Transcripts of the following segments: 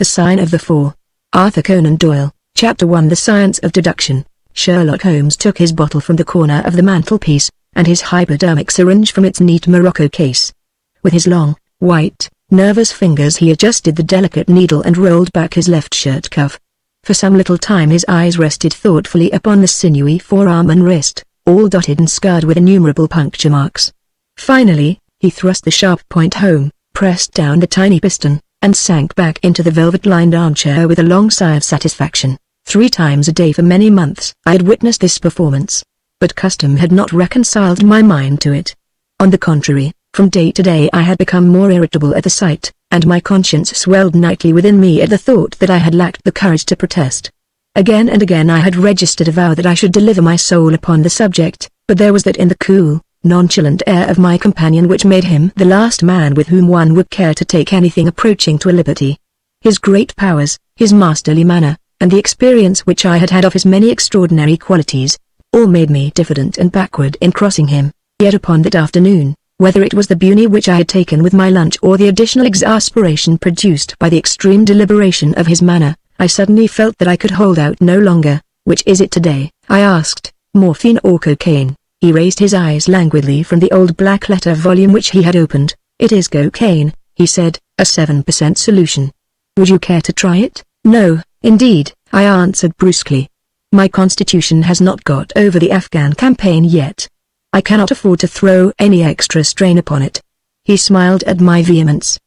The Sign of the Four. Arthur Conan Doyle, Chapter 1. The Science of Deduction. Sherlock Holmes took his bottle from the corner of the mantelpiece, and his hypodermic syringe from its neat morocco case. With his long, white, nervous fingers he adjusted the delicate needle and rolled back his left shirt cuff. For some little time his eyes rested thoughtfully upon the sinewy forearm and wrist, all dotted and scarred with innumerable puncture marks. Finally, he thrust the sharp point home, pressed down the tiny piston, and sank back into the velvet-lined armchair with a long sigh of satisfaction. 3 times a day for many months I had witnessed this performance, but custom had not reconciled my mind to it. On the contrary, from day to day I had become more irritable at the sight, and my conscience swelled nightly within me at the thought that I had lacked the courage to protest. Again and again I had registered a vow that I should deliver my soul upon the subject, but there was that in the cool, nonchalant air of my companion which made him the last man with whom one would care to take anything approaching to a liberty. His great powers, his masterly manner, and the experience which I had had of his many extraordinary qualities, all made me diffident and backward in crossing him. Yet upon that afternoon, whether it was the beauty which I had taken with my lunch or the additional exasperation produced by the extreme deliberation of his manner, I suddenly felt that I could hold out no longer. "Which is it today?" I asked, "morphine or cocaine?" He raised his eyes languidly from the old black-letter volume which he had opened. "It is cocaine," he said, "a 7% solution. Would you care to try it?" "No, indeed," I answered brusquely. "My constitution has not got over the Afghan campaign yet. I cannot afford to throw any extra strain upon it." He smiled at my vehemence.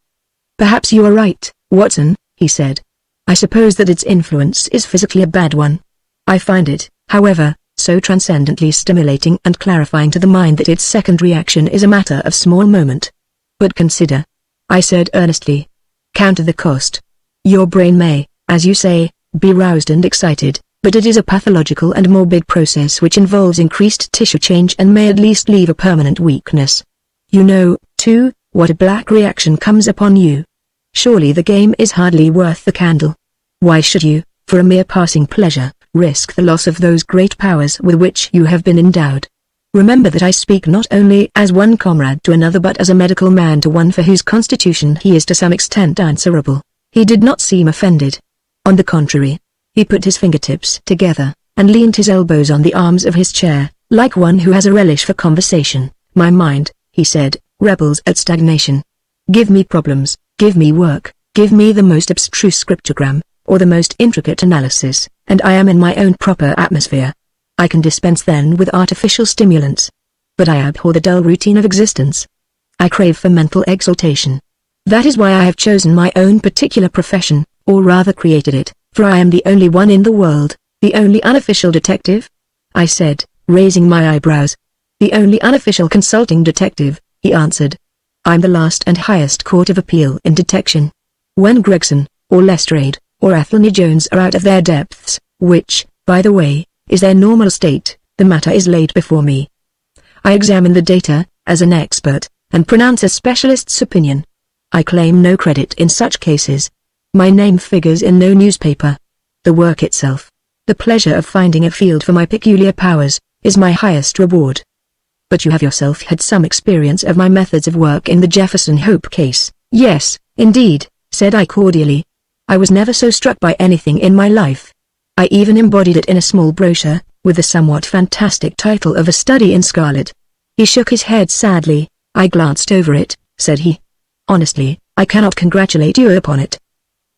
"Perhaps you are right, Watson," he said. "I suppose that its influence is physically a bad one. I find it, however, so transcendently stimulating and clarifying to the mind that its second reaction is a matter of small moment. But consider," I said earnestly. "Counter the cost. Your brain may, as you say, be roused and excited, but it is a pathological and morbid process which involves increased tissue change and may at least leave a permanent weakness. You know, too, what a black reaction comes upon you. Surely the game is hardly worth the candle. Why should you, for a mere passing pleasure, risk the loss of those great powers with which you have been endowed? Remember that I speak not only as one comrade to another but as a medical man to one for whose constitution he is to some extent answerable." He did not seem offended. On the contrary, he put his fingertips together, and leaned his elbows on the arms of his chair, like one who has a relish for conversation. "My mind," he said, "rebels at stagnation. Give me problems, give me work, give me the most abstruse scriptogram, or the most intricate analysis, and I am in my own proper atmosphere. I can dispense then with artificial stimulants. But I abhor the dull routine of existence. I crave for mental exaltation. That is why I have chosen my own particular profession, or rather created it, for I am the only one in the world, the only unofficial detective," I said, raising my eyebrows. "The only unofficial consulting detective," he answered. "I'm the last and highest court of appeal in detection. When Gregson, or Lestrade, or Athelney Jones are out of their depths, which, by the way, is their normal state, the matter is laid before me. I examine the data, as an expert, and pronounce a specialist's opinion. I claim no credit in such cases. My name figures in no newspaper. The work itself, the pleasure of finding a field for my peculiar powers, is my highest reward. But you have yourself had some experience of my methods of work in the Jefferson Hope case." "Yes, indeed," said I cordially. "I was never so struck by anything in my life. I even embodied it in a small brochure, with the somewhat fantastic title of A Study in Scarlet." He shook his head sadly. "I glanced over it," said he. "Honestly, I cannot congratulate you upon it.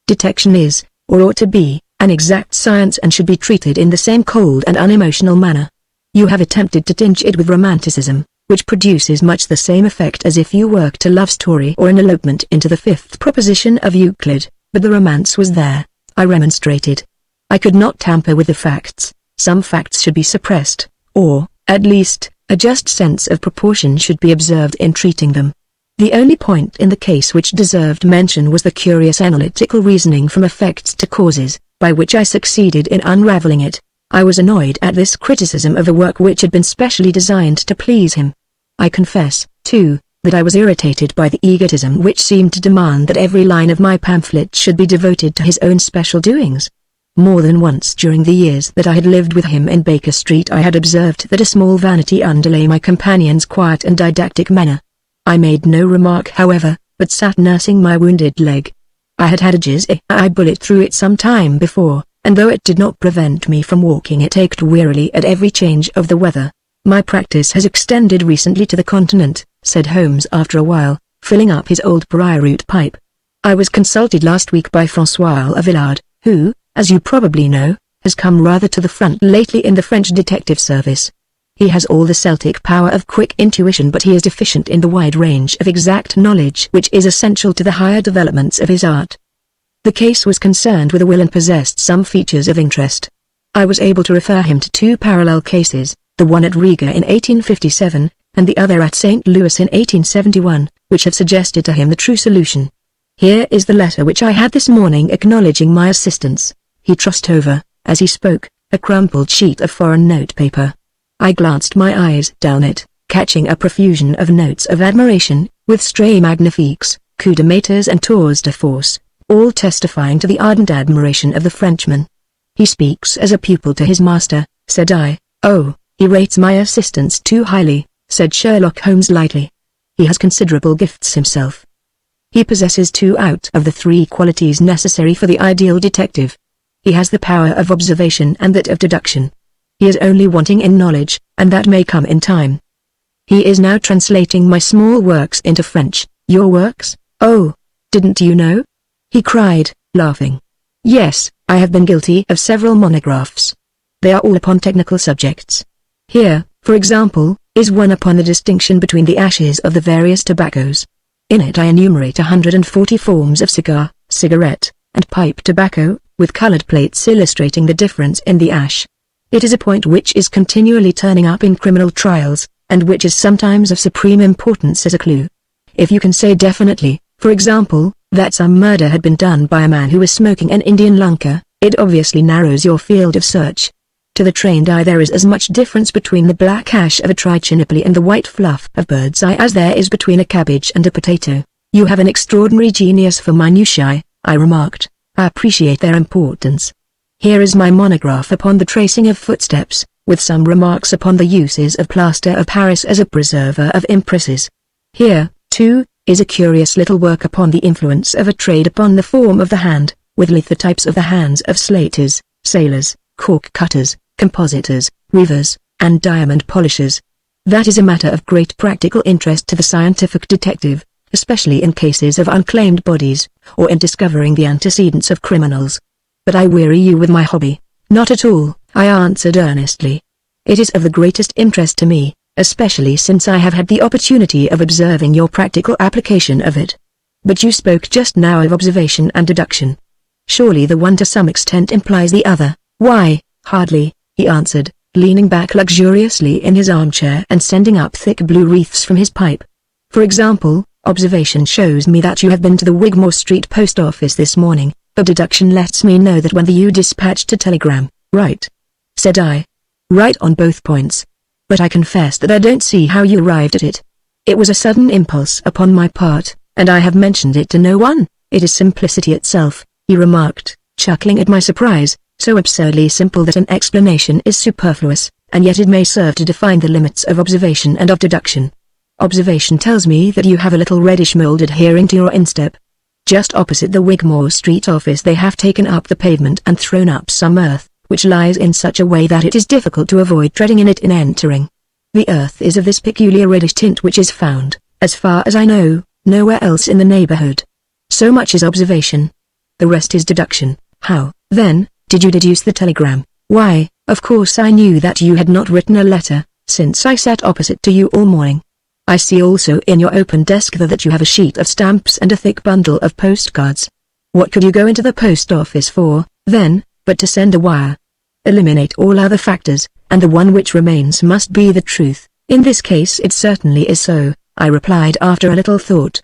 Detection is, or ought to be, an exact science and should be treated in the same cold and unemotional manner. You have attempted to tinge it with romanticism, which produces much the same effect as if you worked a love story or an elopement into the 5th proposition of Euclid, but the romance was there," I remonstrated. "I could not tamper with the facts. Some facts should be suppressed, or, at least, a just sense of proportion should be observed in treating them. The only point in the case which deserved mention was the curious analytical reasoning from effects to causes, by which I succeeded in unraveling it. I was annoyed at this criticism of a work which had been specially designed to please him. I confess, too, that I was irritated by the egotism which seemed to demand that every line of my pamphlet should be devoted to his own special doings. More than once during the years that I had lived with him in Baker Street I had observed that a small vanity underlay my companion's quiet and didactic manner. I made no remark however, but sat nursing my wounded leg. I had had a GI bullet through it some time before, and though it did not prevent me from walking it ached wearily at every change of the weather. My practice has extended recently to the continent, said Holmes after a while, filling up his old briar-root pipe. I was consulted last week by François Villard, who, as you probably know, has come rather to the front lately in the French detective service. He has all the Celtic power of quick intuition, but he is deficient in the wide range of exact knowledge which is essential to the higher developments of his art. The case was concerned with a will and possessed some features of interest. I was able to refer him to two parallel cases, the one at Riga in 1857, and the other at St. Louis in 1871, which have suggested to him the true solution. Here is the letter which I had this morning acknowledging my assistance. He tossed over, as he spoke, a crumpled sheet of foreign notepaper. I glanced my eyes down it, catching a profusion of notes of admiration, with stray magnifiques, coups de maîtres and tours de force, all testifying to the ardent admiration of the Frenchman. He speaks as a pupil to his master, said I. Oh, he rates my assistance too highly, said Sherlock Holmes lightly. He has considerable gifts himself. He possesses 2 out of the 3 qualities necessary for the ideal detective. He has the power of observation and that of deduction. He is only wanting in knowledge, and that may come in time. He is now translating my small works into French. Your works? Oh, didn't you know? He cried, laughing. Yes, I have been guilty of several monographs. They are all upon technical subjects. Here, for example, is one upon the distinction between the ashes of the various tobaccos. In it I enumerate 140 forms of cigar, cigarette, and pipe tobacco, with colored plates illustrating the difference in the ash. It is a point which is continually turning up in criminal trials, and which is sometimes of supreme importance as a clue. If you can say definitely, for example, that some murder had been done by a man who was smoking an Indian lunka, it obviously narrows your field of search. To the trained eye there is as much difference between the black ash of a trichinopoly and the white fluff of bird's eye as there is between a cabbage and a potato. You have an extraordinary genius for minutiae, I remarked. I appreciate their importance. Here is my monograph upon the tracing of footsteps, with some remarks upon the uses of plaster of Paris as a preserver of impresses. Here, too, is a curious little work upon the influence of a trade upon the form of the hand, with lithotypes of the hands of slaters, sailors, cork cutters, compositors, weavers, and diamond polishers. That is a matter of great practical interest to the scientific detective, especially in cases of unclaimed bodies, or in discovering the antecedents of criminals. But I weary you with my hobby. Not at all, I answered earnestly. It is of the greatest interest to me, especially since I have had the opportunity of observing your practical application of it. But you spoke just now of observation and deduction. Surely the one to some extent implies the other. Why, hardly, he answered, leaning back luxuriously in his armchair and sending up thick blue wreaths from his pipe. For example, observation shows me that you have been to the Wigmore Street post office this morning, but deduction lets me know that when you dispatched a telegram. Right, said I. Right on both points. But I confess that I don't see how you arrived at it. It was a sudden impulse upon my part, and I have mentioned it to no one. It is simplicity itself, he remarked, chuckling at my surprise, so absurdly simple that an explanation is superfluous, and yet it may serve to define the limits of observation and of deduction. Observation tells me that you have a little reddish mold adhering to your instep. Just opposite the Wigmore Street office they have taken up the pavement and thrown up some earth, which lies in such a way that it is difficult to avoid treading in it in entering. The earth is of this peculiar reddish tint which is found, as far as I know, nowhere else in the neighborhood. So much is observation. The rest is deduction. How, then, did you deduce the telegram? Why, of course I knew that you had not written a letter, since I sat opposite to you all morning. I see also in your open desk there that you have a sheet of stamps and a thick bundle of postcards. What could you go into the post office for, then, but to send a wire? Eliminate all other factors, and the one which remains must be the truth. In this case it certainly is so, I replied after a little thought.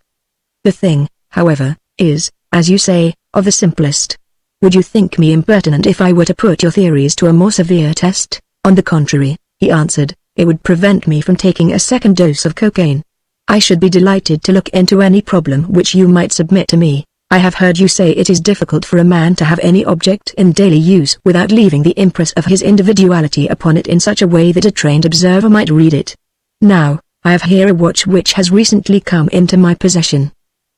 The thing, however, is, as you say, of the simplest. Would you think me impertinent if I were to put your theories to a more severe test? On the contrary, he answered, it would prevent me from taking a second dose of cocaine. I should be delighted to look into any problem which you might submit to me. I have heard you say it is difficult for a man to have any object in daily use without leaving the impress of his individuality upon it in such a way that a trained observer might read it. Now, I have here a watch which has recently come into my possession.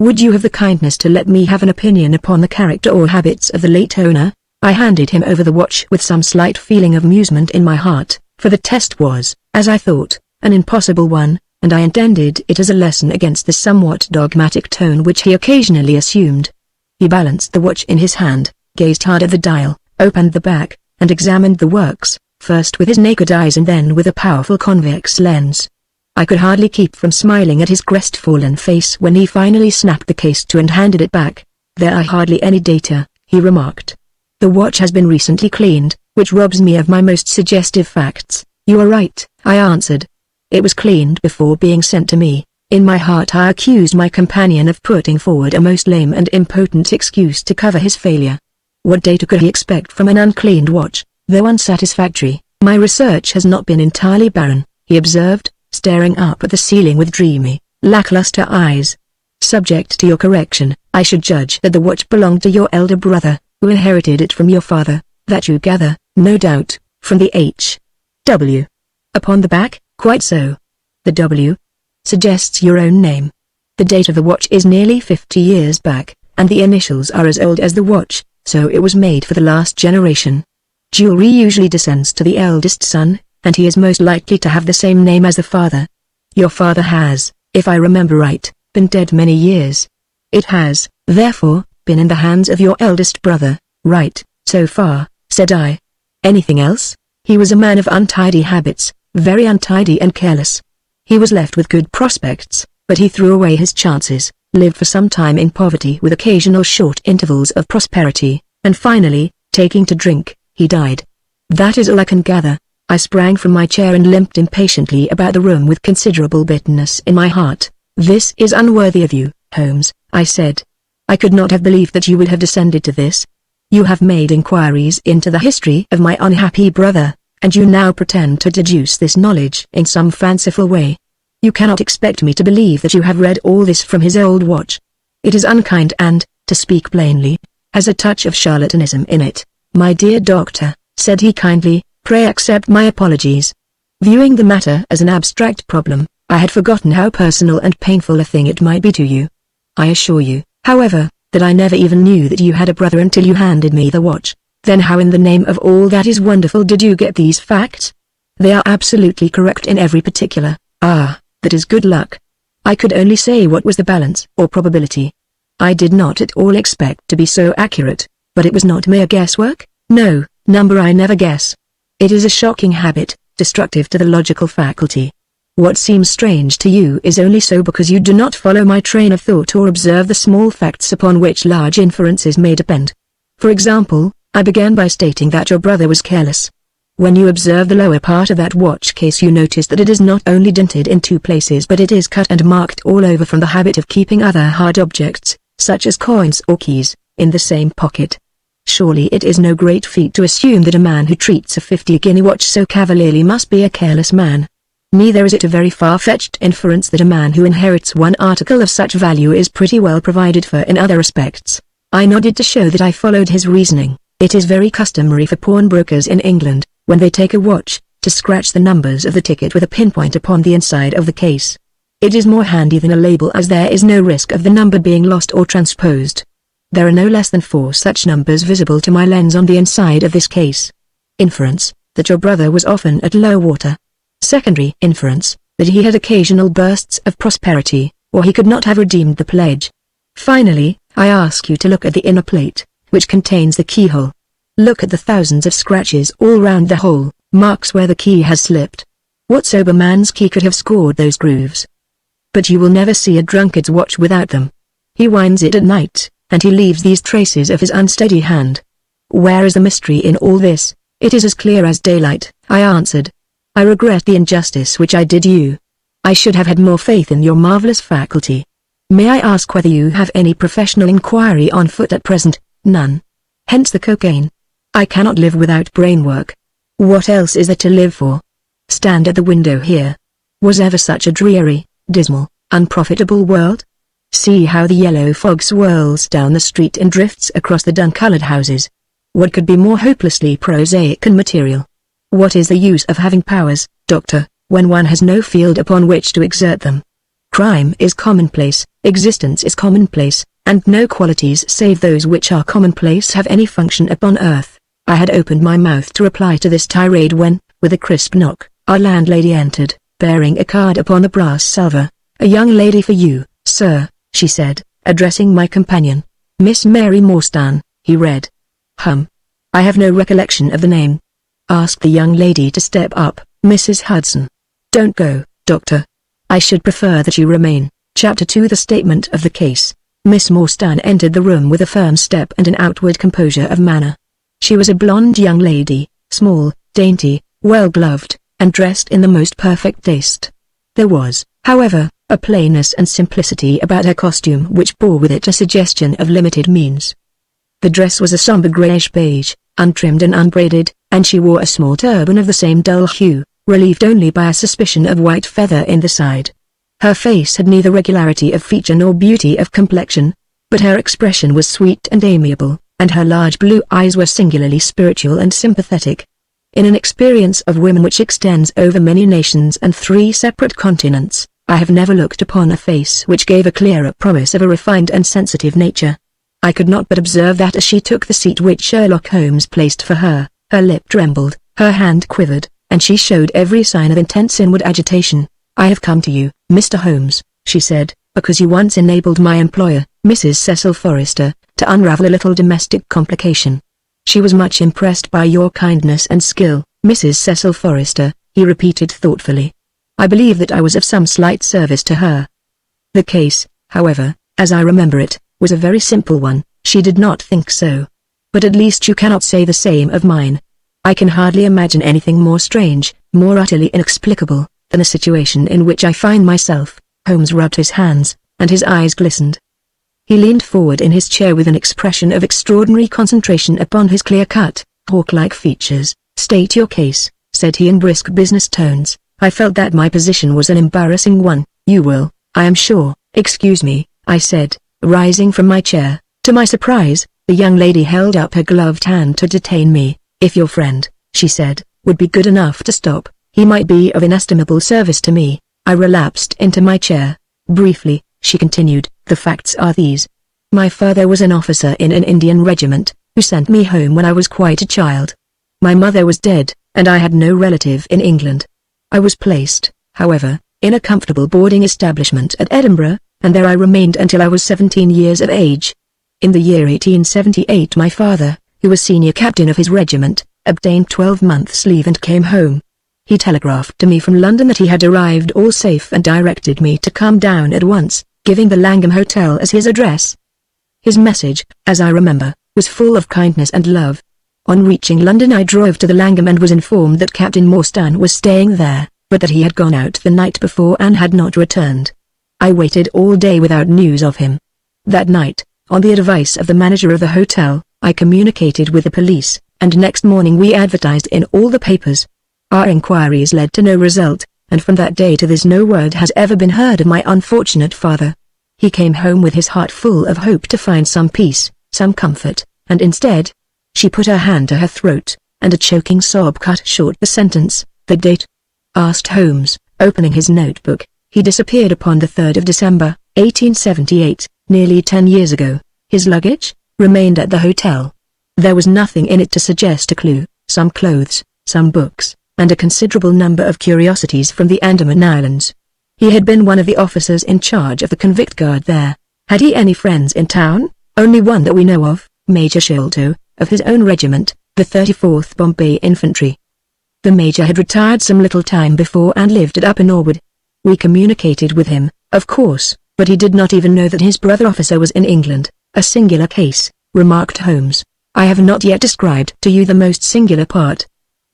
Would you have the kindness to let me have an opinion upon the character or habits of the late owner? I handed him over the watch with some slight feeling of amusement in my heart, for the test was, as I thought, an impossible one, and I intended it as a lesson against the somewhat dogmatic tone which he occasionally assumed. He balanced the watch in his hand, gazed hard at the dial, opened the back, and examined the works, first with his naked eyes and then with a powerful convex lens. I could hardly keep from smiling at his crestfallen face when he finally snapped the case to and handed it back. "There are hardly any data," he remarked. "The watch has been recently cleaned, which robs me of my most suggestive facts." "You are right," I answered. "It was cleaned before being sent to me." In my heart I accused my companion of putting forward a most lame and impotent excuse to cover his failure. What data could he expect from an uncleaned watch? Though unsatisfactory, my research has not been entirely barren, he observed, staring up at the ceiling with dreamy, lackluster eyes. "Subject to your correction, I should judge that the watch belonged to your elder brother, who inherited it from your father, that you gather, no doubt, from the H.W. upon the back." "Quite so. The W. suggests your own name. The date of the watch is nearly 50 years back, and the initials are as old as the watch, so it was made for the last generation. Jewelry usually descends to the eldest son, and he is most likely to have the same name as the father. Your father has, if I remember right, been dead many years. It has, therefore, been in the hands of your eldest brother." "Right, so far," said I. "Anything else?" "He was a man of untidy habits, very untidy and careless. He was left with good prospects, but he threw away his chances, lived for some time in poverty with occasional short intervals of prosperity, and finally, taking to drink, he died. That is all I can gather." I sprang from my chair and limped impatiently about the room with considerable bitterness in my heart. "This is unworthy of you, Holmes," I said. "I could not have believed that you would have descended to this. You have made inquiries into the history of my unhappy brother, and you now pretend to deduce this knowledge in some fanciful way. You cannot expect me to believe that you have read all this from his old watch. It is unkind and, to speak plainly, has a touch of charlatanism in it." "My dear doctor," said he kindly, "pray accept my apologies. Viewing the matter as an abstract problem, I had forgotten how personal and painful a thing it might be to you. I assure you, however, that I never even knew that you had a brother until you handed me the watch. Then how in the name of all that is wonderful did you get these facts? They are absolutely correct in every particular." "Ah, that is good luck. I could only say what was the balance or probability. I did not at all expect to be so accurate, but it was not mere guesswork. No, number I never guess. It is a shocking habit, destructive to the logical faculty. What seems strange to you is only so because you do not follow my train of thought or observe the small facts upon which large inferences may depend. For example, I began by stating that your brother was careless. When you observe the lower part of that watch case you notice that it is not only dinted in 2 places but it is cut and marked all over from the habit of keeping other hard objects, such as coins or keys, in the same pocket. Surely it is no great feat to assume that a man who treats a 50-guinea watch so cavalierly must be a careless man. Neither is it a very far-fetched inference that a man who inherits one article of such value is pretty well provided for in other respects." I nodded to show that I followed his reasoning. "It is very customary for pawnbrokers in England, when they take a watch, to scratch the numbers of the ticket with a pinpoint upon the inside of the case. It is more handy than a label as there is no risk of the number being lost or transposed. There are no less than 4 such numbers visible to my lens on the inside of this case. Inference, that your brother was often at low water. Secondary inference, that he had occasional bursts of prosperity, or he could not have redeemed the pledge. Finally, I ask you to look at the inner plate, which contains the keyhole. Look at the thousands of scratches all round the hole, marks where the key has slipped. What sober man's key could have scored those grooves? But you will never see a drunkard's watch without them. He winds it at night, and he leaves these traces of his unsteady hand. Where is the mystery in all this? It is as clear as daylight," I answered. "I regret the injustice which I did you. I should have had more faith in your marvelous faculty. May I ask whether you have any professional inquiry on foot at present?" "None. Hence the cocaine. I cannot live without brain work. What else is there to live for? Stand at the window here. Was ever such a dreary, dismal, unprofitable world? See how the yellow fog swirls down the street and drifts across the dun-colored houses. What could be more hopelessly prosaic and material? What is the use of having powers, doctor, when one has no field upon which to exert them? Crime is commonplace, Existence is commonplace, and no qualities save those which are commonplace have any function upon earth. I had opened my mouth to reply to this tirade when, with a crisp knock, our landlady entered, bearing a card upon the brass salver. "A young lady for you, sir," she said, addressing my companion. "Miss Mary Morstan," he read. I have no recollection of the name. Ask the young lady to step up, Mrs. Hudson. Don't go, doctor. I should prefer that you remain. Chapter 2 The Statement of the Case. Miss Morstan entered the room with a firm step and an outward composure of manner. She was a blonde young lady, small, dainty, well-gloved, and dressed in the most perfect taste. There was, however, a plainness and simplicity about her costume which bore with it a suggestion of limited means. The dress was a somber greyish-beige, untrimmed and unbraided, and she wore a small turban of the same dull hue, relieved only by a suspicion of white feather in the side. Her face had neither regularity of feature nor beauty of complexion, but her expression was sweet and amiable, and her large blue eyes were singularly spiritual and sympathetic. In an experience of women which extends over many nations and 3 separate continents, I have never looked upon a face which gave a clearer promise of a refined and sensitive nature. I could not but observe that as she took the seat which Sherlock Holmes placed for her, her lip trembled, her hand quivered, and she showed every sign of intense inward agitation. "I have come to you, Mr. Holmes," she said, "because you once enabled my employer, Mrs. Cecil Forrester, to unravel a little domestic complication. She was much impressed by your kindness and skill, Mrs. Cecil Forrester," he repeated thoughtfully. "I believe that I was of some slight service to her." The case, however, as I remember it, was a very simple one. She did not think so. But at least you cannot say the same of mine. I can hardly imagine anything more strange, more utterly inexplicable, than a situation in which I find myself. Holmes rubbed his hands, and his eyes glistened. He leaned forward in his chair with an expression of extraordinary concentration upon his clear-cut, hawk-like features. "State your case," said he in brisk business tones. I felt that my position was an embarrassing one. "You will, I am sure, excuse me," I said, rising from my chair. To my surprise, the young lady held up her gloved hand to detain me. "If your friend," she said, "would be good enough to stop, he might be of inestimable service to me." I relapsed into my chair. "Briefly," she continued, "the facts are these. My father was an officer in an Indian regiment, who sent me home when I was quite a child. My mother was dead, and I had no relative in England. I was placed, however, in a comfortable boarding establishment at Edinburgh, and there I remained until I was 17 years of age. In the year 1878 my father, who was senior captain of his regiment, obtained 12 months' leave and came home. He telegraphed to me from London that he had arrived all safe and directed me to come down at once, giving the Langham Hotel as his address. His message, as I remember, was full of kindness and love. On reaching London I drove to the Langham and was informed that Captain Morstan was staying there, but that he had gone out the night before and had not returned. I waited all day without news of him. That night, on the advice of the manager of the hotel, I communicated with the police, and next morning we advertised in all the papers. Our inquiries led to no result, and from that day to this no word has ever been heard of my unfortunate father. He came home with his heart full of hope to find some peace, some comfort, and instead... She put her hand to her throat, and a choking sob cut short the sentence. "The date?" asked Holmes, opening his notebook. "He disappeared upon the 3rd of December, 1878, nearly 10 years ago. His luggage remained at the hotel. There was nothing in it to suggest a clue, some clothes, some books, and a considerable number of curiosities from the Andaman Islands. He had been one of the officers in charge of the convict guard there. Had he any friends in town? Only one that we know of, Major Sholto, of his own regiment, the 34th Bombay Infantry. The Major had retired some little time before and lived at Upper Norwood. We communicated with him, of course, but he did not even know that his brother officer was in England. A singular case," remarked Holmes. "I have not yet described to you the most singular part.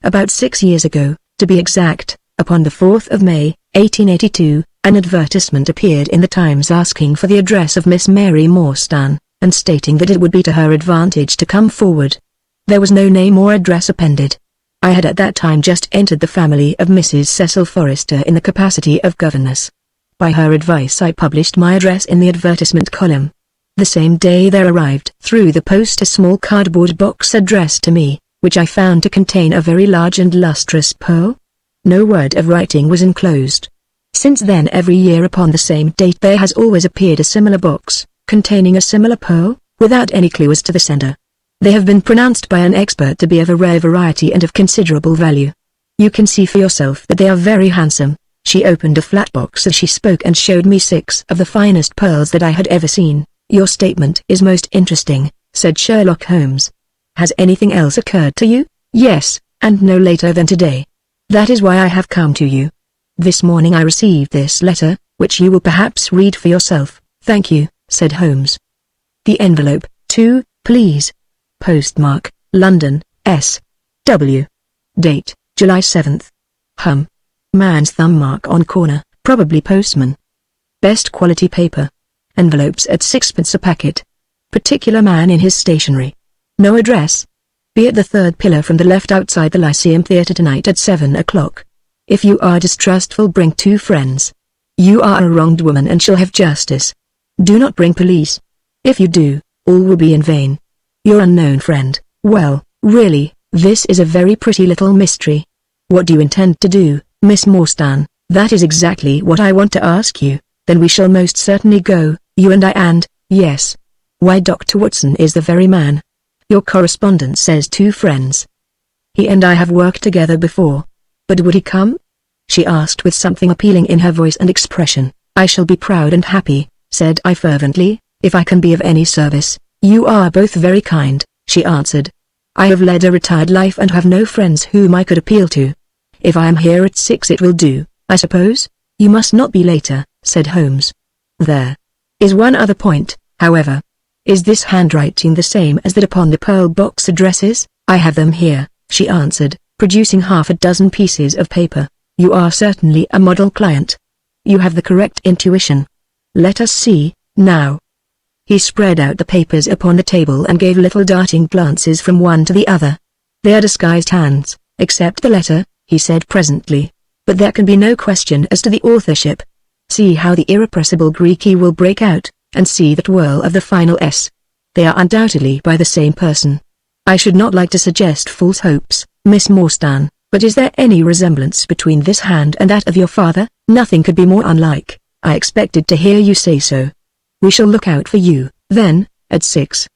About 6 years ago, to be exact, upon the 4th of May, 1882, an advertisement appeared in the Times asking for the address of Miss Mary Morstan, and stating that it would be to her advantage to come forward. There was no name or address appended. I had at that time just entered the family of Mrs. Cecil Forrester in the capacity of governess. By her advice I published my address in the advertisement column. The same day there arrived through the post a small cardboard box addressed to me, which I found to contain a very large and lustrous pearl. No word of writing was enclosed. Since then every year upon the same date there has always appeared a similar box, containing a similar pearl, without any clue as to the sender. They have been pronounced by an expert to be of a rare variety and of considerable value. You can see for yourself that they are very handsome. She opened a flat box as she spoke and showed me 6 of the finest pearls that I had ever seen. Your statement is most interesting, said Sherlock Holmes. Has anything else occurred to you? Yes, and no later than today. That is why I have come to you. This morning I received this letter, which you will perhaps read for yourself. Thank you, said Holmes. The envelope, too, please. Postmark, London, S. W. Date, July 7th. Man's thumb mark on corner, probably postman. Best quality paper. Envelopes at 6pence a packet. Particular man in his stationery. No address. Be at the 3rd pillar from the left outside the Lyceum Theatre tonight at 7 o'clock. If you are distrustful, bring 2 friends. You are a wronged woman and shall have justice. Do not bring police. If you do, all will be in vain. Your unknown friend. Well, really, this is a very pretty little mystery. What do you intend to do, Miss Morstan? That is exactly what I want to ask you. Then we shall most certainly go, you and I, and, yes. Why, Dr. Watson is the very man. Your correspondent says 2 friends. He and I have worked together before. But would he come? She asked with something appealing in her voice and expression. I shall be proud and happy, said I fervently, if I can be of any service. You are both very kind, she answered. I have led a retired life and have no friends whom I could appeal to. If I am here at 6 it will do, I suppose? You must not be later, said Holmes. There is one other point, however. Is this handwriting the same as that upon the pearl box addresses? I have them here, she answered, producing half a dozen pieces of paper. You are certainly a model client. You have the correct intuition. Let us see, now. He spread out the papers upon the table and gave little darting glances from one to the other. They are disguised hands, except the letter, he said presently. But there can be no question as to the authorship. See how the irrepressible Greek E will break out, and see that whirl of the final S. They are undoubtedly by the same person. I should not like to suggest false hopes, Miss Morstan, but is there any resemblance between this hand and that of your father? Nothing could be more unlike. I expected to hear you say so. We shall look out for you, then, at 6.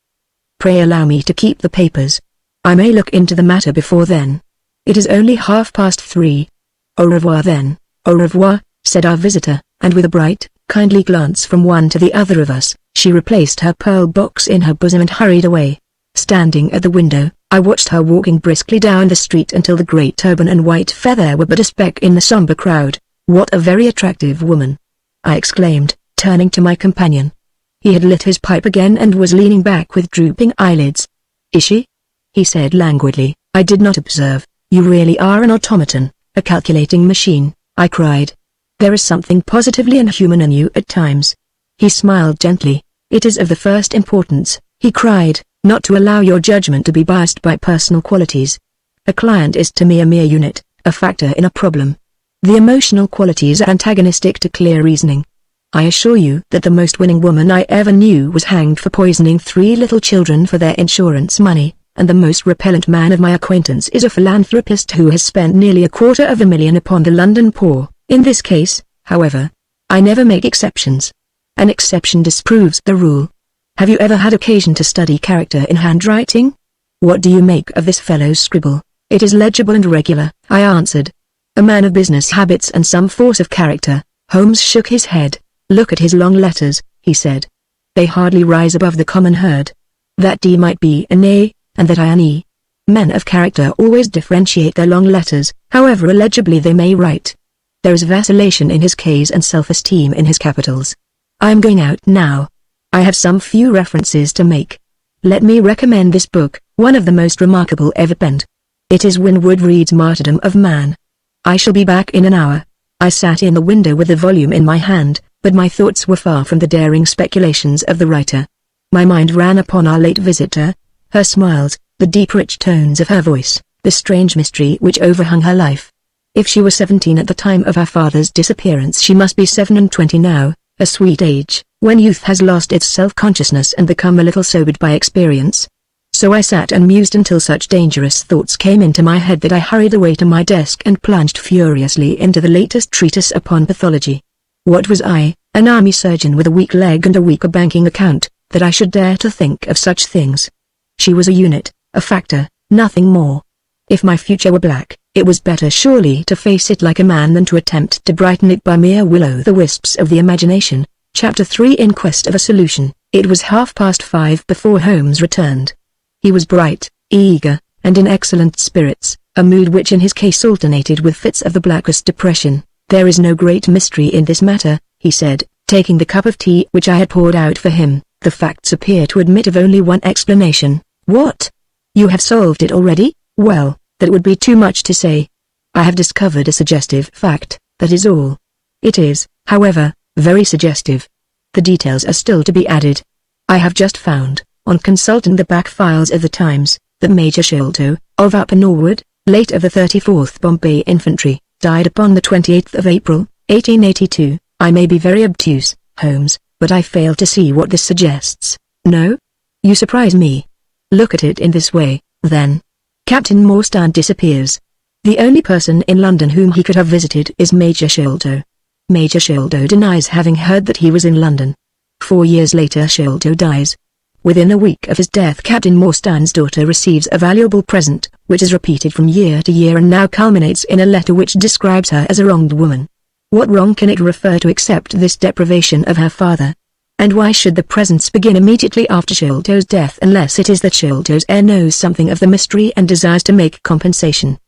Pray allow me to keep the papers. I may look into the matter before then. It is only 3:30. Au revoir then. Au revoir, said our visitor, and with a bright, kindly glance from one to the other of us, she replaced her pearl box in her bosom and hurried away. Standing at the window, I watched her walking briskly down the street until the great turban and white feather were but a speck in the somber crowd. What a very attractive woman! I exclaimed, turning to my companion. He had lit his pipe again and was leaning back with drooping eyelids. Is she? He said languidly. I did not observe. You really are an automaton, a calculating machine, I cried. There is something positively inhuman in you at times. He smiled gently. It is of the first importance, he cried, not to allow your judgment to be biased by personal qualities. A client is to me a mere unit, a factor in a problem. The emotional qualities are antagonistic to clear reasoning. I assure you that the most winning woman I ever knew was hanged for poisoning 3 little children for their insurance money, and the most repellent man of my acquaintance is a philanthropist who has spent nearly $250,000 upon the London poor. In this case, however, I never make exceptions. An exception disproves the rule. Have you ever had occasion to study character in handwriting? What do you make of this fellow's scribble? It is legible and regular, I answered. A man of business habits and some force of character. Holmes shook his head. Look at his long letters, he said. They hardly rise above the common herd. That D might be an A, and that I an E. Men of character always differentiate their long letters, however illegibly they may write. There is vacillation in his K's and self-esteem in his capitals. I am going out now. I have some few references to make. Let me recommend this book, one of the most remarkable ever penned. It is Winwood Reade's Martyrdom of Man. I shall be back in an hour. I sat in the window with the volume in my hand, but my thoughts were far from the daring speculations of the writer. My mind ran upon our late visitor, her smiles, the deep rich tones of her voice, the strange mystery which overhung her life. If she was 17 at the time of her father's disappearance, she must be 27 now, a sweet age, when youth has lost its self-consciousness and become a little sobered by experience. So I sat and mused until such dangerous thoughts came into my head that I hurried away to my desk and plunged furiously into the latest treatise upon pathology. What was I, an army surgeon with a weak leg and a weaker banking account, that I should dare to think of such things? She was a unit, a factor, nothing more. If my future were black, it was better surely to face it like a man than to attempt to brighten it by mere will-o'-the-wisps of the imagination. Chapter 3 In Quest of a Solution. It was 5:30 before Holmes returned. He was bright, eager, and in excellent spirits, a mood which in his case alternated with fits of the blackest depression. "There is no great mystery in this matter," he said, taking the cup of tea which I had poured out for him. "The facts appear to admit of only one explanation." "What? You have solved it already?" "Well, that would be too much to say. I have discovered a suggestive fact, that is all. It is, however, very suggestive. The details are still to be added. I have just found, on consulting the back files of the Times, that Major Sholto, of Upper Norwood, late of the 34th Bombay Infantry, died upon the 28th of April, 1882. I may be very obtuse, Holmes, but I fail to see what this suggests. No? You surprise me. Look at it in this way, then. Captain Morstan disappears. The only person in London whom he could have visited is Major Sholto. Major Sholto denies having heard that he was in London. 4 years later Sholto dies. Within a week of his death Captain Morstan's daughter receives a valuable present, which is repeated from year to year and now culminates in a letter which describes her as a wronged woman. What wrong can it refer to except this deprivation of her father? And why should the presents begin immediately after Sholto's death unless it is that Sholto's heir knows something of the mystery and desires to make compensation?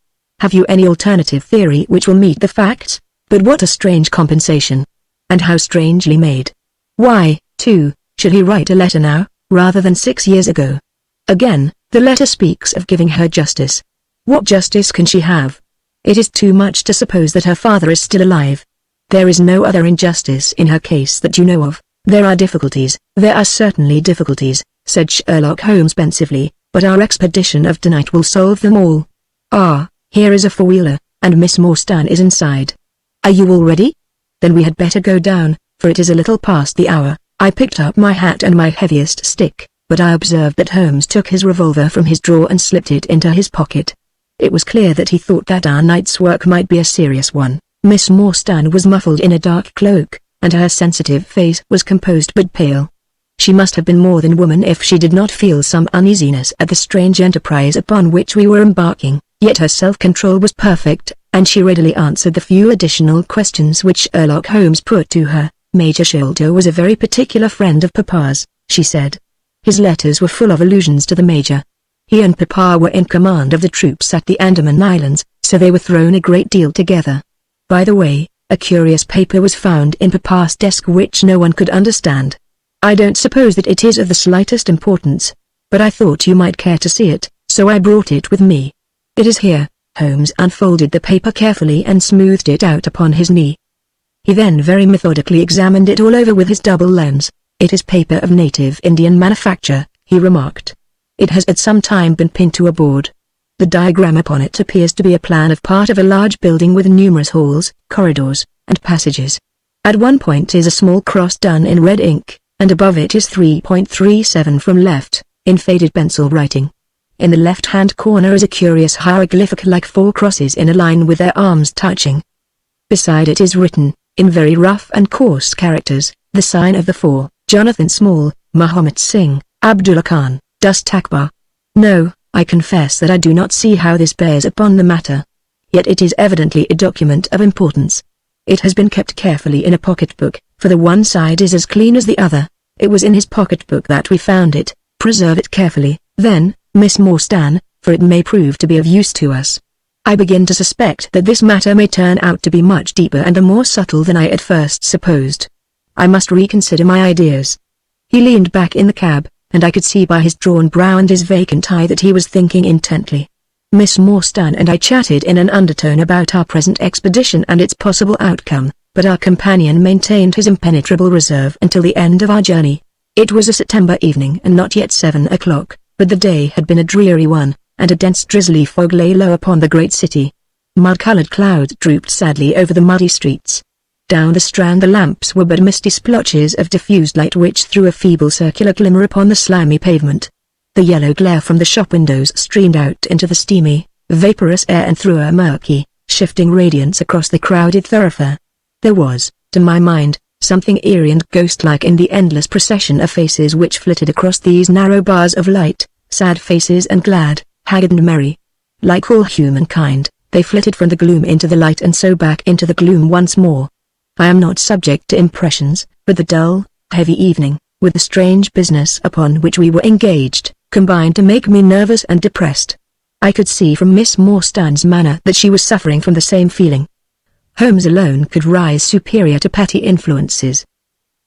Have you any alternative theory which will meet the facts? But what a strange compensation! And how strangely made! Why, too, should he write a letter now, rather than 6 years ago? Again, the letter speaks of giving her justice. What justice can she have? It is too much to suppose that her father is still alive. There is no other injustice in her case that you know of. There are difficulties, there are certainly difficulties, said Sherlock Holmes pensively, but our expedition of tonight will solve them all. Ah, here is a four-wheeler, and Miss Morstan is inside. Are you all ready? Then we had better go down, for it is a little past the hour. I picked up my hat and my heaviest stick, but I observed that Holmes took his revolver from his drawer and slipped it into his pocket. It was clear that he thought that our night's work might be a serious one. Miss Morstan was muffled in a dark cloak, and her sensitive face was composed but pale. She must have been more than woman if she did not feel some uneasiness at the strange enterprise upon which we were embarking, yet her self-control was perfect, and she readily answered the few additional questions which Sherlock Holmes put to her. Major Sholto was a very particular friend of Papa's, she said. His letters were full of allusions to the Major. He and Papa were in command of the troops at the Andaman Islands, so they were thrown a great deal together. By the way, a curious paper was found in Papa's desk which no one could understand. I don't suppose that it is of the slightest importance, but I thought you might care to see it, so I brought it with me. It is here. Holmes unfolded the paper carefully and smoothed it out upon his knee. He then very methodically examined it all over with his double lens. It is paper of native Indian manufacture, he remarked. It has at some time been pinned to a board. The diagram upon it appears to be a plan of part of a large building with numerous halls, corridors, and passages. At one point is a small cross done in red ink, and above it is 3.37 from left, in faded pencil writing. In the left-hand corner is a curious hieroglyphic like 4 crosses in a line with their arms touching. Beside it is written, in very rough and coarse characters, the sign of the 4, Jonathan Small, Muhammad Singh, Abdullah Khan, Dust Akbar. No, I confess that I do not see how this bears upon the matter. Yet it is evidently a document of importance. It has been kept carefully in a pocketbook, for the one side is as clean as the other. It was in his pocketbook that we found it. Preserve it carefully, then, Miss Morstan, for it may prove to be of use to us. I begin to suspect that this matter may turn out to be much deeper and more subtle than I at first supposed. I must reconsider my ideas. He leaned back in the cab, and I could see by his drawn brow and his vacant eye that he was thinking intently. Miss Morstan and I chatted in an undertone about our present expedition and its possible outcome, but our companion maintained his impenetrable reserve until the end of our journey. It was a September evening and not yet 7 o'clock, but the day had been a dreary one, and a dense drizzly fog lay low upon the great city. Mud-colored clouds drooped sadly over the muddy streets. Down the Strand the lamps were but misty splotches of diffused light which threw a feeble circular glimmer upon the slimy pavement. The yellow glare from the shop windows streamed out into the steamy, vaporous air and threw a murky, shifting radiance across the crowded thoroughfare. There was, to my mind, something eerie and ghost-like in the endless procession of faces which flitted across these narrow bars of light, sad faces and glad, haggard and merry. Like all humankind, they flitted from the gloom into the light and so back into the gloom once more. I am not subject to impressions, but the dull, heavy evening, with the strange business upon which we were engaged, combined to make me nervous and depressed. I could see from Miss Morstan's manner that she was suffering from the same feeling. Holmes alone could rise superior to petty influences.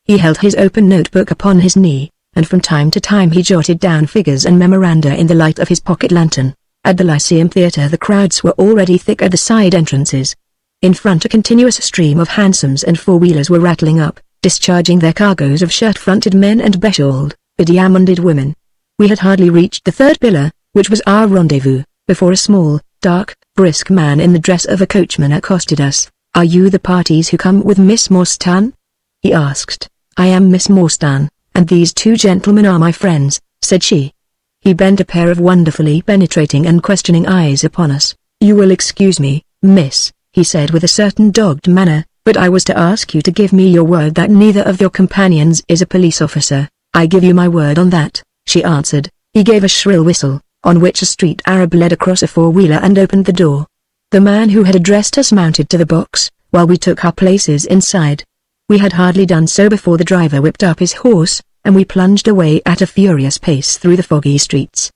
He held his open notebook upon his knee, and from time to time he jotted down figures and memoranda in the light of his pocket lantern. At the Lyceum Theatre the crowds were already thick at the side entrances. In front a continuous stream of hansoms and four-wheelers were rattling up, discharging their cargoes of shirt-fronted men and beshawled, bediamonded women. We had hardly reached the third pillar, which was our rendezvous, before a small, dark, brisk man in the dress of a coachman accosted us. "Are you the parties who come with Miss Morstan?" he asked. "I am Miss Morstan, and these two gentlemen are my friends," said she. He bent a pair of wonderfully penetrating and questioning eyes upon us. "You will excuse me, miss," he said with a certain dogged manner, "but I was to ask you to give me your word that neither of your companions is a police officer." "I give you my word on that," she answered. He gave a shrill whistle, on which a street Arab led across a four-wheeler and opened the door. The man who had addressed us mounted to the box, while we took our places inside. We had hardly done so before the driver whipped up his horse, and we plunged away at a furious pace through the foggy streets.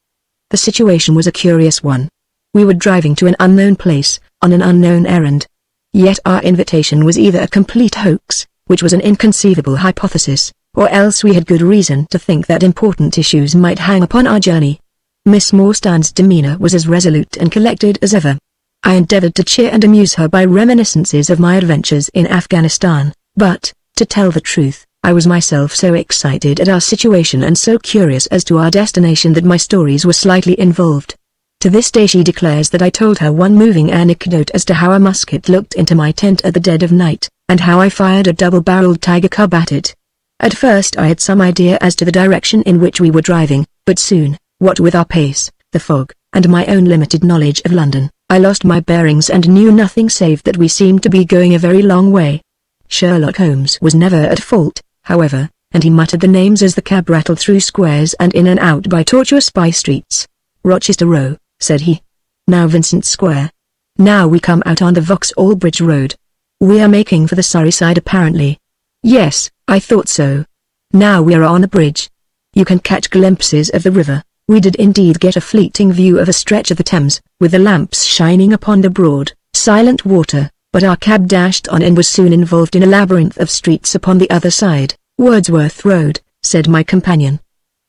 The situation was a curious one. We were driving to an unknown place, on an unknown errand. Yet our invitation was either a complete hoax, which was an inconceivable hypothesis, or else we had good reason to think that important issues might hang upon our journey. Miss Morstan's demeanor was as resolute and collected as ever. I endeavored to cheer and amuse her by reminiscences of my adventures in Afghanistan, but, to tell the truth, I was myself so excited at our situation and so curious as to our destination that my stories were slightly involved. To this day she declares that I told her one moving anecdote as to how a musket looked into my tent at the dead of night, and how I fired a double-barreled tiger cub at it. At first I had some idea as to the direction in which we were driving, but soon, what with our pace, the fog, and my own limited knowledge of London, I lost my bearings and knew nothing save that we seemed to be going a very long way. Sherlock Holmes was never at fault, however, and he muttered the names as the cab rattled through squares and in and out by tortuous by-streets. "Rochester Row," said he. "Now Vincent Square. Now we come out on the Vauxhall Bridge Road. We are making for the Surrey side apparently." "Yes, I thought so. Now we are on the bridge. You can catch glimpses of the river." We did indeed get a fleeting view of a stretch of the Thames, with the lamps shining upon the broad, silent water, but our cab dashed on and was soon involved in a labyrinth of streets upon the other side. "Wordsworth Road," said my companion.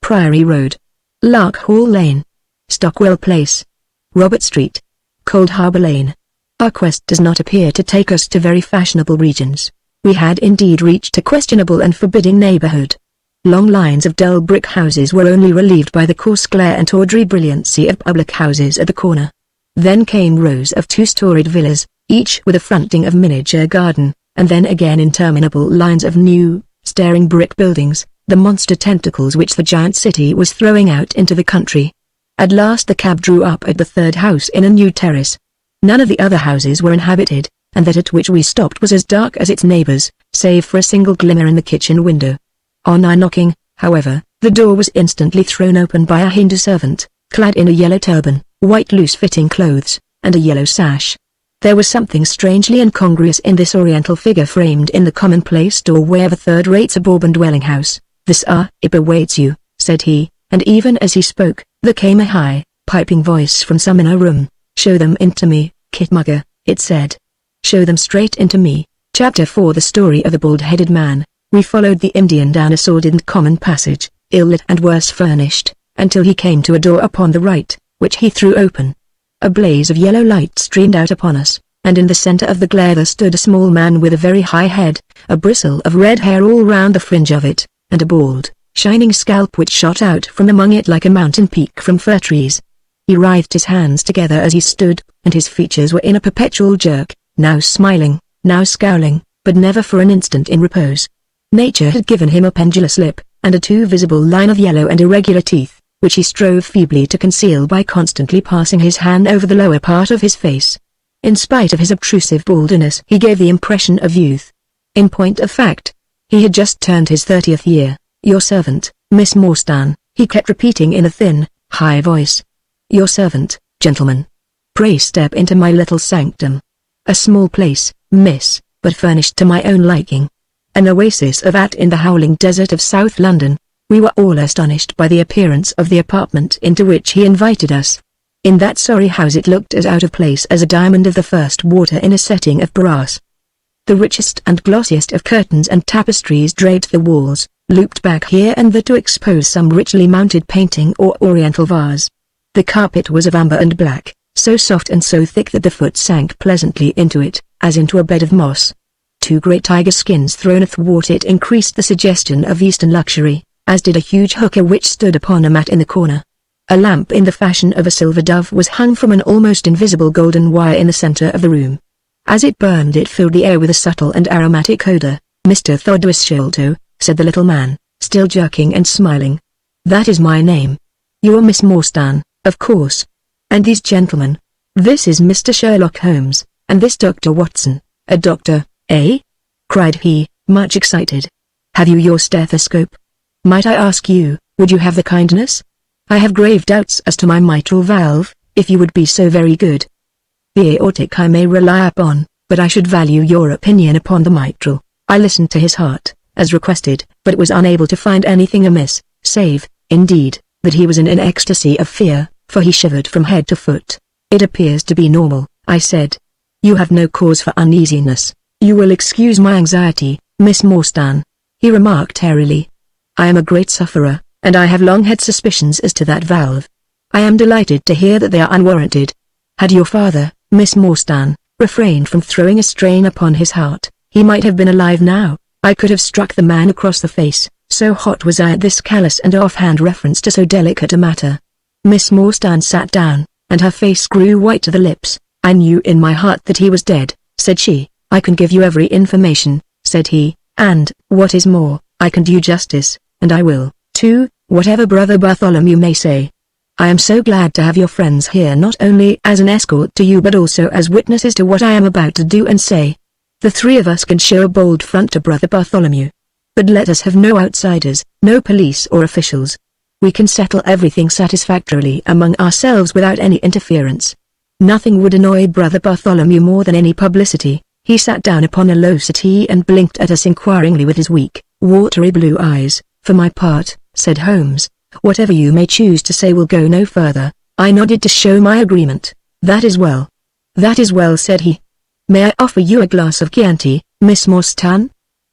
"Priory Road. Lark Hall Lane. Stockwell Place. Robert Street. Cold Harbour Lane." Our quest does not appear to take us to very fashionable regions. We had indeed reached a questionable and forbidding neighborhood. Long lines of dull brick houses were only relieved by the coarse glare and tawdry brilliancy of public houses at the corner. Then came rows of two-storied villas, each with a fronting of miniature garden, and then again interminable lines of new, staring brick buildings, the monster tentacles which the giant city was throwing out into the country. At last the cab drew up at the third house in a new terrace. None of the other houses were inhabited, and that at which we stopped was as dark as its neighbors, save for a single glimmer in the kitchen window. On our knocking, however, the door was instantly thrown open by a Hindu servant, clad in a yellow turban, white loose-fitting clothes, and a yellow sash. There was something strangely incongruous in this oriental figure framed in the commonplace doorway of a third-rate suburban dwelling house. "This Sahib awaits you," said he, and even as he spoke, there came a high, piping voice from some inner room. "Show them into me, Kitmugger," it said. "Show them straight into me." Chapter 4 The Story of the Bald-Headed Man. We followed the Indian down a sordid and common passage, ill-lit and worse furnished, until he came to a door upon the right, which he threw open. A blaze of yellow light streamed out upon us, and in the center of the glare there stood a small man with a very high head, a bristle of red hair all round the fringe of it, and a bald, shining scalp which shot out from among it like a mountain peak from fir trees. He writhed his hands together as he stood, and his features were in a perpetual jerk, now smiling, now scowling, but never for an instant in repose. Nature had given him a pendulous lip, and a too visible line of yellow and irregular teeth, which he strove feebly to conceal by constantly passing his hand over the lower part of his face. In spite of his obtrusive baldness, he gave the impression of youth. In point of fact, he had just turned his 30th year. "Your servant, Miss Morstan," he kept repeating in a thin, high voice. "Your servant, gentlemen. Pray step into my little sanctum. A small place, miss, but furnished to my own liking. An oasis of at in the howling desert of South London." We were all astonished by the appearance of the apartment into which he invited us. In that sorry house it looked as out of place as a diamond of the first water in a setting of brass. The richest and glossiest of curtains and tapestries draped the walls, looped back here and there to expose some richly mounted painting or oriental vase. The carpet was of amber and black, so soft and so thick that the foot sank pleasantly into it, as into a bed of moss. Two great tiger skins thrown athwart it increased the suggestion of Eastern luxury, as did a huge hookah which stood upon a mat in the corner. A lamp in the fashion of a silver dove was hung from an almost invisible golden wire in the center of the room. As it burned it filled the air with a subtle and aromatic odor. "Mr. Thodwis Sholto," said the little man, still jerking and smiling. "That is my name. You are Miss Morstan, of course. And these gentlemen? This is Mr. Sherlock Holmes, and this Dr. Watson." "A doctor, eh?" cried he, much excited. "Have you your stethoscope? Might I ask you, would you have the kindness? I have grave doubts as to my mitral valve, if you would be so very good. The aortic I may rely upon, but I should value your opinion upon the mitral." I listened to his heart, as requested, but was unable to find anything amiss, save, indeed, that he was in an ecstasy of fear, for he shivered from head to foot. "It appears to be normal," I said. "You have no cause for uneasiness. You will excuse my anxiety, Miss Morstan," he remarked airily. "I am a great sufferer, and I have long had suspicions as to that valve. I am delighted to hear that they are unwarranted. Had your father, Miss Morstan, refrained from throwing a strain upon his heart, he might have been alive now. I could have struck the man across the face, so hot was I at this callous and offhand reference to so delicate a matter." Miss Morstan sat down, and her face grew white to the lips. "I knew in my heart that he was dead," said she. "I can give you every information," said he, "and, what is more, I can do you justice, and I will, too, whatever Brother Bartholomew may say. I am so glad to have your friends here not only as an escort to you but also as witnesses to what I am about to do and say. The three of us can show a bold front to Brother Bartholomew. But let us have no outsiders, no police or officials. We can settle everything satisfactorily among ourselves without any interference. Nothing would annoy Brother Bartholomew more than any publicity." He sat down upon a low settee and blinked at us inquiringly with his weak, watery blue eyes. "For my part," said Holmes, "whatever you may choose to say will go no further." I nodded to show my agreement. "That is well. That is well," said he. "May I offer you a glass of Chianti, Miss Morstan?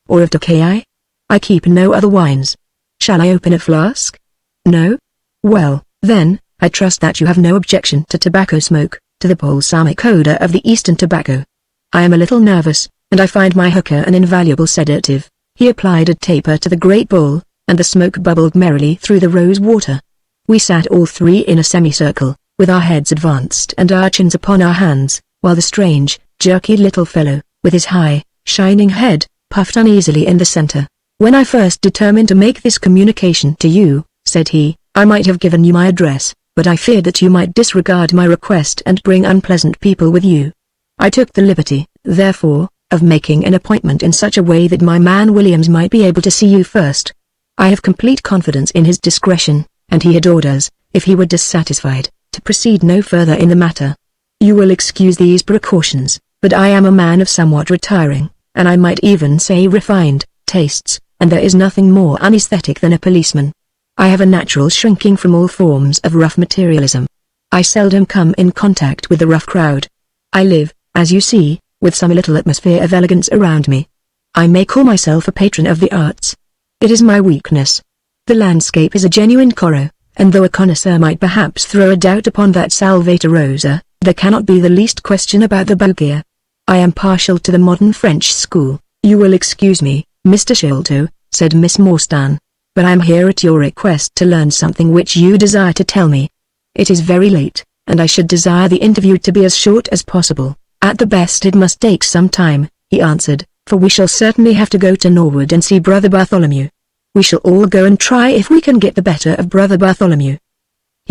Or of Tokay? I keep no other wines. Shall I open a flask? No? Well, then, I trust that you have no objection to tobacco smoke, to the balsamic odor of the Eastern tobacco. I am a little nervous, and I find my hookah an invaluable sedative." He applied a taper to the great bowl, and the smoke bubbled merrily through the rose water. We sat all three in a semicircle, with our heads advanced and our chins upon our hands, while the strange, jerky little fellow, with his high, shining head, puffed uneasily in the center. "When I first determined to make this communication to you," said he, "I might have given you my address, but I feared that you might disregard my request and bring unpleasant people with you. I took the liberty, therefore, of making an appointment in such a way that my man Williams might be able to see you first. I have complete confidence in his discretion, and he had orders, if he were dissatisfied, to proceed no further in the matter. You will excuse these precautions, but I am a man of somewhat retiring, and I might even say refined, tastes, and there is nothing more unaesthetic than a policeman. I have a natural shrinking from all forms of rough materialism. I seldom come in contact with the rough crowd. I live, as you see, with some little atmosphere of elegance around me. I may call myself a patron of the arts. It is my weakness. The landscape is a genuine Corot, and though a connoisseur might perhaps throw a doubt upon that Salvator Rosa, there cannot be the least question about the Borgia. I am partial to the modern French school. You will excuse me, Mr. Sholto, said Miss Morstan, but I am here at your request to learn something which you desire to tell me. It is very late, and I should desire the interview to be as short as possible. At the best it must take some time, he answered, for we shall certainly have to go to Norwood and see Brother Bartholomew. We shall all go and try if we can get the better of Brother Bartholomew.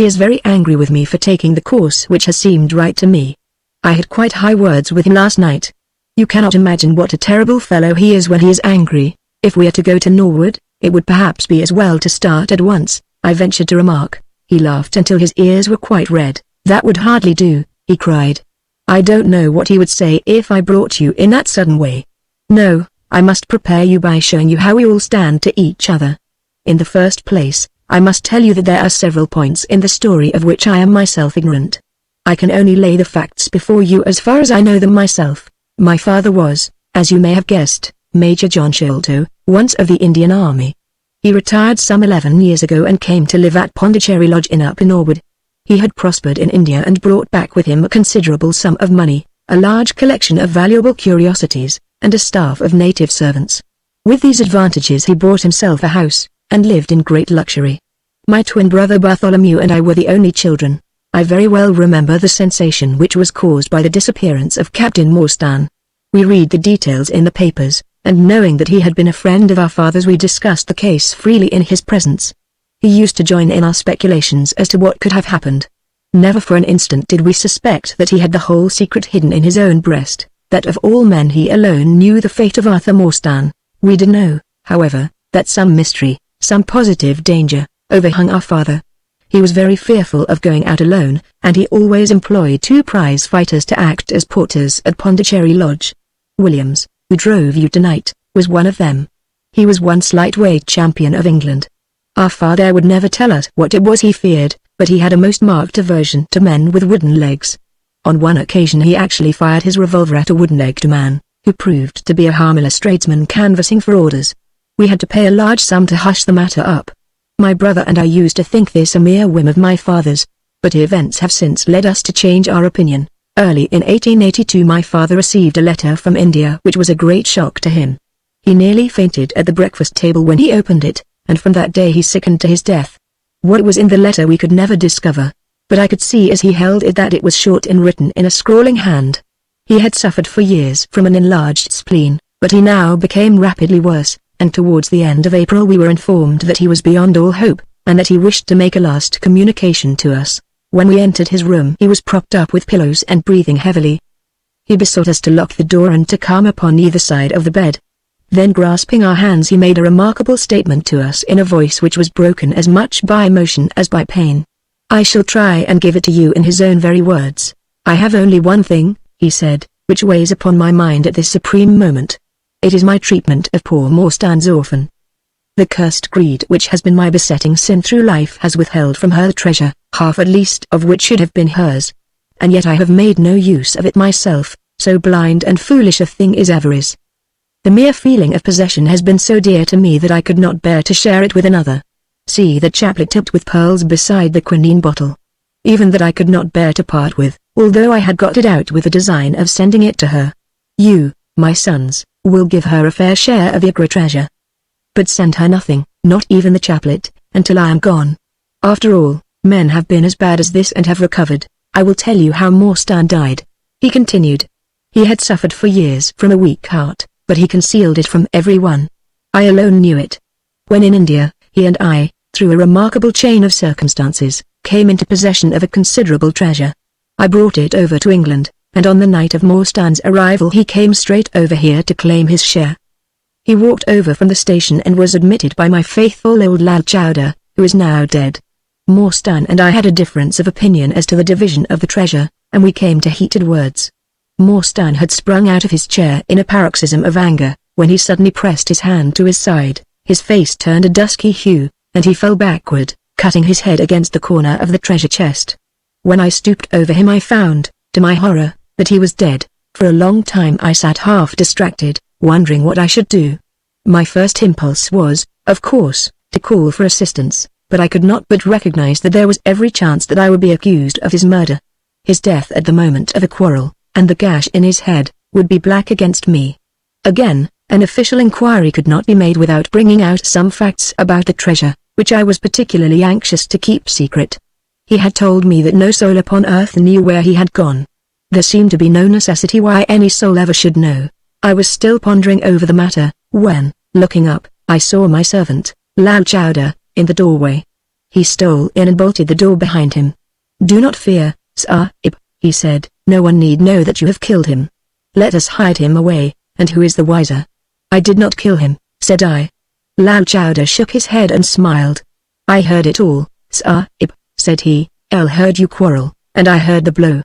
He is very angry with me for taking the course which has seemed right to me. I had quite high words with him last night. You cannot imagine what a terrible fellow he is when he is angry. If we are to go to Norwood, it would perhaps be as well to start at once, I ventured to remark. He laughed until his ears were quite red. That would hardly do, he cried. I don't know what he would say if I brought you in that sudden way. No, I must prepare you by showing you how we all stand to each other. In the first place, I must tell you that there are several points in the story of which I am myself ignorant. I can only lay the facts before you as far as I know them myself. My father was, as you may have guessed, Major John Sholto, once of the Indian Army. He retired some 11 years ago and came to live at Pondicherry Lodge Inn up in Norwood. He had prospered in India and brought back with him a considerable sum of money, a large collection of valuable curiosities, and a staff of native servants. With these advantages he bought himself a house, and lived in great luxury. My twin brother Bartholomew and I were the only children. I very well remember the sensation which was caused by the disappearance of Captain Morstan. We read the details in the papers, and knowing that he had been a friend of our father's we discussed the case freely in his presence. He used to join in our speculations as to what could have happened. Never for an instant did we suspect that he had the whole secret hidden in his own breast, that of all men he alone knew the fate of Arthur Morstan. We did know, however, that some mystery, some positive danger, overhung our father. He was very fearful of going out alone, and he always employed 2 prize fighters to act as porters at Pondicherry Lodge. Williams, who drove you tonight, was one of them. He was once lightweight champion of England. Our father would never tell us what it was he feared, but he had a most marked aversion to men with wooden legs. On one occasion he actually fired his revolver at a wooden-legged man, who proved to be a harmless tradesman canvassing for orders. We had to pay a large sum to hush the matter up. My brother and I used to think this a mere whim of my father's, but events have since led us to change our opinion. Early in 1882 my father received a letter from India which was a great shock to him. He nearly fainted at the breakfast table when he opened it, and from that day he sickened to his death. What was in the letter we could never discover, but I could see as he held it that it was short and written in a scrawling hand. He had suffered for years from an enlarged spleen, but he now became rapidly worse, and towards the end of April we were informed that he was beyond all hope, and that he wished to make a last communication to us. When we entered his room he was propped up with pillows and breathing heavily. He besought us to lock the door and to calm upon either side of the bed. Then grasping our hands he made a remarkable statement to us in a voice which was broken as much by emotion as by pain. I shall try and give it to you in his own very words. I have only one thing, he said, which weighs upon my mind at this supreme moment. It is my treatment of poor Morstan's orphan. The cursed greed which has been my besetting sin through life has withheld from her the treasure, half at least of which should have been hers. And yet I have made no use of it myself, so blind and foolish a thing is avarice. The mere feeling of possession has been so dear to me that I could not bear to share it with another. See the chaplet tipped with pearls beside the quinine bottle. Even that I could not bear to part with, although I had got it out with the design of sending it to her. You, my sons, will give her a fair share of your great treasure. But send her nothing, not even the chaplet, until I am gone. After all, men have been as bad as this and have recovered. I will tell you how Morstan died. He continued. He had suffered for years from a weak heart, but he concealed it from everyone. I alone knew it. When in India, he and I, through a remarkable chain of circumstances, came into possession of a considerable treasure. I brought it over to England, and on the night of Morstan's arrival he came straight over here to claim his share. He walked over from the station and was admitted by my faithful old Lal Chowdhury, who is now dead. Morstan and I had a difference of opinion as to the division of the treasure, and we came to heated words. Morstan had sprung out of his chair in a paroxysm of anger, when he suddenly pressed his hand to his side, his face turned a dusky hue, and he fell backward, cutting his head against the corner of the treasure chest. When I stooped over him I found, to my horror, that he was dead. For a long time I sat half distracted, wondering what I should do. My first impulse was, of course, to call for assistance, but I could not but recognize that there was every chance that I would be accused of his murder. His death at the moment of a quarrel, and the gash in his head, would be black against me. Again, an official inquiry could not be made without bringing out some facts about the treasure, which I was particularly anxious to keep secret. He had told me that no soul upon earth knew where he had gone. There seemed to be no necessity why any soul ever should know. I was still pondering over the matter, when, looking up, I saw my servant, Lal Chowdhury, in the doorway. He stole in and bolted the door behind him. "Do not fear, Sahib," he said, "no one need know that you have killed him. Let us hide him away, and who is the wiser?" "I did not kill him," said I. Lal Chowdhury shook his head and smiled. "I heard it all, Sahib," said he. "I heard you quarrel, and I heard the blow.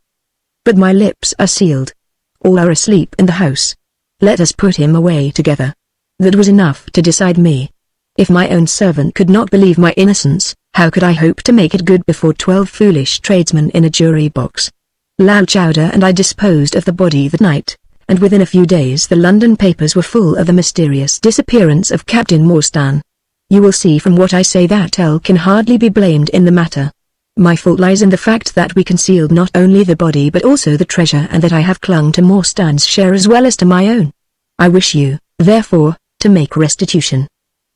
But my lips are sealed. All are asleep in the house. Let us put him away together." That was enough to decide me. If my own servant could not believe my innocence, how could I hope to make it good before 12 foolish tradesmen in a jury box? Lal Chowdhury and I disposed of the body that night, and within a few days the London papers were full of the mysterious disappearance of Captain Morstan. You will see from what I say that L can hardly be blamed in the matter. My fault lies in the fact that we concealed not only the body but also the treasure, and that I have clung to Morstan's share as well as to my own. I wish you, therefore, to make restitution.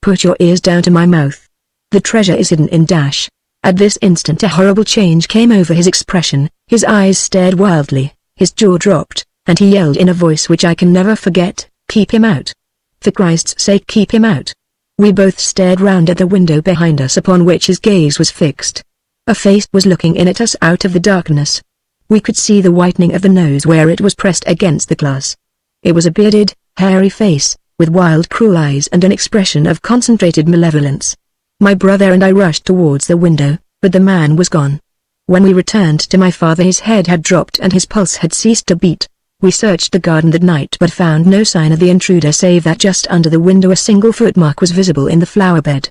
Put your ears down to my mouth. The treasure is hidden in dash. At this instant a horrible change came over his expression, his eyes stared wildly, his jaw dropped, and he yelled in a voice which I can never forget, "Keep him out. For Christ's sake, keep him out." We both stared round at the window behind us upon which his gaze was fixed. A face was looking in at us out of the darkness. We could see the whitening of the nose where it was pressed against the glass. It was a bearded, hairy face, with wild cruel eyes and an expression of concentrated malevolence. My brother and I rushed towards the window, but the man was gone. When we returned to my father, his head had dropped and his pulse had ceased to beat. We searched the garden that night but found no sign of the intruder, save that just under the window a single footmark was visible in the flower bed.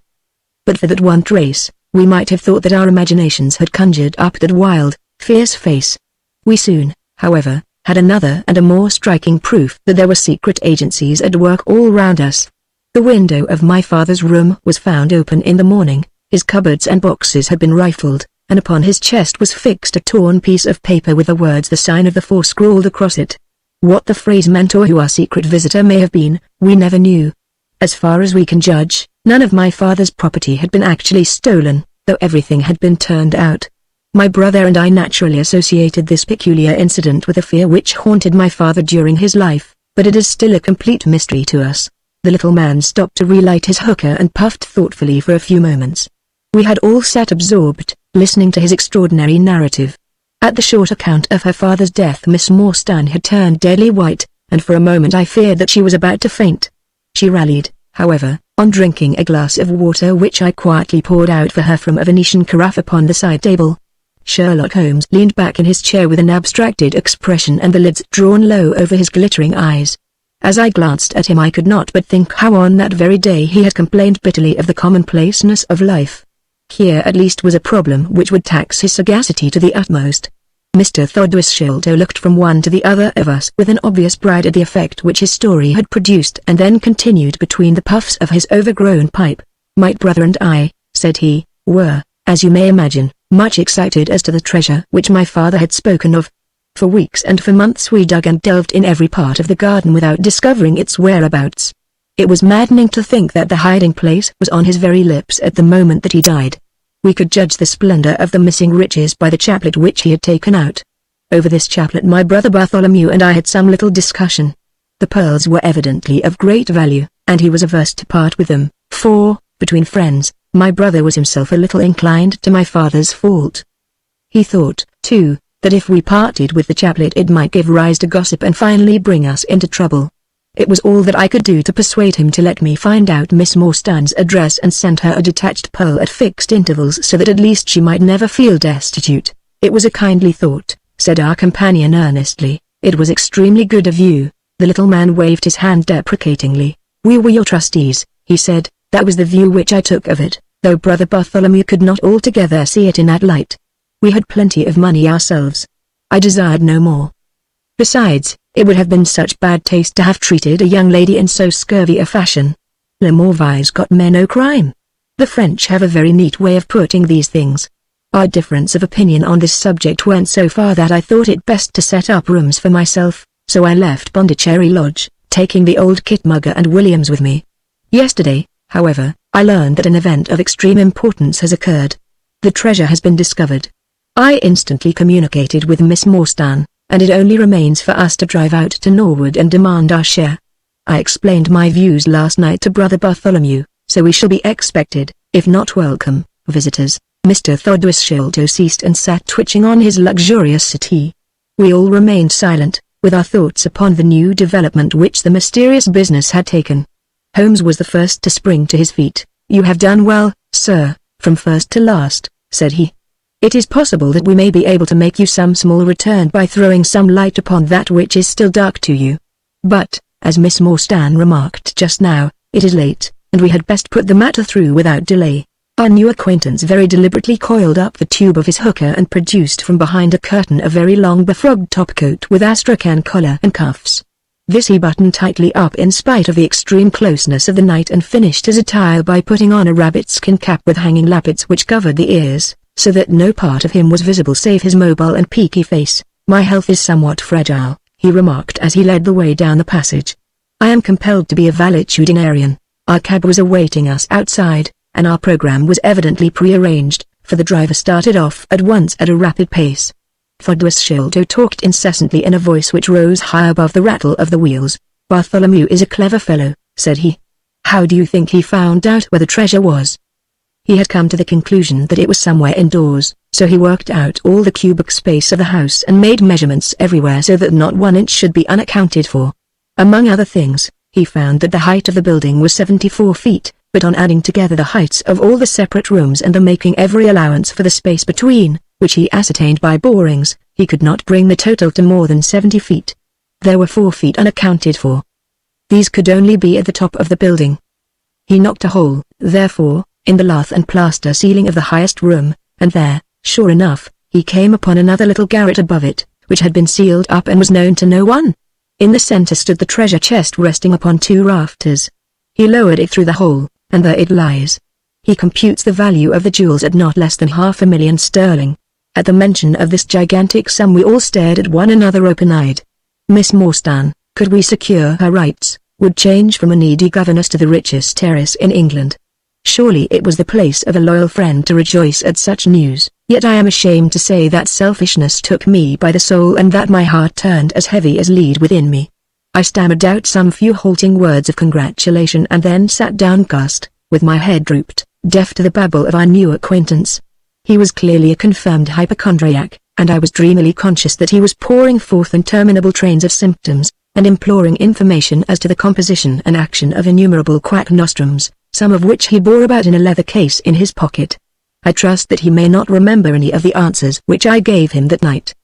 But for that one trace, we might have thought that our imaginations had conjured up that wild, fierce face. We soon, however, had another and a more striking proof that there were secret agencies at work all round us. The window of my father's room was found open in the morning, his cupboards and boxes had been rifled, and upon his chest was fixed a torn piece of paper with the words "The Sign of the Four" scrawled across it. What the phrase meant or who our secret visitor may have been, we never knew. As far as we can judge, none of my father's property had been actually stolen, though everything had been turned out. My brother and I naturally associated this peculiar incident with a fear which haunted my father during his life, but it is still a complete mystery to us. The little man stopped to relight his hookah and puffed thoughtfully for a few moments. We had all sat absorbed, listening to his extraordinary narrative. At the short account of her father's death, Miss Morstan had turned deadly white, and for a moment I feared that she was about to faint. She rallied, however, on drinking a glass of water which I quietly poured out for her from a Venetian carafe upon the side table. Sherlock Holmes leaned back in his chair with an abstracted expression and the lids drawn low over his glittering eyes. As I glanced at him I could not but think how on that very day he had complained bitterly of the commonplaceness of life. Here at least was a problem which would tax his sagacity to the utmost. Mr. Sholto looked from one to the other of us with an obvious pride at the effect which his story had produced, and then continued between the puffs of his overgrown pipe. "My brother and I," said he, "were, as you may imagine, much excited as to the treasure which my father had spoken of. For weeks and for months we dug and delved in every part of the garden without discovering its whereabouts. It was maddening to think that the hiding place was on his very lips at the moment that he died. We could judge the splendor of the missing riches by the chaplet which he had taken out. Over this chaplet my brother Bartholomew and I had some little discussion. The pearls were evidently of great value, and he was averse to part with them, for, between friends, my brother was himself a little inclined to my father's fault. He thought, too, that if we parted with the chaplet it might give rise to gossip and finally bring us into trouble. It was all that I could do to persuade him to let me find out Miss Morstan's address and send her a detached pearl at fixed intervals so that at least she might never feel destitute. "It was a kindly thought," said our companion earnestly. "It was extremely good of you." The little man waved his hand deprecatingly. "We were your trustees," he said. "That was the view which I took of it, though Brother Bartholomew could not altogether see it in that light. We had plenty of money ourselves. I desired no more. Besides, it would have been such bad taste to have treated a young lady in so scurvy a fashion. Le mauvais got mais no crime. The French have a very neat way of putting these things. Our difference of opinion on this subject went so far that I thought it best to set up rooms for myself, so I left Pondicherry Lodge, taking the old Kitmugger and Williams with me. Yesterday, however, I learned that an event of extreme importance has occurred. The treasure has been discovered. I instantly communicated with Miss Morstan, and it only remains for us to drive out to Norwood and demand our share. I explained my views last night to Brother Bartholomew, so we shall be expected, if not welcome, visitors. Mr. Thoddwisshelto ceased and sat twitching on his luxurious settee. We all remained silent, with our thoughts upon the new development which the mysterious business had taken. Holmes was the first to spring to his feet. "You have done well, sir, from first to last," said he. "It is possible that we may be able to make you some small return by throwing some light upon that which is still dark to you. But, as Miss Morstan remarked just now, it is late, and we had best put the matter through without delay." Our new acquaintance very deliberately coiled up the tube of his hookah and produced from behind a curtain a very long befrogged topcoat with astrakhan collar and cuffs. This he buttoned tightly up in spite of the extreme closeness of the night and finished his attire by putting on a rabbit-skin cap with hanging lappets which covered the ears, so that no part of him was visible save his mobile and peaky face. "My health is somewhat fragile," he remarked as he led the way down the passage. "I am compelled to be a valetudinarian." Our cab was awaiting us outside, and our program was evidently pre-arranged, for the driver started off at once at a rapid pace. Thoddwisshelto talked incessantly in a voice which rose high above the rattle of the wheels. "Bartholomew is a clever fellow," said he. "How do you think he found out where the treasure was?" He had come to the conclusion that it was somewhere indoors, so he worked out all the cubic space of the house and made measurements everywhere so that not 1 inch should be unaccounted for. Among other things, he found that the height of the building was 74 feet, but on adding together the heights of all the separate rooms and making every allowance for the space between, which he ascertained by borings, he could not bring the total to more than 70 feet. There were 4 feet unaccounted for. These could only be at the top of the building. He knocked a hole, therefore, in the lath and plaster ceiling of the highest room, and there, sure enough, he came upon another little garret above it, which had been sealed up and was known to no one. In the center stood the treasure chest resting upon 2 rafters. He lowered it through the hole, and there it lies. He computes the value of the jewels at not less than £500,000 sterling. At the mention of this gigantic sum we all stared at one another open-eyed. Miss Morstan, could we secure her rights, would change from a needy governess to the richest heiress in England. Surely it was the place of a loyal friend to rejoice at such news, yet I am ashamed to say that selfishness took me by the soul and that my heart turned as heavy as lead within me. I stammered out some few halting words of congratulation and then sat downcast, with my head drooped, deaf to the babble of our new acquaintance. He was clearly a confirmed hypochondriac, and I was dreamily conscious that he was pouring forth interminable trains of symptoms, and imploring information as to the composition and action of innumerable quack nostrums, some of which he bore about in a leather case in his pocket. I trust that he may not remember any of the answers which I gave him that night.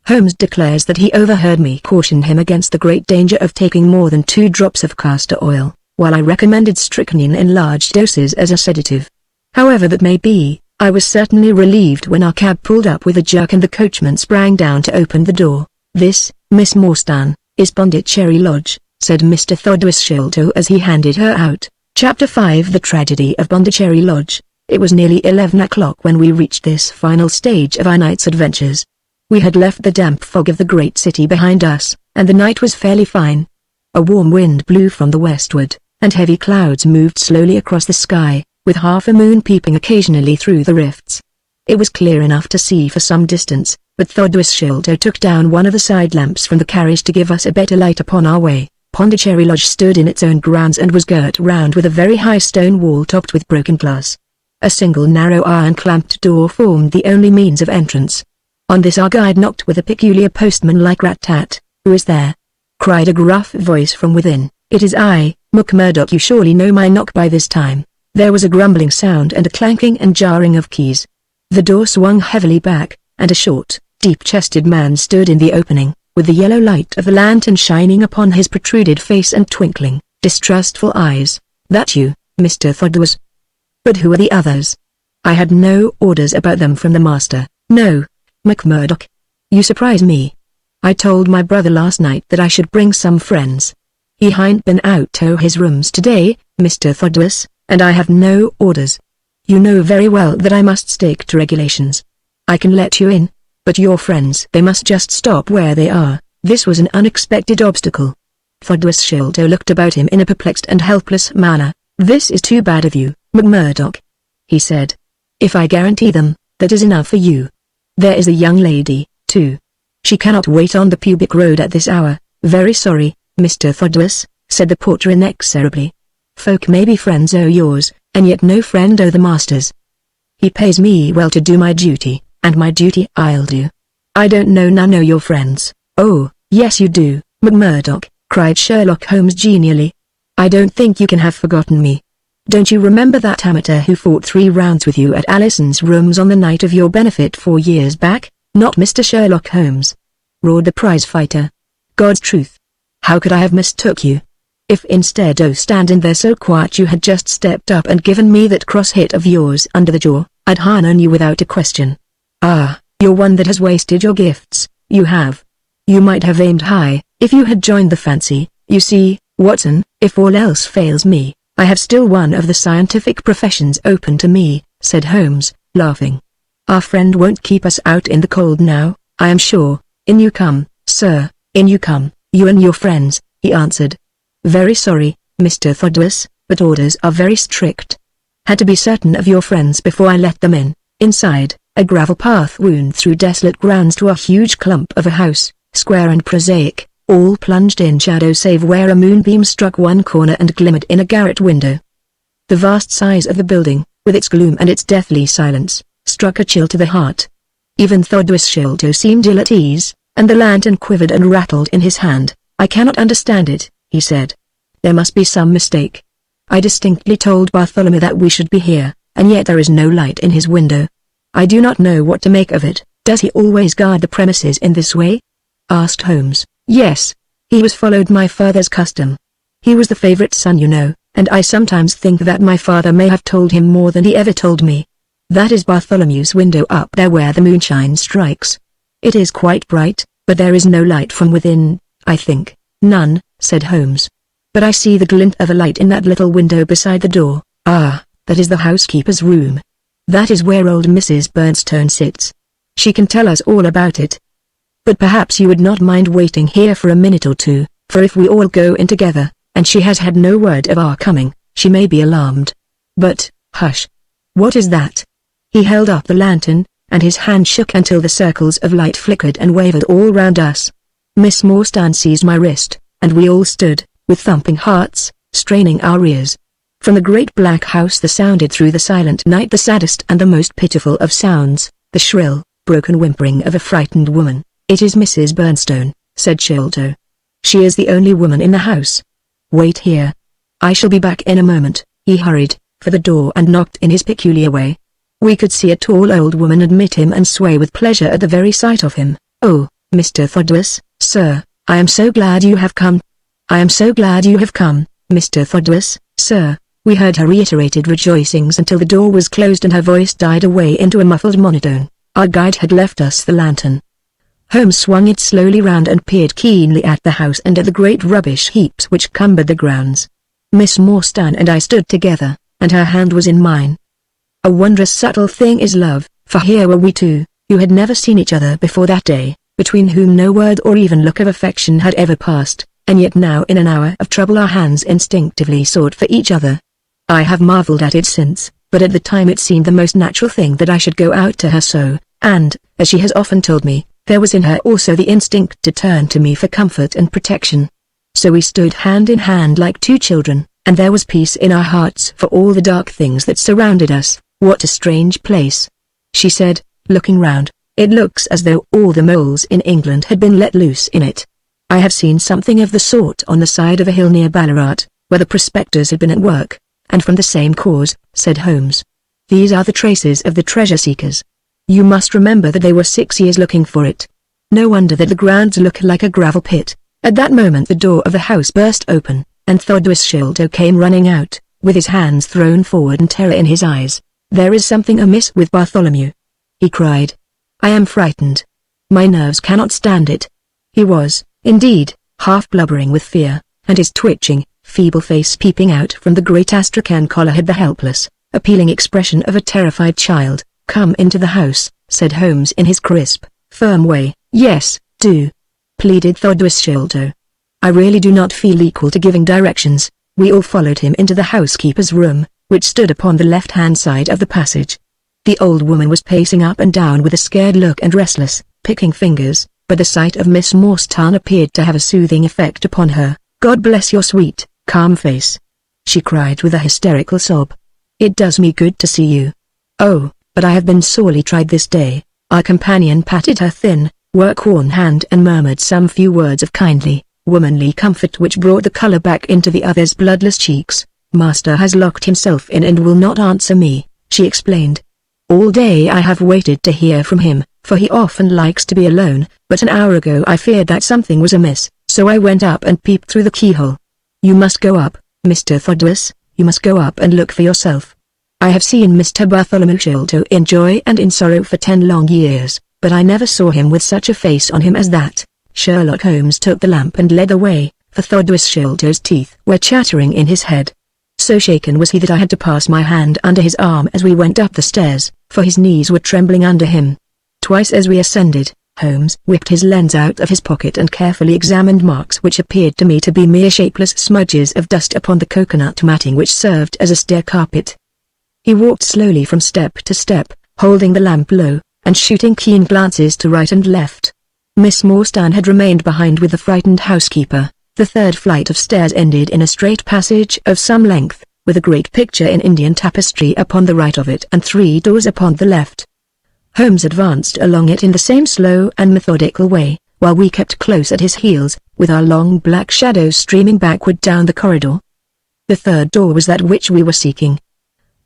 Holmes declares that he overheard me caution him against the great danger of taking more than 2 drops of castor oil, while I recommended strychnine in large doses as a sedative. However that may be, I was certainly relieved when our cab pulled up with a jerk and the coachman sprang down to open the door. "This, Miss Morstan, is Pondicherry Lodge," said Mr. Thoddwisshelto as he handed her out. Chapter 5 The Tragedy of Pondicherry Lodge. It was nearly 11 o'clock when we reached this final stage of our night's adventures. We had left the damp fog of the great city behind us, and the night was fairly fine. A warm wind blew from the westward, and heavy clouds moved slowly across the sky, with half a moon peeping occasionally through the rifts. It was clear enough to see for some distance, but Thoddwisshelto took down one of the side lamps from the carriage to give us a better light upon our way. Pondicherry Lodge stood in its own grounds and was girt round with a very high stone wall topped with broken glass. A single narrow iron-clamped door formed the only means of entrance. On this our guide knocked with a peculiar postman-like rat-tat. "Who is there?" cried a gruff voice from within. "It is I, McMurdoch. You surely know my knock by this time." There was a grumbling sound and a clanking and jarring of keys. The door swung heavily back, and a short, deep-chested man stood in the opening, with the yellow light of the lantern shining upon his protruded face and twinkling, distrustful eyes. "That you, Mr. Thoddwas? But who are the others?" "I had no orders about them from the master." "No, McMurdoch. You surprise me. I told my brother last night that I should bring some friends. He hain't been out to his rooms today, Mr. Thoddwas, and I have no orders. You know very well that I must stick to regulations. I can let you in, but your friends, they must just stop where they are." This was an unexpected obstacle. Thoddwisshelto looked about him in a perplexed and helpless manner. "This is too bad of you, McMurdoch," he said. "If I guarantee them, that is enough for you. There is a young lady, too. She cannot wait on the Pubic Road at this hour." "Very sorry, Mr. Thoddwas," said the porter inexorably. "Folk may be friends o' yours, and yet no friend o' the master's." He pays me well to do my duty, and my duty I'll do. I don't know none of your friends. Oh, yes you do, McMurdoch, cried Sherlock Holmes genially. I don't think you can have forgotten me. Don't you remember that amateur who fought 3 rounds with you at Allison's rooms on the night of your benefit 4 years back? Not Mr. Sherlock Holmes, roared the prize-fighter. God's truth. How could I have mistook you? If instead of standing there so quiet you had just stepped up and given me that cross hit of yours under the jaw, I'd ha known you without a question. Ah, you're one that has wasted your gifts, you have. You might have aimed high, if you had joined the fancy. You see, Watson, if all else fails me, I have still one of the scientific professions open to me, said Holmes, laughing. Our friend won't keep us out in the cold now, I am sure. In you come, sir, in you come, you and your friends, he answered. Very sorry, Mr. Thodwess, but orders are very strict. Had to be certain of your friends before I let them in. Inside, a gravel path wound through desolate grounds to a huge clump of a house, square and prosaic, all plunged in shadow save where a moonbeam struck one corner and glimmered in a garret window. The vast size of the building, with its gloom and its deathly silence, struck a chill to the heart. Even Thodwess Sholto seemed ill at ease, and the lantern quivered and rattled in his hand. I cannot understand it, he said. There must be some mistake. I distinctly told Bartholomew that we should be here, and yet there is no light in his window. I do not know what to make of it. Does he always guard the premises in this way? Asked Holmes. Yes. He was followed my father's custom. He was the favorite son, you know, and I sometimes think that my father may have told him more than he ever told me. That is Bartholomew's window up there where the moonshine strikes. It is quite bright, but there is no light from within, I think. None, said Holmes. But I see the glint of a light in that little window beside the door. Ah, that is the housekeeper's room. That is where old Mrs. Bernstone sits. She can tell us all about it. But perhaps you would not mind waiting here for a minute or two, for if we all go in together, and she has had no word of our coming, she may be alarmed. But, hush. What is that? He held up the lantern, and his hand shook until the circles of light flickered and wavered all round us. Miss Morstan seized my wrist, and we all stood, with thumping hearts, straining our ears. From the great black house there sounded through the silent night the saddest and the most pitiful of sounds, the shrill, broken whimpering of a frightened woman. It is Mrs. Bernstone, said Sholto. She is the only woman in the house. Wait here. I shall be back in a moment. He hurried for the door and knocked in his peculiar way. We could see a tall old woman admit him and sway with pleasure at the very sight of him. Oh, Mr. Thodwess, sir, I am so glad you have come. I am so glad you have come, Mr. Thodwess, sir. We heard her reiterated rejoicings until the door was closed and her voice died away into a muffled monotone. Our guide had left us the lantern. Holmes swung it slowly round and peered keenly at the house and at the great rubbish heaps which cumbered the grounds. Miss Morstan and I stood together, and her hand was in mine. A wondrous subtle thing is love, for here were we two, who had never seen each other before that day, between whom no word or even look of affection had ever passed, and yet now in an hour of trouble our hands instinctively sought for each other. I have marveled at it since, but at the time it seemed the most natural thing that I should go out to her so, and, as she has often told me, there was in her also the instinct to turn to me for comfort and protection. So we stood hand in hand like two children, and there was peace in our hearts for all the dark things that surrounded us. What a strange place, she said, looking round. It looks as though all the moles in England had been let loose in it. I have seen something of the sort on the side of a hill near Ballarat, where the prospectors had been at work, and from the same cause, said Holmes. These are the traces of the treasure-seekers. You must remember that they were 6 years looking for it. No wonder that the grounds look like a gravel pit. At that moment the door of the house burst open, and Thodwess Sholto came running out, with his hands thrown forward and terror in his eyes. There is something amiss with Bartholomew, he cried. I am frightened. My nerves cannot stand it. He was, indeed, half blubbering with fear, and his twitching, feeble face peeping out from the great astrakhan collar had the helpless, appealing expression of a terrified child. Come into the house, said Holmes in his crisp, firm way. Yes, do, pleaded Thodwess Sholto. I really do not feel equal to giving directions. We all followed him into the housekeeper's room, which stood upon the left-hand side of the passage. The old woman was pacing up and down with a scared look and restless, picking fingers, but the sight of Miss Morstan appeared to have a soothing effect upon her. God bless your sweet, calm face, she cried with a hysterical sob. It does me good to see you. Oh, but I have been sorely tried this day." Our companion patted her thin, work-worn hand and murmured some few words of kindly, womanly comfort which brought the color back into the other's bloodless cheeks. "Master has locked himself in and will not answer me," she explained. "All day I have waited to hear from him, for he often likes to be alone, but an hour ago I feared that something was amiss, so I went up and peeped through the keyhole. You must go up, Mr. Thaddeus, you must go up and look for yourself. I have seen Mr. Bartholomew Sholto in joy and in sorrow for 10 long years, but I never saw him with such a face on him as that." Sherlock Holmes took the lamp and led the way, for Thaddeus Sholto's teeth were chattering in his head. So shaken was he that I had to pass my hand under his arm as we went up the stairs, for his knees were trembling under him. Twice as we ascended, Holmes whipped his lens out of his pocket and carefully examined marks which appeared to me to be mere shapeless smudges of dust upon the coconut matting which served as a stair carpet. He walked slowly from step to step, holding the lamp low, and shooting keen glances to right and left. Miss Morstan had remained behind with the frightened housekeeper. The third flight of stairs ended in a straight passage of some length, with a great picture in Indian tapestry upon the right of it and 3 doors upon the left. Holmes advanced along it in the same slow and methodical way, while we kept close at his heels, with our long black shadows streaming backward down the corridor. The third door was that which we were seeking.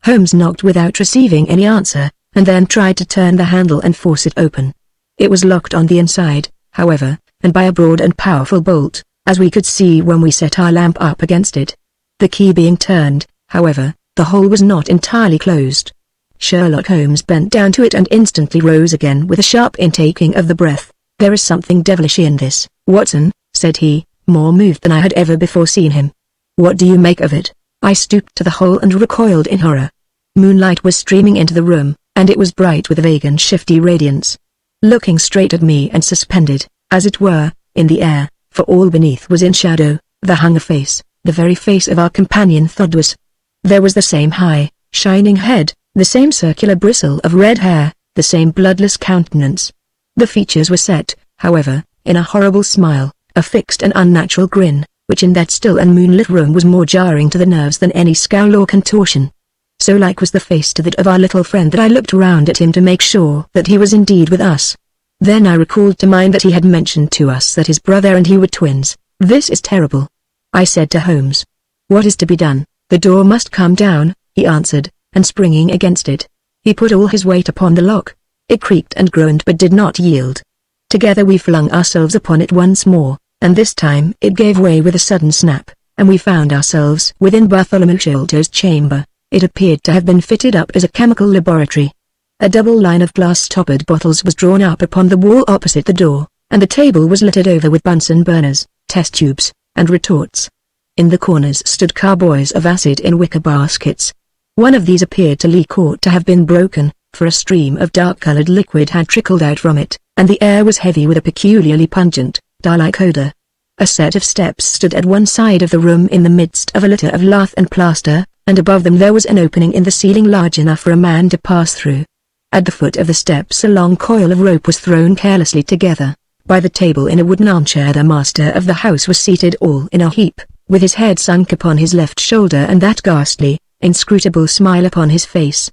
Holmes knocked without receiving any answer, and then tried to turn the handle and force it open. It was locked on the inside, however, and by a broad and powerful bolt, as we could see when we set our lamp up against it. The key being turned, however, the hole was not entirely closed. Sherlock Holmes bent down to it and instantly rose again with a sharp intaking of the breath. "There is something devilish in this, Watson," said he, more moved than I had ever before seen him. "What do you make of it?" I stooped to the hole and recoiled in horror. Moonlight was streaming into the room, and it was bright with a vague and shifty radiance. Looking straight at me and suspended, as it were, in the air, for all beneath was in shadow, there hung a face, the very face of our companion Thaddeus. There was the same high, shining head, the same circular bristle of red hair, the same bloodless countenance. The features were set, however, in a horrible smile, a fixed and unnatural grin, which in that still and moonlit room was more jarring to the nerves than any scowl or contortion. So like was the face to that of our little friend that I looked round at him to make sure that he was indeed with us. Then I recalled to mind that he had mentioned to us that his brother and he were twins. "This is terrible," I said to Holmes. "What is to be done?" "The door must come down," he answered, and springing against it, he put all his weight upon the lock. It creaked and groaned but did not yield. Together we flung ourselves upon it once more, and this time it gave way with a sudden snap, and we found ourselves within Bartholomew Sholto's chamber. It appeared to have been fitted up as a chemical laboratory. A double line of glass-toppered bottles was drawn up upon the wall opposite the door, and the table was littered over with Bunsen burners, test tubes, and retorts. In the corners stood carboys of acid in wicker baskets. One of these appeared to leak or to have been broken, for a stream of dark-colored liquid had trickled out from it, and the air was heavy with a peculiarly pungent, dye-like odor. A set of steps stood at one side of the room in the midst of a litter of lath and plaster, and above them there was an opening in the ceiling large enough for a man to pass through. At the foot of the steps a long coil of rope was thrown carelessly together. By the table in a wooden armchair the master of the house was seated all in a heap, with his head sunk upon his left shoulder and that ghastly, inscrutable smile upon his face.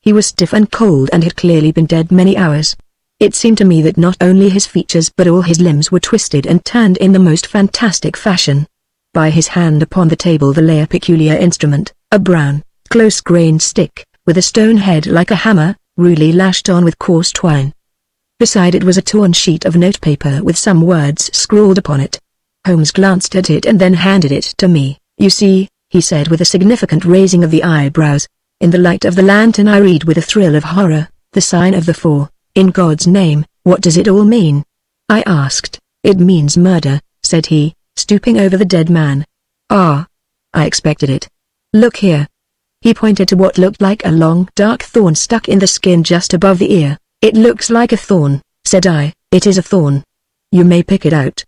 He was stiff and cold and had clearly been dead many hours. It seemed to me that not only his features but all his limbs were twisted and turned in the most fantastic fashion. By his hand upon the table there lay a peculiar instrument, a brown, close-grained stick, with a stone head like a hammer, rudely lashed on with coarse twine. Beside it was a torn sheet of notepaper with some words scrawled upon it. Holmes glanced at it and then handed it to me. "You see," he said with a significant raising of the eyebrows. "In the light of the lantern I read with a thrill of horror, the sign of the 4. In God's name, what does it all mean?" I asked. "It means murder," said he, stooping over the dead man. "Ah. I expected it. Look here." He pointed to what looked like a long dark thorn stuck in the skin just above the ear. "It looks like a thorn," said I. "It is a thorn. You may pick it out.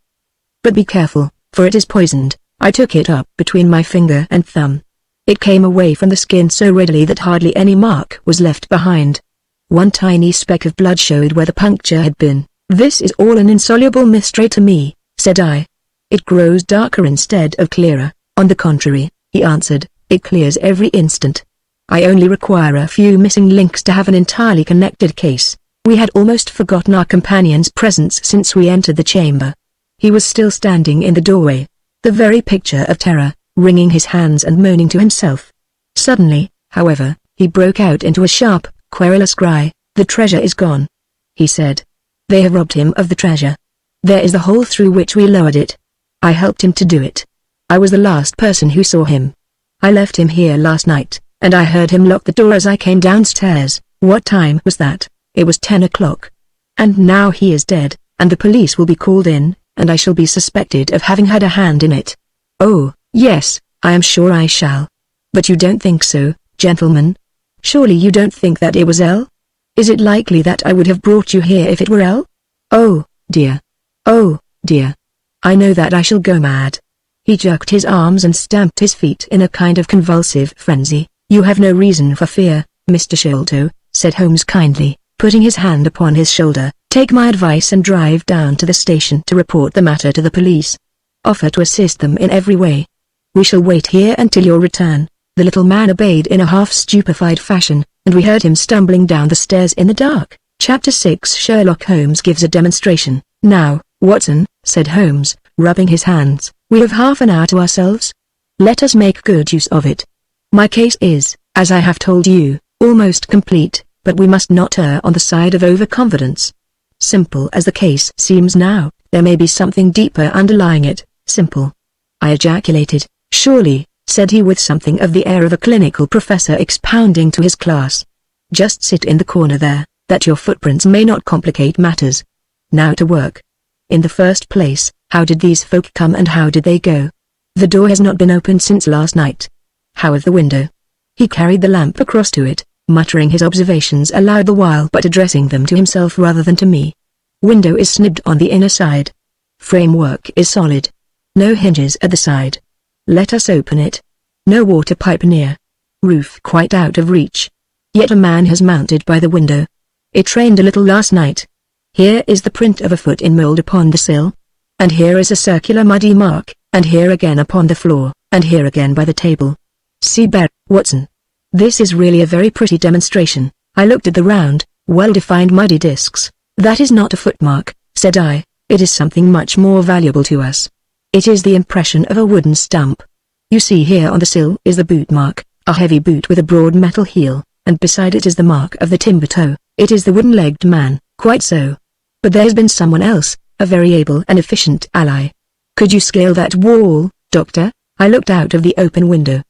But be careful, for it is poisoned." I took it up between my finger and thumb. It came away from the skin so readily that hardly any mark was left behind. One tiny speck of blood showed where the puncture had been. "This is all an insoluble mystery to me," said I. "It grows darker instead of clearer." "On the contrary," he answered, "it clears every instant." I only require a few missing links to have an entirely connected case. We had almost forgotten our companion's presence since we entered the chamber. He was still standing in the doorway, the very picture of terror, wringing his hands and moaning to himself. Suddenly, however, he broke out into a sharp, querulous cry. "The treasure is gone," he said. "They have robbed him of the treasure. There is the hole through which we lowered it. I helped him to do it. I was the last person who saw him. I left him here last night, and I heard him lock the door as I came downstairs." "What time was that?" "It was 10 o'clock. And now he is dead, and the police will be called in, and I shall be suspected of having had a hand in it." "Oh, yes, I am sure I shall. But you don't think so, gentlemen? Surely you don't think that it was Elle? Is it likely that I would have brought you here if it were Elle? Oh, dear. Oh, dear. I know that I shall go mad." He jerked his arms and stamped his feet in a kind of convulsive frenzy. "You have no reason for fear, Mr. Sholto," said Holmes kindly, putting his hand upon his shoulder. "Take my advice and drive down to the station to report the matter to the police. Offer to assist them in every way. We shall wait here until your return." The little man obeyed in a half-stupefied fashion, and we heard him stumbling down the stairs in the dark. Chapter 6 Sherlock Holmes gives a demonstration. "Now, Watson," said Holmes, rubbing his hands, "we have half an hour to ourselves. Let us make good use of it. My case is, as I have told you, almost complete, but we must not err on the side of overconfidence. Simple as the case seems now, there may be something deeper underlying it." "Simple?" I ejaculated. "Surely," said he with something of the air of a clinical professor expounding to his class. "Just sit in the corner there, that your footprints may not complicate matters. Now to work. In the first place, how did these folk come and how did they go? The door has not been opened since last night. How of the window?" He carried the lamp across to it, muttering his observations aloud the while but addressing them to himself rather than to me. "Window is snibbed on the inner side. Framework is solid. No hinges at the side. Let us open it. No water pipe near. Roof quite out of reach. Yet a man has mounted by the window. It rained a little last night. Here is the print of a foot in mold upon the sill. And here is a circular muddy mark, and here again upon the floor, and here again by the table. See there, Watson. This is really a very pretty demonstration." I looked at the round, well-defined muddy discs. "That is not a footmark," said I. "It is something much more valuable to us. It is the impression of a wooden stump. You see here on the sill is the boot mark, a heavy boot with a broad metal heel, and beside it is the mark of the timber toe. It is the wooden-legged man." "Quite so. But there has been someone else, a very able and efficient ally. Could you scale that wall, Doctor?" I looked out of the open window.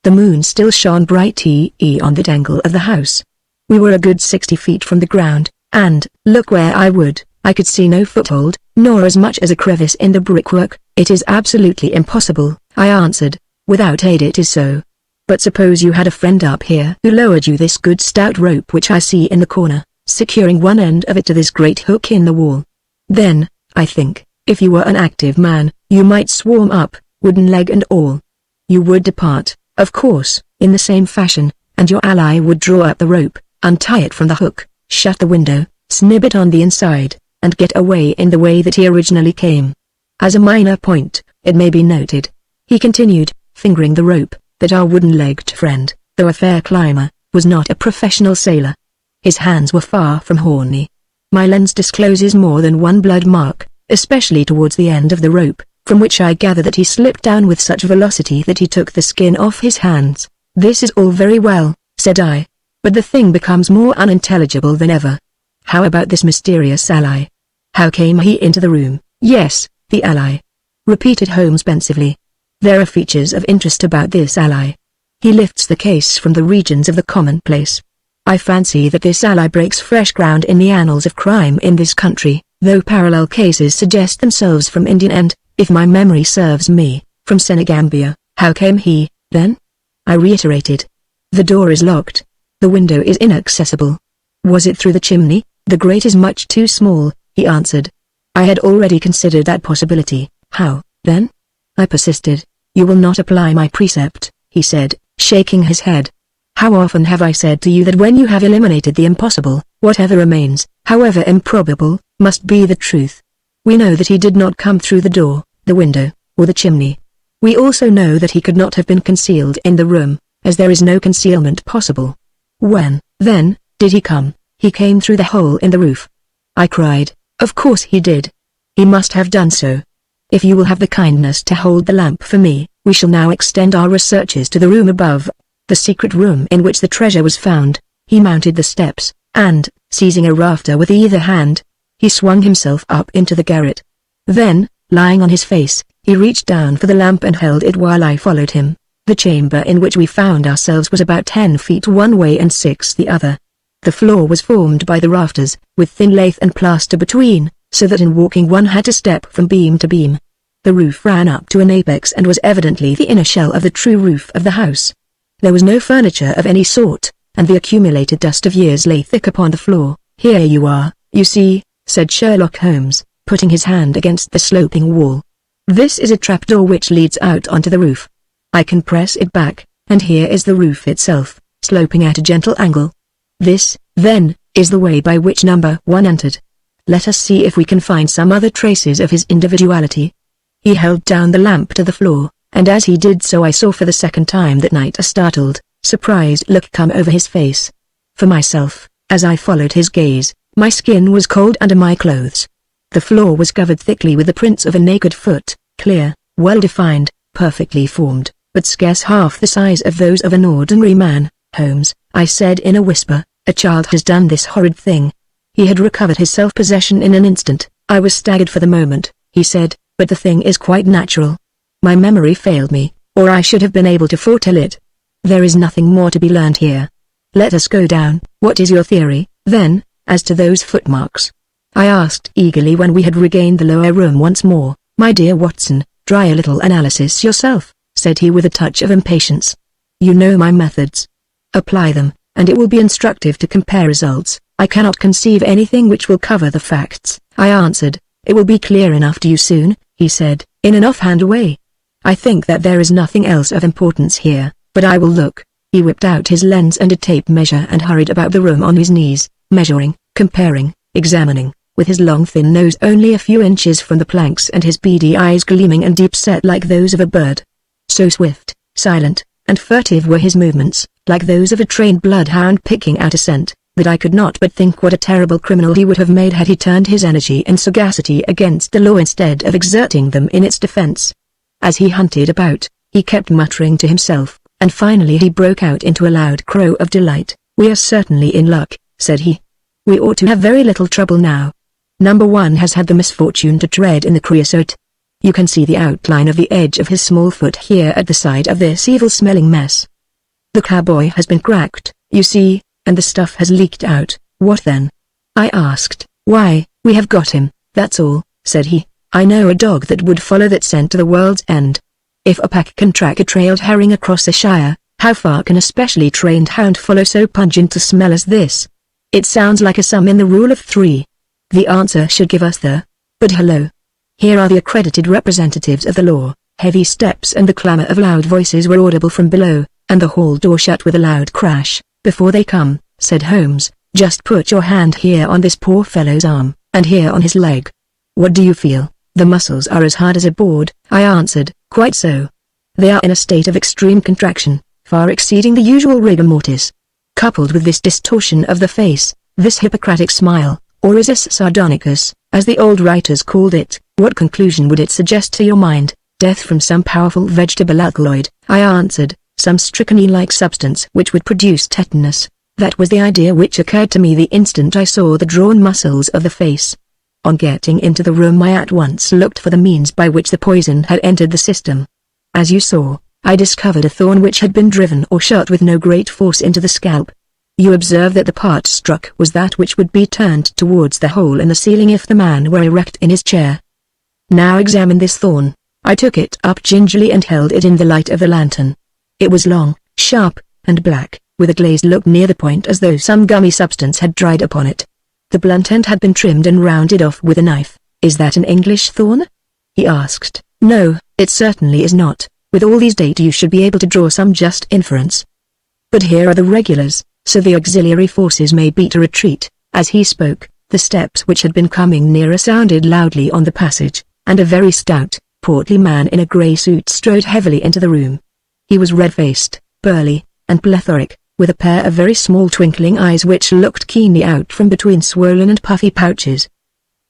The moon still shone brightly on the angle of the house. We were a good 60 feet from the ground, and, look where I would, I could see no foothold, nor as much as a crevice in the brickwork. "It is absolutely impossible," I answered. "Without aid it is so. But suppose you had a friend up here who lowered you this good stout rope which I see in the corner, securing one end of it to this great hook in the wall. Then, I think, if you were an active man, you might swarm up, wooden leg and all. You would depart, of course, in the same fashion, and your ally would draw up the rope, untie it from the hook, shut the window, snib it on the inside, and get away in the way that he originally came. As a minor point, it may be noted," he continued, fingering the rope, "that our wooden-legged friend, though a fair climber, was not a professional sailor. His hands were far from horny. My lens discloses more than one blood mark, especially towards the end of the rope, from which I gather that he slipped down with such velocity that he took the skin off his hands." "This is all very well," said I, "but the thing becomes more unintelligible than ever. How about this mysterious ally? How came he into the room?" "Yes, the ally," repeated Holmes pensively. "There are features of interest about this ally. He lifts the case from the regions of the commonplace. I fancy that this ally breaks fresh ground in the annals of crime in this country, though parallel cases suggest themselves from India and, if my memory serves me, from Senegambia." "How came he, then?" I reiterated. "The door is locked. The window is inaccessible." "Was it through the chimney?" "The grate is much too small," he answered. I had already considered that possibility. "How, then?" I persisted. "You will not apply my precept," he said, shaking his head. "How often have I said to you that when you have eliminated the impossible, whatever remains, however improbable, must be the truth? We know that he did not come through the door, the window, or the chimney. We also know that he could not have been concealed in the room, as there is no concealment possible. When, then, did he come? He came through the hole in the roof. I cried. Of course he did. He must have done so. If you will have the kindness to hold the lamp for me, we shall now extend our researches to the room above, the secret room in which the treasure was found. He mounted the steps, and, seizing a rafter with either hand, he swung himself up into the garret. Then, lying on his face, he reached down for the lamp and held it while I followed him. The chamber in which we found ourselves was about 10 feet one way and 6 the other. The floor was formed by the rafters, with thin lath and plaster between, so that in walking one had to step from beam to beam. The roof ran up to an apex and was evidently the inner shell of the true roof of the house. There was no furniture of any sort, and the accumulated dust of years lay thick upon the floor. Here you are, you see, said Sherlock Holmes, putting his hand against the sloping wall. This is a trapdoor which leads out onto the roof. I can press it back, and here is the roof itself, sloping at a gentle angle. This, then, is the way by which number 1 entered. Let us see if we can find some other traces of his individuality. He held down the lamp to the floor, and as he did so I saw for the second time that night a startled, surprised look come over his face. For myself, as I followed his gaze, my skin was cold under my clothes. The floor was covered thickly with the prints of a naked foot, clear, well-defined, perfectly formed, but scarce half the size of those of an ordinary man. Holmes, I said in a whisper, a child has done this horrid thing. He had recovered his self-possession in an instant. I was staggered for the moment, he said, but the thing is quite natural. My memory failed me, or I should have been able to foretell it. There is nothing more to be learned here. Let us go down. What is your theory, then, as to those footmarks? I asked eagerly when we had regained the lower room once more. My dear Watson, try a little analysis yourself, said he with a touch of impatience. You know my methods. Apply them, and it will be instructive to compare results. I cannot conceive anything which will cover the facts, I answered. It will be clear enough to you soon, he said, in an offhand way. I think that there is nothing else of importance here, but I will look. He whipped out his lens and a tape measure and hurried about the room on his knees, measuring, comparing, examining, with his long thin nose only a few inches from the planks and his beady eyes gleaming and deep-set like those of a bird. So swift, silent, and furtive were his movements, like those of a trained bloodhound picking out a scent, that I could not but think what a terrible criminal he would have made had he turned his energy and sagacity against the law instead of exerting them in its defense. As he hunted about, he kept muttering to himself, and finally he broke out into a loud crow of delight. We are certainly in luck, said he. We ought to have very little trouble now. Number 1 has had the misfortune to tread in the creosote. You can see the outline of the edge of his small foot here at the side of this evil-smelling mess. The cowboy has been cracked, you see, and the stuff has leaked out. What then? I asked. Why, we have got him, that's all, said he. I know a dog that would follow that scent to the world's end. If a pack can track a trailed herring across a shire, how far can a specially trained hound follow so pungent a smell as this? It sounds like a sum in the rule of 3. The answer should give us the... But hello. Here are the accredited representatives of the law. Heavy steps and the clamor of loud voices were audible from below, and the hall door shut with a loud crash. Before they come, said Holmes, just put your hand here on this poor fellow's arm, and here on his leg. What do you feel? The muscles are as hard as a board, I answered. Quite so. They are in a state of extreme contraction, far exceeding the usual rigor mortis. Coupled with this distortion of the face, this Hippocratic smile, or risus sardonicus, as the old writers called it, what conclusion would it suggest to your mind? Death from some powerful vegetable alkaloid, I answered, some strychnine-like substance which would produce tetanus. That was the idea which occurred to me the instant I saw the drawn muscles of the face. On getting into the room I at once looked for the means by which the poison had entered the system. As you saw, I discovered a thorn which had been driven or shot with no great force into the scalp. You observe that the part struck was that which would be turned towards the hole in the ceiling if the man were erect in his chair. Now examine this thorn. I took it up gingerly and held it in the light of the lantern. It was long, sharp, and black, with a glazed look near the point as though some gummy substance had dried upon it. The blunt end had been trimmed and rounded off with a knife. Is that an English thorn? He asked. No, it certainly is not. With all these data you should be able to draw some just inference. But here are the regulars, so the auxiliary forces may beat a retreat. As he spoke, the steps which had been coming nearer sounded loudly on the passage, and a very stout, portly man in a grey suit strode heavily into the room. He was red-faced, burly, and plethoric, with a pair of very small twinkling eyes which looked keenly out from between swollen and puffy pouches.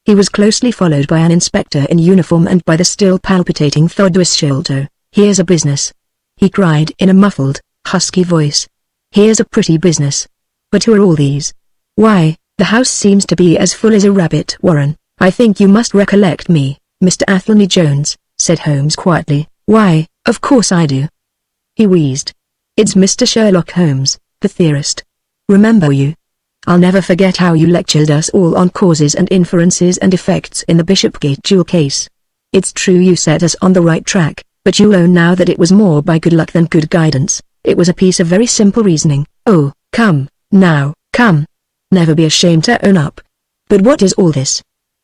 He was closely followed by an inspector in uniform and by the still palpitating Thaddeus Sholto. "Here's a business," he cried in a muffled, husky voice. "Here's a pretty business. But who are all these? Why, the house seems to be as full as a rabbit warren." "I think you must recollect me, Mr. Athelney Jones," said Holmes quietly. "Why, of course I do," he wheezed. "It's Mr. Sherlock Holmes, the theorist. Remember you? I'll never forget how you lectured us all on causes and inferences and effects in the Bishopgate jewel case. It's true you set us on the right track, but you'll own now that it was more by good luck than good guidance. It was a piece of very simple reasoning." "Oh, come, now, come. Never be ashamed to own up. But what is all this?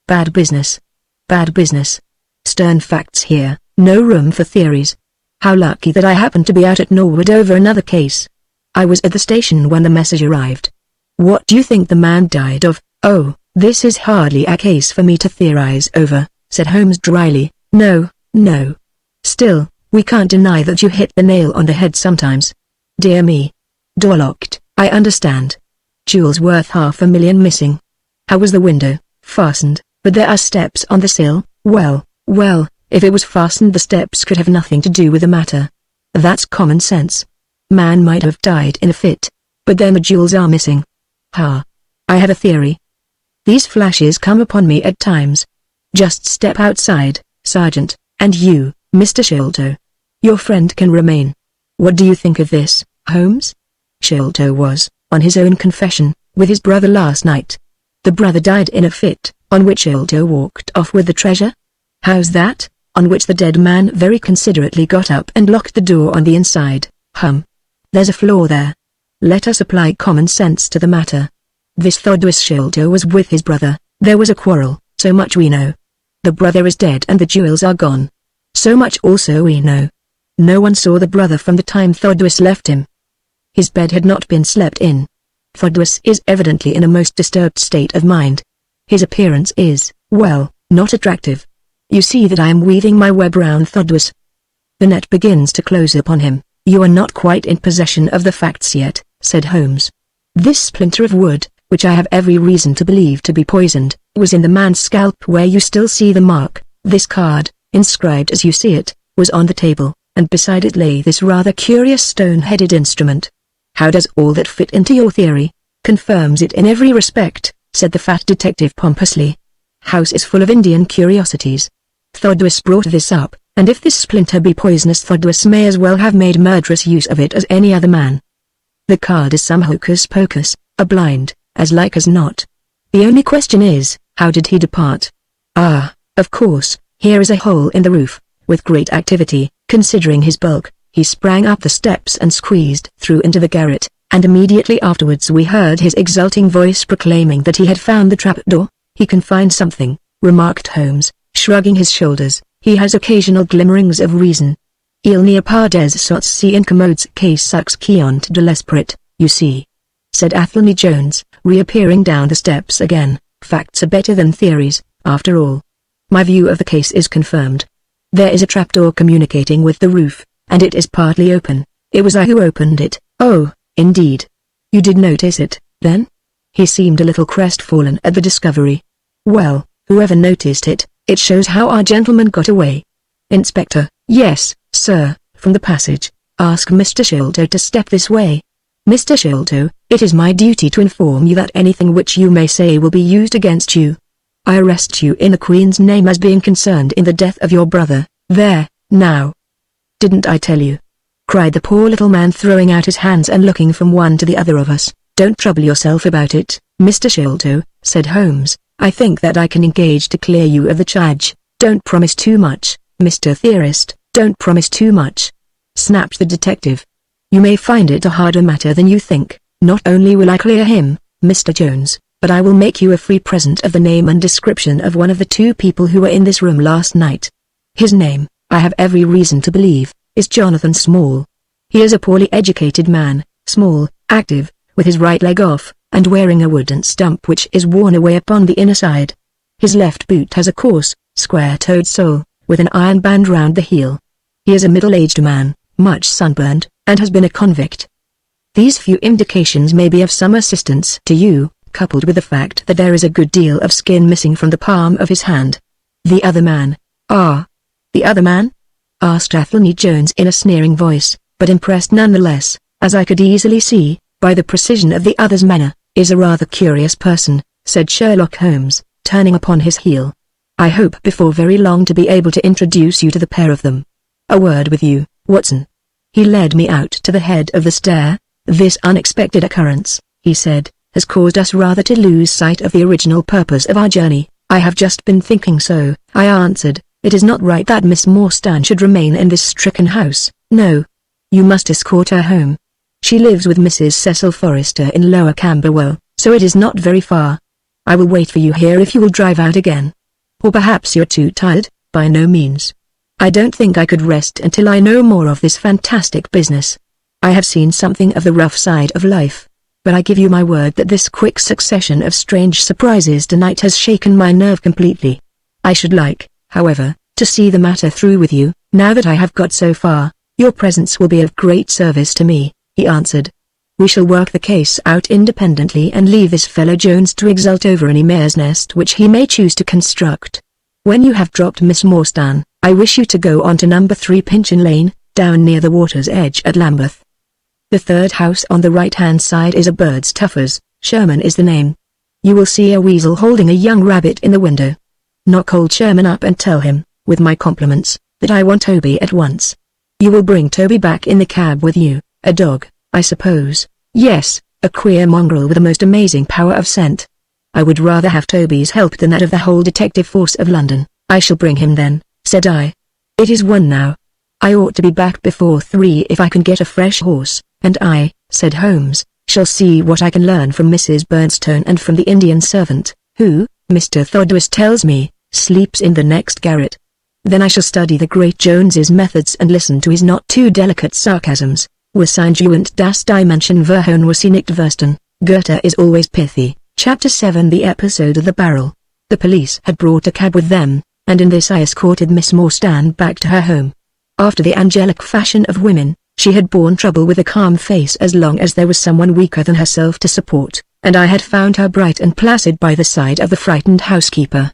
Bad business. Bad business. Stern facts here, no room for theories. How lucky that I happened to be out at Norwood over another case. I was at the station when the message arrived. What do you think the man died of?" "Oh, this is hardly a case for me to theorize over," said Holmes dryly. "No, no. Still, we can't deny that you hit the nail on the head sometimes." "Dear me. Door locked, I understand. Jewels worth $500,000 missing. How was the window?" "Fastened, but there are steps on the sill." Well, if it was fastened the steps could have nothing to do with the matter. That's common sense. Man might have died in a fit. But then the jewels are missing. Ha! I have a theory. These flashes come upon me at times. Just step outside, Sergeant, and you, Mr. Sholto. Your friend can remain. What do you think of this, Holmes?" Sholto was, on his own confession, with his brother last night. The brother died in a fit, on which Sholto walked off with the treasure? How's that? On which the dead man very considerately got up and locked the door on the inside. There's a flaw there. Let us apply common sense to the matter. This Thaddeus Sholto was with his brother, there was a quarrel, so much we know. The brother is dead and the jewels are gone. So much also we know. No one saw the brother from the time Thaddeus left him. His bed had not been slept in. Thaddeus is evidently in a most disturbed state of mind. His appearance is, well, not attractive. You see that I am weaving my web round Thaddeus. The net begins to close upon him. "You are not quite in possession of the facts yet," said Holmes. "This splinter of wood, which I have every reason to believe to be poisoned, was in the man's scalp where you still see the mark. This card, inscribed as you see it, was on the table, and beside it lay this rather curious stone-headed instrument. How does all that fit into your theory?" "Confirms it in every respect," said the fat detective pompously. "House is full of Indian curiosities. Thaddeus brought this up, and if this splinter be poisonous Thaddeus may as well have made murderous use of it as any other man. The card is some hocus-pocus, a blind, as like as not. The only question is, how did he depart? Ah, of course, here is a hole in the roof. With great activity, considering his bulk, he sprang up the steps and squeezed through into the garret, and immediately afterwards we heard his exulting voice proclaiming that he had found the trapdoor. He can find something," remarked Holmes, shrugging his shoulders. "He has occasional glimmerings of reason. Il n'y a pas des sots si incommodes que sucks quiont de l'esprit, you see," said Athelney Jones, reappearing down the steps again. "Facts are better than theories, after all. My view of the case is confirmed. There is a trapdoor communicating with the roof, and it is partly open. It was I who opened it." "Oh, indeed. You did notice it, then?" He seemed a little crestfallen at the discovery. "Well, whoever noticed it, it shows how our gentleman got away." "Inspector." "Yes, sir, from the passage. Ask Mr. Sholto to step this way. Mr. Sholto, it is my duty to inform you that anything which you may say will be used against you. I arrest you in the Queen's name as being concerned in the death of your brother. There, now." "Didn't I tell you?" cried the poor little man, throwing out his hands and looking from one to the other of us. "Don't trouble yourself about it, Mr. Sholto," said Holmes. "I think that I can engage to clear you of the charge." "Don't promise too much, Mr. Theorist, don't promise too much," snapped the detective. "You may find it a harder matter than you think. Not only will I clear him, Mr. Jones, but I will make you a free present of the name and description of one of the two people who were in this room last night. His name, I have every reason to believe, is Jonathan Small. He is a poorly educated man, small, active, with his right leg off, and wearing a wooden stump which is worn away upon the inner side. His left boot has a coarse, square-toed sole, with an iron band round the heel. He is a middle-aged man, much sunburned, and has been a convict. These few indications may be of some assistance to you, coupled with the fact that there is a good deal of skin missing from the palm of his hand. The other man. The other man? Asked Athelney Jones in a sneering voice, but impressed nonetheless, as I could easily see, by the precision of the other's manner, is a rather curious person, said Sherlock Holmes, turning upon his heel. I hope before very long to be able to introduce you to the pair of them. A word with you, Watson. He led me out to the head of the stair. This unexpected occurrence, he said, has caused us rather to lose sight of the original purpose of our journey. I have just been thinking so, I answered. It is not right that Miss Morstan should remain in this stricken house. No. You must escort her home. She lives with Mrs. Cecil Forrester in Lower Camberwell, so it is not very far. I will wait for you here if you will drive out again. Or perhaps you're too tired? By no means. I don't think I could rest until I know more of this fantastic business. I have seen something of the rough side of life, but I give you my word that this quick succession of strange surprises tonight has shaken my nerve completely. I should like, however, to see the matter through with you. Now that I have got so far, your presence will be of great service to me, he answered. We shall work the case out independently and leave this fellow Jones to exult over any mare's nest which he may choose to construct. When you have dropped Miss Morstan, I wish you to go on to number 3 Pinchin Lane, down near the water's edge at Lambeth. The third house on the right-hand side is a bird's tuffer's. Sherman is the name. You will see a weasel holding a young rabbit in the window. Knock old Sherman up and tell him, with my compliments, that I want Toby at once. You will bring Toby back in the cab with you. A dog, I suppose. Yes, a queer mongrel with a most amazing power of scent. I would rather have Toby's help than that of the whole detective force of London. I shall bring him then, said I. It is 1 now. I ought to be back before 3 if I can get a fresh horse, and I, said Holmes, shall see what I can learn from Mrs. Bernstone and from the Indian servant, who, Mr. Thodwis tells me, sleeps in the next garret. Then I shall study the great Jones's methods and listen to his not too delicate sarcasms. Wahrscheinlich das die Menschen verhöhnen was sie nicht verstehen. Goethe is always pithy. Chapter 7 The episode of the barrel. The police had brought a cab with them, and in this I escorted Miss Morstan back to her home. After the angelic fashion of women, she had borne trouble with a calm face as long as there was someone weaker than herself to support, and I had found her bright and placid by the side of the frightened housekeeper.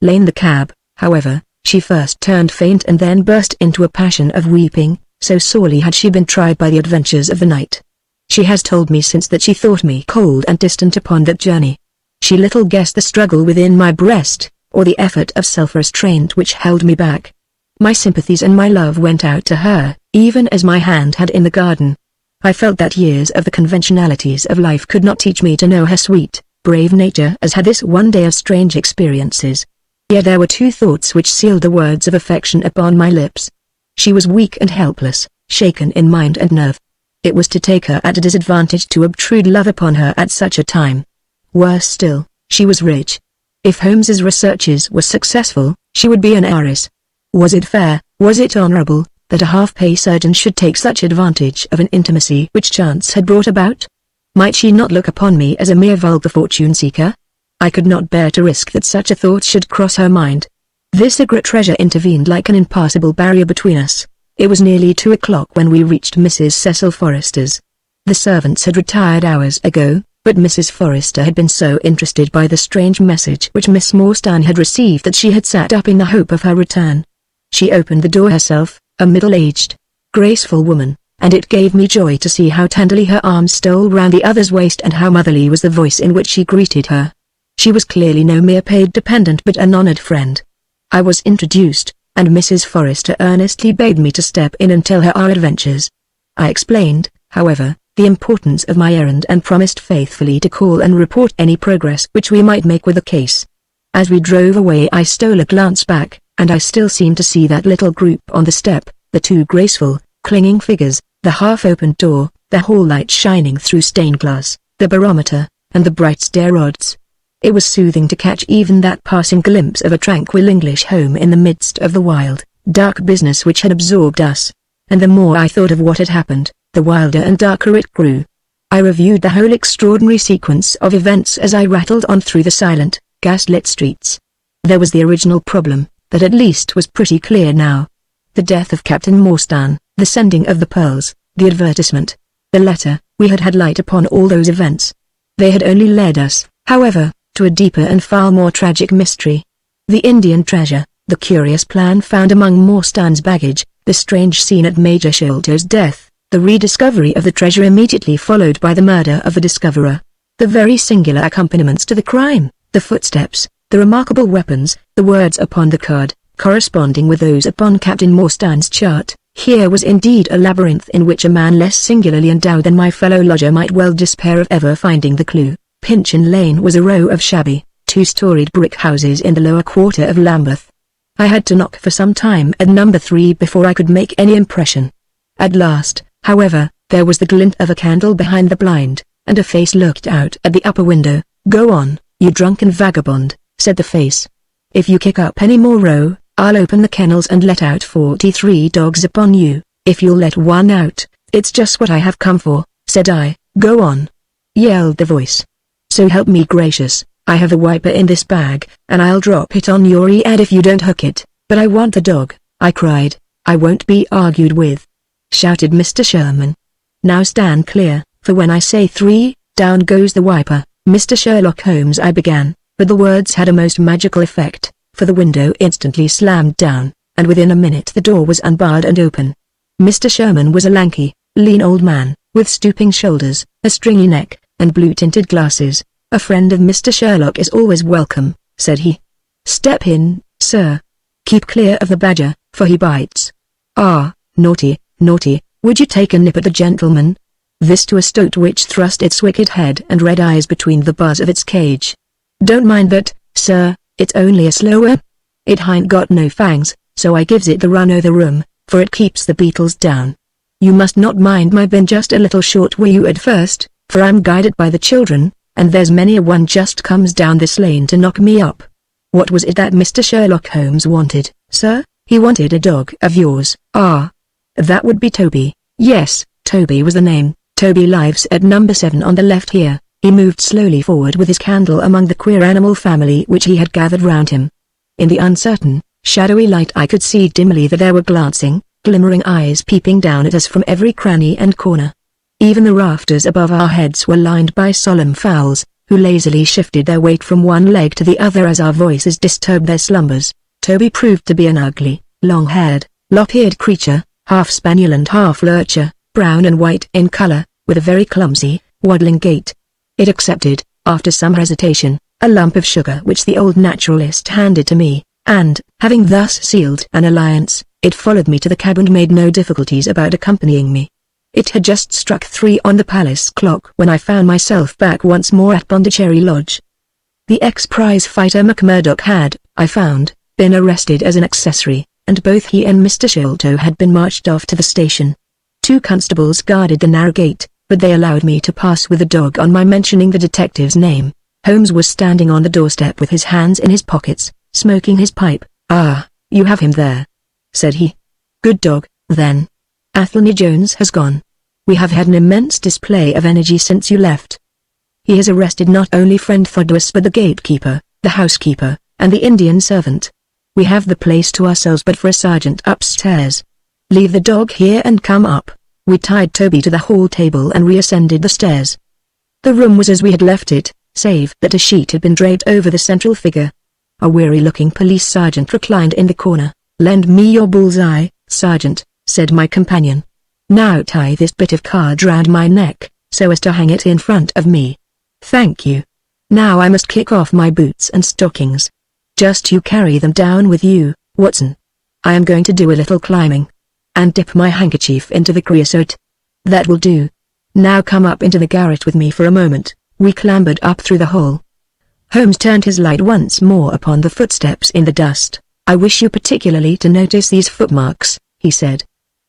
In the cab, however, she first turned faint and then burst into a passion of weeping, so sorely had she been tried by the adventures of the night. She has told me since that she thought me cold and distant upon that journey. She little guessed the struggle within my breast, or the effort of self-restraint which held me back. My sympathies and my love went out to her, even as my hand had in the garden. I felt that years of the conventionalities of life could not teach me to know her sweet, brave nature as had this one day of strange experiences. Yet there were 2 thoughts which sealed the words of affection upon my lips. She was weak and helpless, shaken in mind and nerve. It was to take her at a disadvantage to obtrude love upon her at such a time. Worse still, she was rich. If Holmes's researches were successful, she would be an heiress. Was it fair, was it honorable, that a half-pay surgeon should take such advantage of an intimacy which chance had brought about? Might she not look upon me as a mere vulgar fortune-seeker? I could not bear to risk that such a thought should cross her mind. This secret treasure intervened like an impassable barrier between us. It was nearly 2 o'clock when we reached Mrs. Cecil Forrester's. The servants had retired hours ago, but Mrs. Forrester had been so interested by the strange message which Miss Morstan had received that she had sat up in the hope of her return. She opened the door herself, a middle-aged, graceful woman, and it gave me joy to see how tenderly her arms stole round the other's waist and how motherly was the voice in which she greeted her. She was clearly no mere paid dependent but an honored friend. I was introduced, and Mrs. Forrester earnestly begged me to step in and tell her our adventures. I explained, however, the importance of my errand and promised faithfully to call and report any progress which we might make with the case. As we drove away I stole a glance back, and I still seemed to see that little group on the step, the 2 graceful, clinging figures, the half-opened door, the hall light shining through stained glass, the barometer, and the bright stair rods. It was soothing to catch even that passing glimpse of a tranquil English home in the midst of the wild, dark business which had absorbed us. And the more I thought of what had happened, the wilder and darker it grew. I reviewed the whole extraordinary sequence of events as I rattled on through the silent, gas-lit streets. There was the original problem, that at least was pretty clear now. The death of Captain Morstan, the sending of the pearls, the advertisement. The letter, we had had light upon all those events. They had only led us, however, to a deeper and far more tragic mystery. The Indian treasure, the curious plan found among Morstan's baggage, the strange scene at Major Sholto's death, the rediscovery of the treasure immediately followed by the murder of the discoverer. The very singular accompaniments to the crime, the footsteps, the remarkable weapons, the words upon the card, corresponding with those upon Captain Morstan's chart. Here was indeed a labyrinth in which a man less singularly endowed than my fellow lodger might well despair of ever finding the clue. Pinchin Lane was a row of shabby, two-storied brick houses in the lower quarter of Lambeth. I had to knock for some time at number 3 before I could make any impression. At last, however, there was the glint of a candle behind the blind, and a face looked out at the upper window. "Go on, you drunken vagabond," said the face. "If you kick up any more row, I'll open the kennels and let out 43 dogs upon you. If you'll let one out, it's just what I have come for," said I. "Go on," yelled the voice. "So help me gracious, I have a wiper in this bag, and I'll drop it on your head if you don't hook it." "But I want the dog," I cried. "I won't be argued with," shouted Mr. Sherman. "Now stand clear, for when I say 3, down goes the wiper, Mr. Sherlock Holmes," I began, but the words had a most magical effect, for the window instantly slammed down, and within a minute the door was unbarred and open. Mr. Sherman was a lanky, lean old man, with stooping shoulders, a stringy neck, and blue-tinted glasses. "A friend of Mr. Sherlock is always welcome," said he. "Step in, sir. Keep clear of the badger, for he bites." "Ah, naughty, naughty, would you take a nip at the gentleman?" This to a stoat which thrust its wicked head and red eyes between the bars of its cage. "Don't mind that, sir, it's only a slower. It hain't got no fangs, so I gives it the run o' the room, for it keeps the beetles down. You must not mind my being just a little short wi' you at first, for I'm guided by the children, and there's many a one just comes down this lane to knock me up." "What was it that Mr. Sherlock Holmes wanted, sir?" "He wanted a dog of yours." "Ah, that would be Toby." "Yes, Toby was the name. Toby lives at number 7 on the left here." He moved slowly forward with his candle among the queer animal family which he had gathered round him. In the uncertain, shadowy light I could see dimly that there were glancing, glimmering eyes peeping down at us from every cranny and corner. Even the rafters above our heads were lined by solemn fowls, who lazily shifted their weight from one leg to the other as our voices disturbed their slumbers. Toby proved to be an ugly, long-haired, lop-eared creature, half spaniel and half lurcher, brown and white in color, with a very clumsy, waddling gait. It accepted, after some hesitation, a lump of sugar which the old naturalist handed to me, and, having thus sealed an alliance, it followed me to the cab and made no difficulties about accompanying me. It had just struck 3 on the palace clock when I found myself back once more at Pondicherry Lodge. The ex-prize fighter McMurdoch had, I found, been arrested as an accessory, and both he and Mr. Sholto had been marched off to the station. 2 constables guarded the narrow gate, but they allowed me to pass with the dog on my mentioning the detective's name. Holmes was standing on the doorstep with his hands in his pockets, smoking his pipe. "Ah, you have him there," said he. "Good dog, then. Athelney Jones has gone. We have had an immense display of energy since you left. He has arrested not only friend Thaddeus but the gatekeeper, the housekeeper, and the Indian servant. We have the place to ourselves but for a sergeant upstairs. Leave the dog here and come up." We tied Toby to the hall table and reascended the stairs. The room was as we had left it, save that a sheet had been draped over the central figure. A weary-looking police sergeant reclined in the corner. "Lend me your bull's-eye, sergeant," said my companion. "Now tie this bit of card round my neck, so as to hang it in front of me." "Thank you. Now I must kick off my boots and stockings. Just you carry them down with you, Watson. I am going to do a little climbing. And dip my handkerchief into the creosote. That will do. Now come up into the garret with me for a moment." We clambered up through the hall. Holmes turned his light once more upon the footsteps in the dust. "I wish you particularly to notice these footmarks," he said.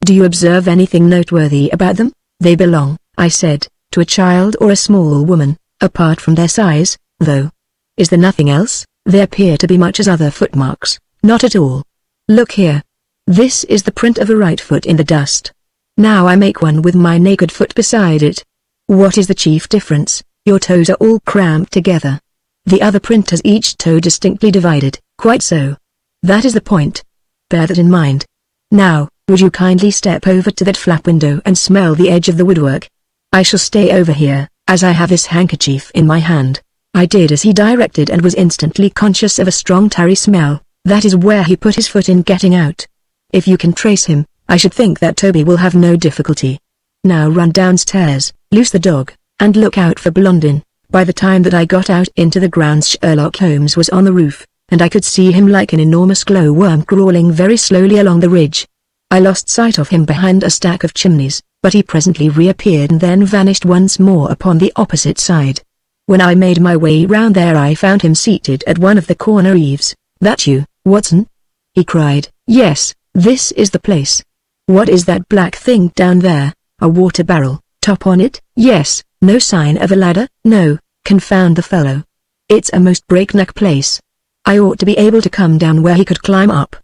"Do you observe anything noteworthy about them?" "They belong," I said, "to a child or a small woman, apart from their size, though." "Is there nothing else?" "They appear to be much as other footmarks." "Not at all. Look here. This is the print of a right foot in the dust. Now I make one with my naked foot beside it. What is the chief difference? Your toes are all cramped together. The other print has each toe distinctly divided." "Quite so. That is the point. Bear that in mind. Now, would you kindly step over to that flap window and smell the edge of the woodwork?" I shall stay over here, as I have this handkerchief in my hand." I did as he directed and was instantly conscious of a strong tarry smell. That is where he put his foot in getting out. If you can trace him, I should think that Toby will have no difficulty. Now run downstairs, loose the dog, and look out for Blondin. By the time that I got out into the grounds, Sherlock Holmes was on the roof, and I could see him like an enormous glowworm crawling very slowly along the ridge. I lost sight of him behind a stack of chimneys, but he presently reappeared and then vanished once more upon the opposite side. When I made my way round there I found him seated at one of the corner eaves. "That you, Watson?" he cried. "Yes, this is the place." "What is that black thing down there? A water barrel, top on it?" "Yes." "No sign of a ladder?" "No." "Confound the fellow. It's a most breakneck place. I ought to be able to come down where he could climb up.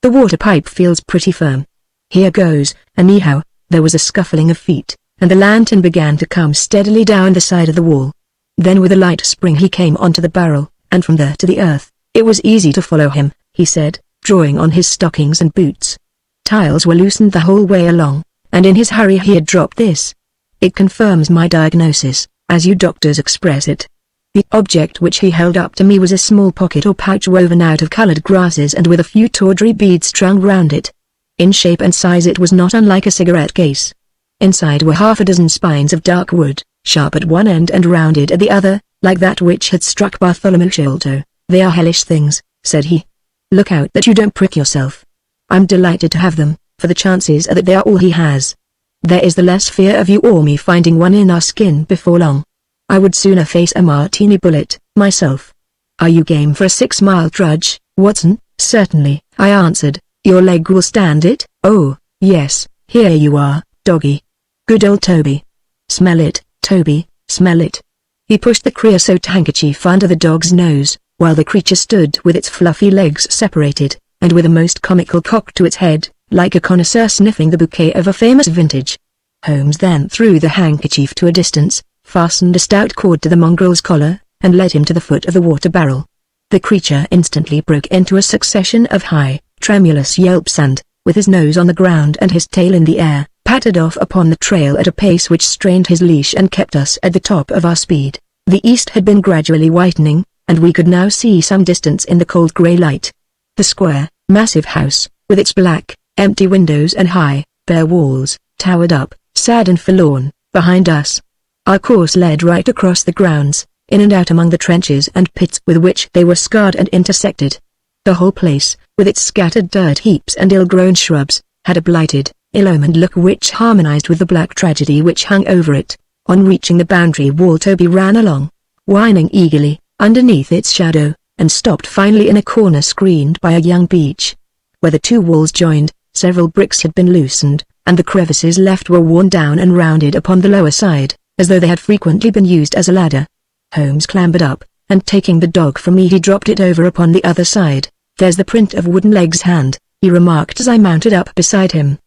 The water pipe feels pretty firm. Here goes." Anyhow, there was a scuffling of feet, and the lantern began to come steadily down the side of the wall. Then with a light spring he came onto the barrel, and from there to the earth. "It was easy to follow him," he said, drawing on his stockings and boots. "Tiles were loosened the whole way along, and in his hurry he had dropped this. It confirms my diagnosis, as you doctors express it." The object which he held up to me was a small pocket or pouch woven out of colored grasses and with a few tawdry beads strung round it. In shape and size it was not unlike a cigarette case. Inside were half a dozen spines of dark wood, sharp at one end and rounded at the other, like that which had struck Bartholomew Sholto. "They are hellish things," said he. "Look out that you don't prick yourself. I'm delighted to have them, for the chances are that they are all he has. There is the less fear of you or me finding one in our skin before long. I would sooner face a martini bullet, myself. Are you game for a 6-mile trudge, Watson?" "Certainly," I answered. "Your leg will stand it?" "Oh, yes, here you are, doggy. Good old Toby. Smell it, Toby, smell it." He pushed the creosote handkerchief under the dog's nose, while the creature stood with its fluffy legs separated, and with a most comical cock to its head, like a connoisseur sniffing the bouquet of a famous vintage. Holmes then threw the handkerchief to a distance, fastened a stout cord to the mongrel's collar, and led him to the foot of the water barrel. The creature instantly broke into a succession of high, tremulous yelps and, with his nose on the ground and his tail in the air, pattered off upon the trail at a pace which strained his leash and kept us at the top of our speed. The east had been gradually whitening, and we could now see some distance in the cold grey light. The square, massive house, with its black, empty windows and high, bare walls, towered up, sad and forlorn, behind us. Our course led right across the grounds, in and out among the trenches and pits with which they were scarred and intersected. The whole place, with its scattered dirt heaps and ill-grown shrubs, had a blighted, ill-omened look which harmonized with the black tragedy which hung over it. On reaching the boundary wall Toby ran along, whining eagerly, underneath its shadow, and stopped finally in a corner screened by a young beech. Where the two walls joined, several bricks had been loosened, and the crevices left were worn down and rounded upon the lower side, as though they had frequently been used as a ladder. Holmes clambered up, and taking the dog from me he dropped it over upon the other side. "There's the print of Woodenleg's hand," he remarked as I mounted up beside him.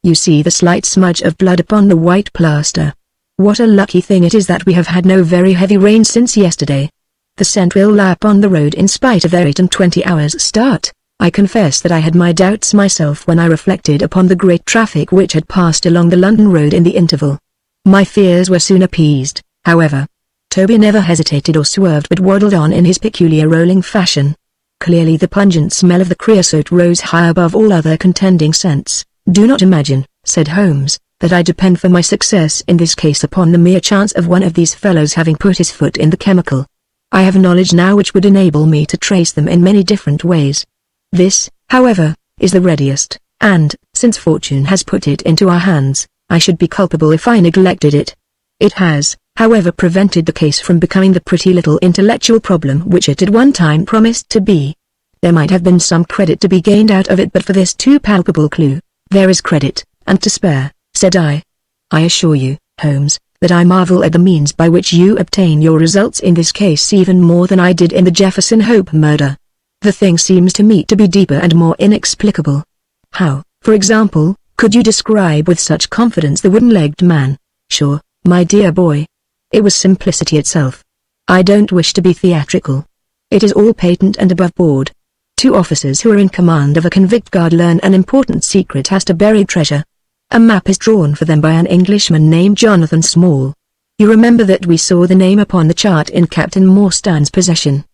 "You see the slight smudge of blood upon the white plaster. What a lucky thing it is that we have had no very heavy rain since yesterday. The scent will lie upon the road in spite of their 8 hours start." I confess that I had my doubts myself when I reflected upon the great traffic which had passed along the London road in the interval. My fears were soon appeased, however. Toby never hesitated or swerved but waddled on in his peculiar rolling fashion. Clearly the pungent smell of the creosote rose high above all other contending scents. "Do not imagine," said Holmes, "that I depend for my success in this case upon the mere chance of one of these fellows having put his foot in the chemical. I have knowledge now which would enable me to trace them in many different ways. This, however, is the readiest, and, since fortune has put it into our hands, I should be culpable if I neglected it. It has, however, prevented the case from becoming the pretty little intellectual problem which it at one time promised to be. There might have been some credit to be gained out of it but for this too palpable clue." "There is credit, and to spare," said I. "I assure you, Holmes, that I marvel at the means by which you obtain your results in this case even more than I did in the Jefferson Hope murder. The thing seems to me to be deeper and more inexplicable. How, for example, could you describe with such confidence the wooden-legged man?" "Sure, my dear boy. It was simplicity itself. I don't wish to be theatrical. It is all patent and above board. Two officers who are in command of a convict guard learn an important secret as to buried treasure. A map is drawn for them by an Englishman named Jonathan Small. You remember that we saw the name upon the chart in Captain Morstan's possession.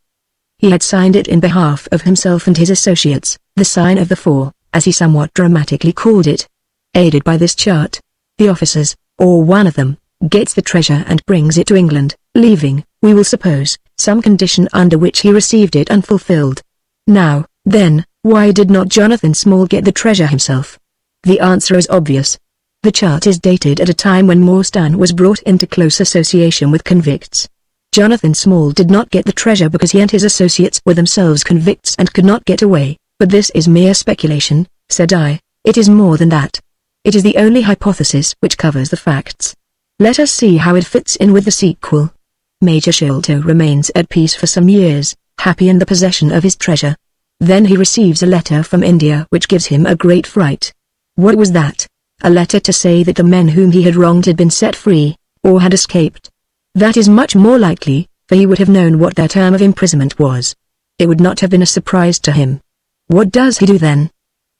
He had signed it in behalf of himself and his associates, the sign of the four, as he somewhat dramatically called it. Aided by this chart, the officers, or one of them, gets the treasure and brings it to England, leaving, we will suppose, some condition under which he received it unfulfilled. Now, then, why did not Jonathan Small get the treasure himself? The answer is obvious. The chart is dated at a time when Morstan was brought into close association with convicts. Jonathan Small did not get the treasure because he and his associates were themselves convicts and could not get away, but this is mere speculation, said I. It is more than that. It is the only hypothesis which covers the facts. Let us see how it fits in with the sequel. Major Sholto remains at peace for some years, happy in the possession of his treasure. Then he receives a letter from India which gives him a great fright. What was that? A letter to say that the men whom he had wronged had been set free, or had escaped. That is much more likely, for he would have known what their term of imprisonment was. It would not have been a surprise to him. What does he do then?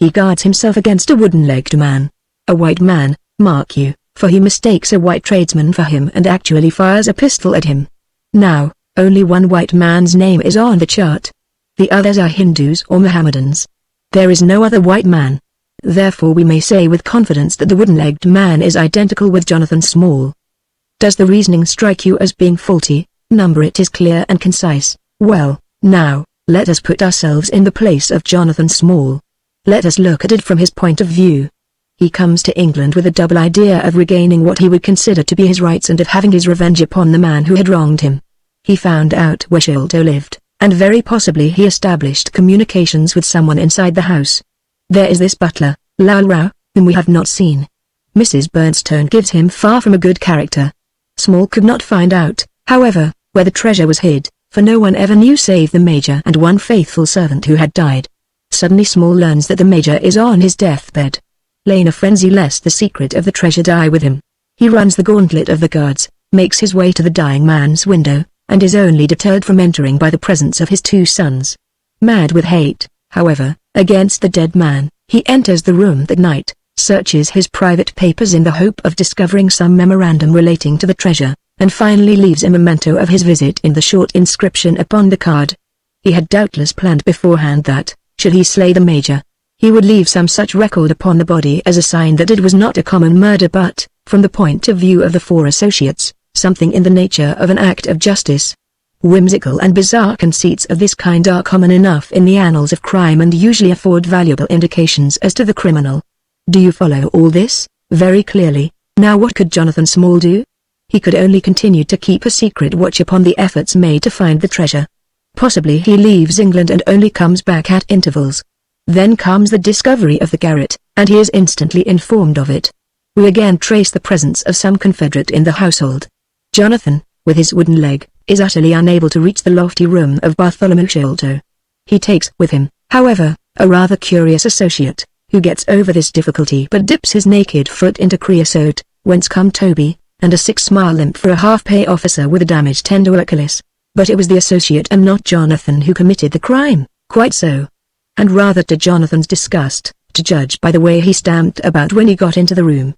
He guards himself against a wooden-legged man. A white man, mark you, for he mistakes a white tradesman for him and actually fires a pistol at him. Now, only one white man's name is on the chart. The others are Hindus or Mohammedans. There is no other white man. Therefore we may say with confidence that the wooden-legged man is identical with Jonathan Small. Does the reasoning strike you as being faulty? Number it is clear and concise. Well, now, let us put ourselves in the place of Jonathan Small. Let us look at it from his point of view. He comes to England with a double idea of regaining what he would consider to be his rights and of having his revenge upon the man who had wronged him. He found out where Sholto lived, and very possibly he established communications with someone inside the house. There is this butler, Lal Rao, whom we have not seen. Mrs. Bernstone gives him far from a good character. Small could not find out, however, where the treasure was hid, for no one ever knew save the Major and one faithful servant who had died. Suddenly Small learns that the Major is on his deathbed. Laying a frenzy lest the secret of the treasure die with him, he runs the gauntlet of the guards, makes his way to the dying man's window, and is only deterred from entering by the presence of his two sons. Mad with hate, however, against the dead man, he enters the room that night, searches his private papers in the hope of discovering some memorandum relating to the treasure, and finally leaves a memento of his visit in the short inscription upon the card. He had doubtless planned beforehand that, should he slay the Major, he would leave some such record upon the body as a sign that it was not a common murder but, from the point of view of the four associates, something in the nature of an act of justice. Whimsical and bizarre conceits of this kind are common enough in the annals of crime and usually afford valuable indications as to the criminal. Do you follow all this? Very clearly. Now what could Jonathan Small do? He could only continue to keep a secret watch upon the efforts made to find the treasure. Possibly he leaves England and only comes back at intervals. Then comes the discovery of the garret, and he is instantly informed of it. We again trace the presence of some confederate in the household. Jonathan, with his wooden leg, is utterly unable to reach the lofty room of Bartholomew Sholto. He takes with him, however, a rather curious associate, who gets over this difficulty but dips his naked foot into creosote, whence come Toby, and a 6-mile limp for a half-pay officer with a damaged tender Achilles. But it was the associate and not Jonathan who committed the crime, quite so. And rather to Jonathan's disgust, to judge by the way he stamped about when he got into the room.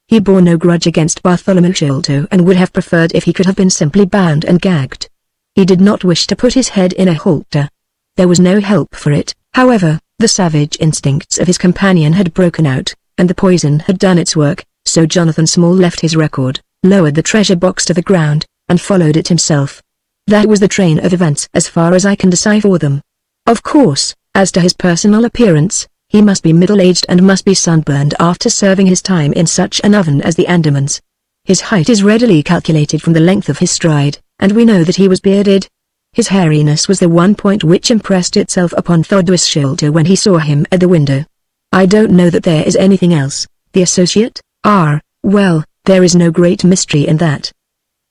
He bore no grudge against Bartholomew Sholto and would have preferred if he could have been simply bound and gagged. He did not wish to put his head in a halter. There was no help for it, however, the savage instincts of his companion had broken out, and the poison had done its work, so Jonathan Small left his record, lowered the treasure box to the ground, and followed it himself. That was the train of events as far as I can decipher them. Of course, as to his personal appearance, he must be middle-aged and must be sunburned after serving his time in such an oven as the Andamans. His height is readily calculated from the length of his stride, and we know that he was bearded. His hairiness was the one point which impressed itself upon Thomas Sholto when he saw him at the window. I don't know that there is anything else. The associate? Well, there is no great mystery in that.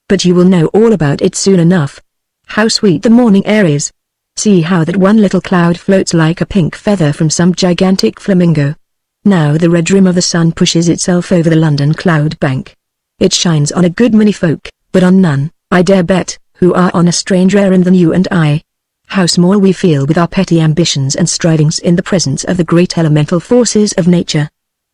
But you will know all about it soon enough. How sweet the morning air is. See how that one little cloud floats like a pink feather from some gigantic flamingo. Now the red rim of the sun pushes itself over the London cloud bank. It shines on a good many folk, but on none, I dare bet, who are on a stranger errand than you and I. How small we feel with our petty ambitions and strivings in the presence of the great elemental forces of nature.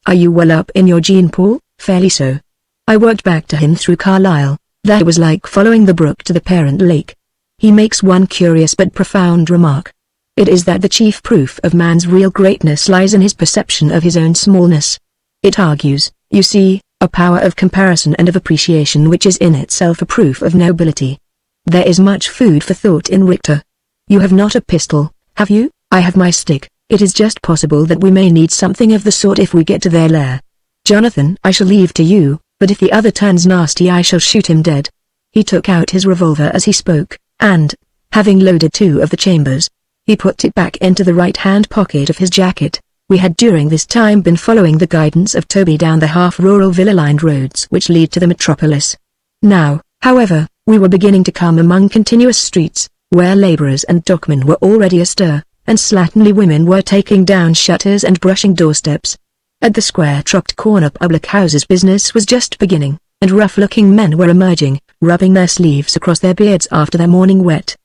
Are you well up in your gene pool? Fairly so. I worked back to him through Carlisle. That was like following the brook to the parent lake. He makes one curious but profound remark. It is that the chief proof of man's real greatness lies in his perception of his own smallness. It argues, you see, a power of comparison and of appreciation which is in itself a proof of nobility. There is much food for thought in Richter. You have not a pistol, have you? I have my stick. It is just possible that we may need something of the sort if we get to their lair. Jonathan, I shall leave to you, but if the other turns nasty I shall shoot him dead. He took out his revolver as he spoke, and, having loaded 2 of the chambers, he put it back into the right-hand pocket of his jacket. We had during this time been following the guidance of Toby down the half-rural villa-lined roads which lead to the metropolis. Now, however, we were beginning to come among continuous streets, where labourers and dockmen were already astir, and slatternly women were taking down shutters and brushing doorsteps. At the square-trucked corner public houses business was just beginning, and rough-looking men were emerging, rubbing their sleeves across their beards after their morning wet.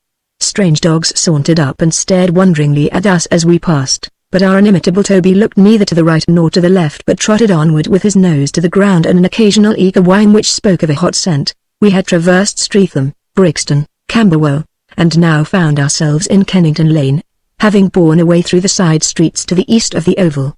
Strange dogs sauntered up and stared wonderingly at us as we passed, but our inimitable Toby looked neither to the right nor to the left but trotted onward with his nose to the ground and an occasional eager whine which spoke of a hot scent. We had traversed Streatham, Brixton, Camberwell, and now found ourselves in Kennington Lane, having borne away through the side streets to the east of the Oval.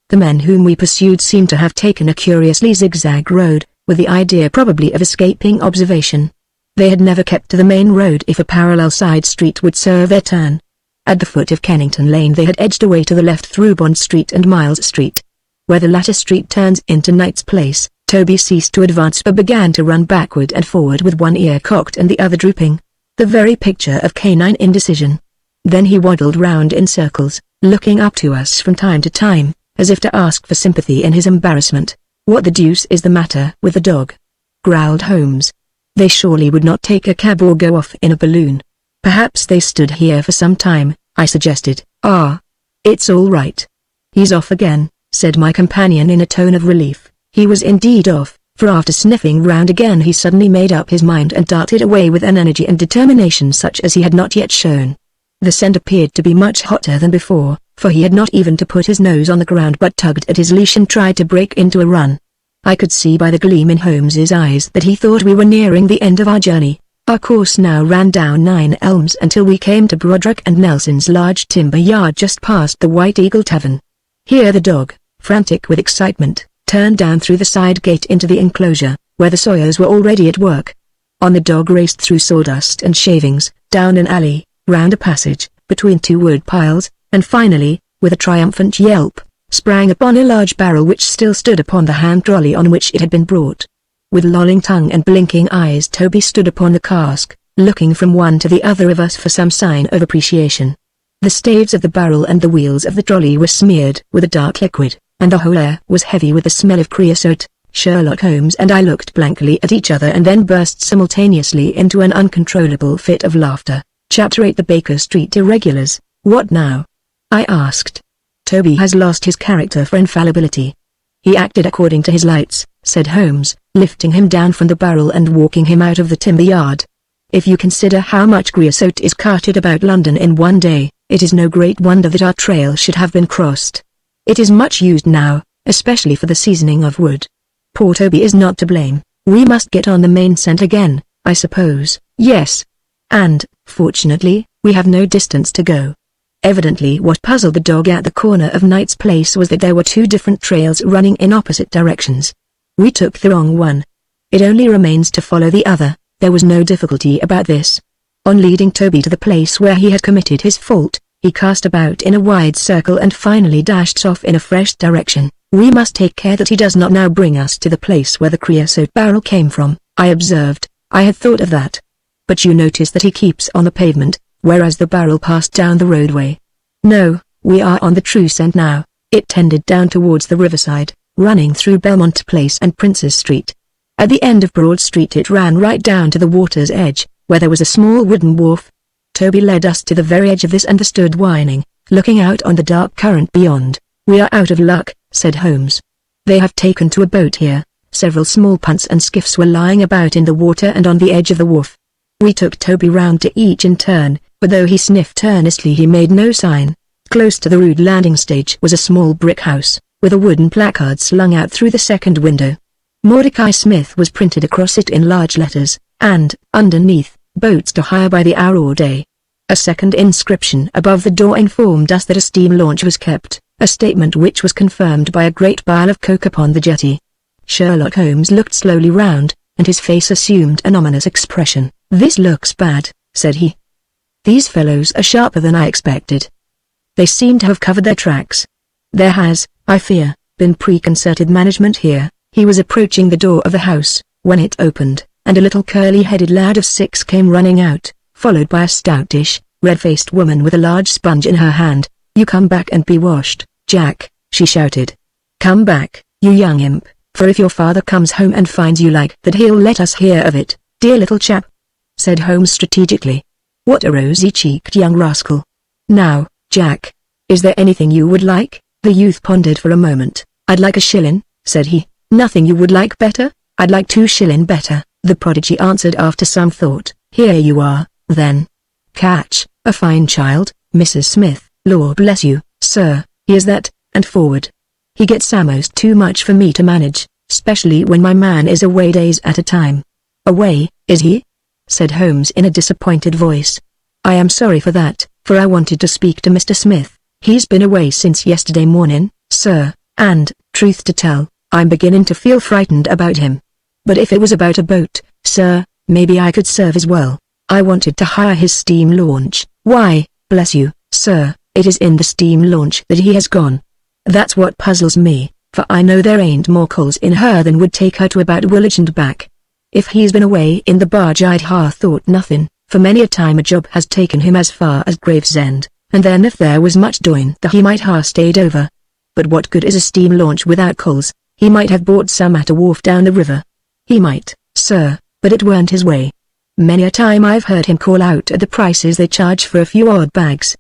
The men whom we pursued seemed to have taken a curiously zigzag road, with the idea probably of escaping observation. They had never kept to the main road if a parallel side street would serve their turn. At the foot of Kennington Lane they had edged away to the left through Bond Street and Miles Street. Where the latter street turns into Knight's Place, Toby ceased to advance but began to run backward and forward with one ear cocked and the other drooping. The very picture of canine indecision. Then he waddled round in circles, looking up to us from time to time, as if to ask for sympathy in his embarrassment. What the deuce is the matter with the dog? Growled Holmes. They surely would not take a cab or go off in a balloon. Perhaps they stood here for some time, I suggested. Ah. It's all right. He's off again, said my companion in a tone of relief. He was indeed off, for after sniffing round again he suddenly made up his mind and darted away with an energy and determination such as he had not yet shown. The scent appeared to be much hotter than before, for he had not even to put his nose on the ground but tugged at his leash and tried to break into a run. I could see by the gleam in Holmes's eyes that he thought we were nearing the end of our journey. Our course now ran down 9 Elms until we came to Broderick and Nelson's large timber yard just past the White Eagle Tavern. Here the dog, frantic with excitement, turned down through the side gate into the enclosure, where the sawyers were already at work. On the dog raced through sawdust and shavings, down an alley, round a passage, between 2 wood piles, and finally, with a triumphant yelp, sprang upon a large barrel which still stood upon the hand trolley on which it had been brought. With lolling tongue and blinking eyes Toby stood upon the cask, looking from one to the other of us for some sign of appreciation. The staves of the barrel and the wheels of the trolley were smeared with a dark liquid, and the whole air was heavy with the smell of creosote. Sherlock Holmes and I looked blankly at each other and then burst simultaneously into an uncontrollable fit of laughter. Chapter 8. The Baker Street Irregulars. What now? I asked. Toby has lost his character for infallibility. He acted according to his lights, said Holmes, lifting him down from the barrel and walking him out of the timber yard. If you consider how much creosote is carted about London in one day, it is no great wonder that our trail should have been crossed. It is much used now, especially for the seasoning of wood. Poor Toby is not to blame. We must get on the main scent again, I suppose. Yes. And, fortunately, we have no distance to go. Evidently what puzzled the dog at the corner of Knight's Place was that there were 2 different trails running in opposite directions. We took the wrong one. It only remains to follow the other. There was no difficulty about this. On leading Toby to the place where he had committed his fault, he cast about in a wide circle and finally dashed off in a fresh direction. We must take care that he does not now bring us to the place where the creosote barrel came from, I observed. I had thought of that. But you notice that he keeps on the pavement, whereas the barrel passed down the roadway. No, we are on the true scent now. It tended down towards the riverside, running through Belmont Place and Princes Street. At the end of Broad Street it ran right down to the water's edge, where there was a small wooden wharf. Toby led us to the very edge of this and stood whining, looking out on the dark current beyond. We are out of luck, said Holmes. They have taken to a boat here. Several small punts and skiffs were lying about in the water and on the edge of the wharf. We took Toby round to each in turn, but though he sniffed earnestly he made no sign. Close to the rude landing stage was a small brick house, with a wooden placard slung out through the second window. Mordecai Smith was printed across it in large letters, and, underneath, boats to hire by the hour or day. A second inscription above the door informed us that a steam launch was kept, a statement which was confirmed by a great pile of coke upon the jetty. Sherlock Holmes looked slowly round, and his face assumed an ominous expression. "This looks bad," said he. "These fellows are sharper than I expected. They seem to have covered their tracks. There has, I fear, been preconcerted management here." He was approaching the door of the house, when it opened, and a little curly-headed lad of 6 came running out, followed by a stoutish, red-faced woman with a large sponge in her hand. "You come back and be washed, Jack," she shouted. "Come back, you young imp, for if your father comes home and finds you like that he'll let us hear of it, dear little chap," said Holmes strategically. "What a rosy-cheeked young rascal. Now, Jack, is there anything you would like?" The youth pondered for a moment. "I'd like a shilling," said he. "Nothing you would like better?" "I'd like 2 shillin' better," the prodigy answered after some thought. "Here you are, then. Catch, a fine child, Mrs. Smith. Lord bless you, sir, he is that, and forward. He gets almost too much for me to manage, especially when my man is away days at a time." "Away, is he?" said Holmes in a disappointed voice. "I am sorry for that, for I wanted to speak to Mr. Smith. He's been away since yesterday morning, sir, and, truth to tell, I'm beginning to feel frightened about him. But if it was about a boat, sir, maybe I could serve as well. I wanted to hire his steam launch." "Why, bless you, sir, it is in the steam launch that he has gone. That's what puzzles me, for I know there ain't more coals in her than would take her to about Woolwich and back. If he's been away in the barge I'd ha' thought nothing, for many a time a job has taken him as far as Gravesend, and then if there was much doing he might ha' stayed over. But what good is a steam launch without coals? He might have bought some at a wharf down the river." "He might, sir, but it weren't his way. Many a time I've heard him call out at the prices they charge for a few odd bags.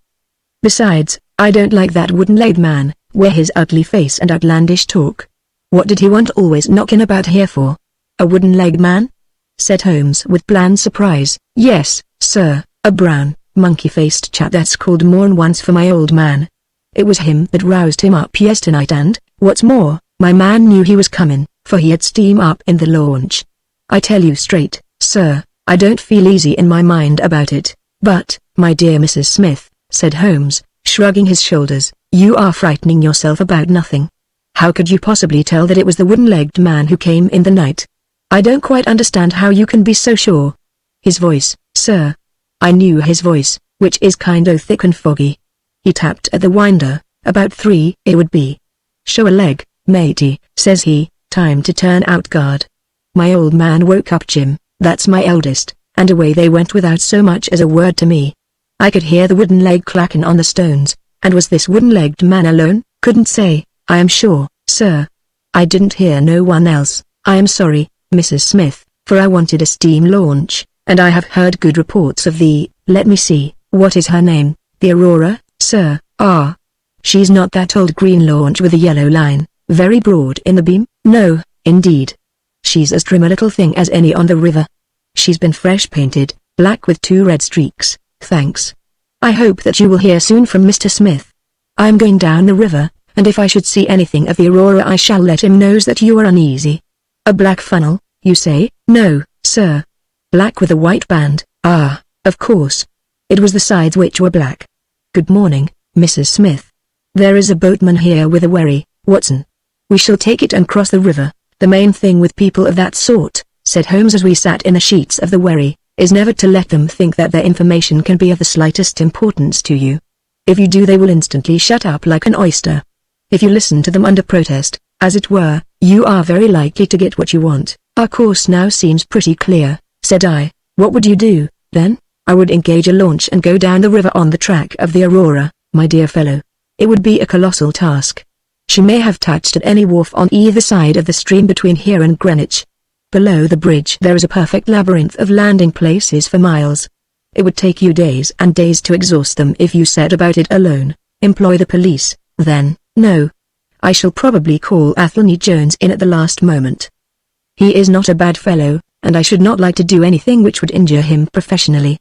Besides, I don't like that wooden-legged man, with his ugly face and outlandish talk. What did he want always knocking about here for?" "A wooden-legged man?" said Holmes with bland surprise. "Yes, sir, a brown, monkey-faced chap that's called more'n once for my old man. It was him that roused him up yesternight and, what's more, my man knew he was coming, for he had steam up in the launch. I tell you straight, sir, I don't feel easy in my mind about it." "But, my dear Mrs. Smith," said Holmes, shrugging his shoulders, "you are frightening yourself about nothing. How could you possibly tell that it was the wooden-legged man who came in the night? I don't quite understand how you can be so sure." "His voice, sir. I knew his voice, which is kind o' thick and foggy. He tapped at the winder, about 3 it would be. 'Show a leg, matey,' says he, 'time to turn out guard.' My old man woke up Jim, that's my eldest, and away they went without so much as a word to me. I could hear the wooden leg clacking on the stones, and was this wooden-legged man alone? Couldn't say, I am sure, sir. I didn't hear no one else. I am sorry, Mrs. Smith, for I wanted a steam launch, and I have heard good reports of the, let me see, what is her name, the Aurora, sir. Ah, she's not that old green launch with a yellow line, very broad in the beam? No, indeed. She's as trim a little thing as any on the river. She's been fresh painted, black with 2 red streaks, thanks. I hope that you will hear soon from Mr. Smith. I am going down the river, and if I should see anything of the Aurora I shall let him know that you are uneasy. A black funnel, you say? No, sir. Black with a white band. Ah, of course. It was the sides which were black. Good morning, Mrs. Smith. There is a boatman here with a wherry, Watson. We shall take it and cross the river. The main thing with people of that sort, said Holmes as we sat in the sheets of the wherry, is never to let them think that their information can be of the slightest importance to you. If you do they will instantly shut up like an oyster. If you listen to them under protest, as it were, you are very likely to get what you want. Our course now seems pretty clear, said I. What would you do, then? I would engage a launch and go down the river on the track of the Aurora, my dear fellow. It would be a colossal task. She may have touched at any wharf on either side of the stream between here and Greenwich. Below the bridge there is a perfect labyrinth of landing places for miles. It would take you days and days to exhaust them if you set about it alone. Employ the police, then. No. I shall probably call Athelney Jones in at the last moment. He is not a bad fellow, and I should not like to do anything which would injure him professionally.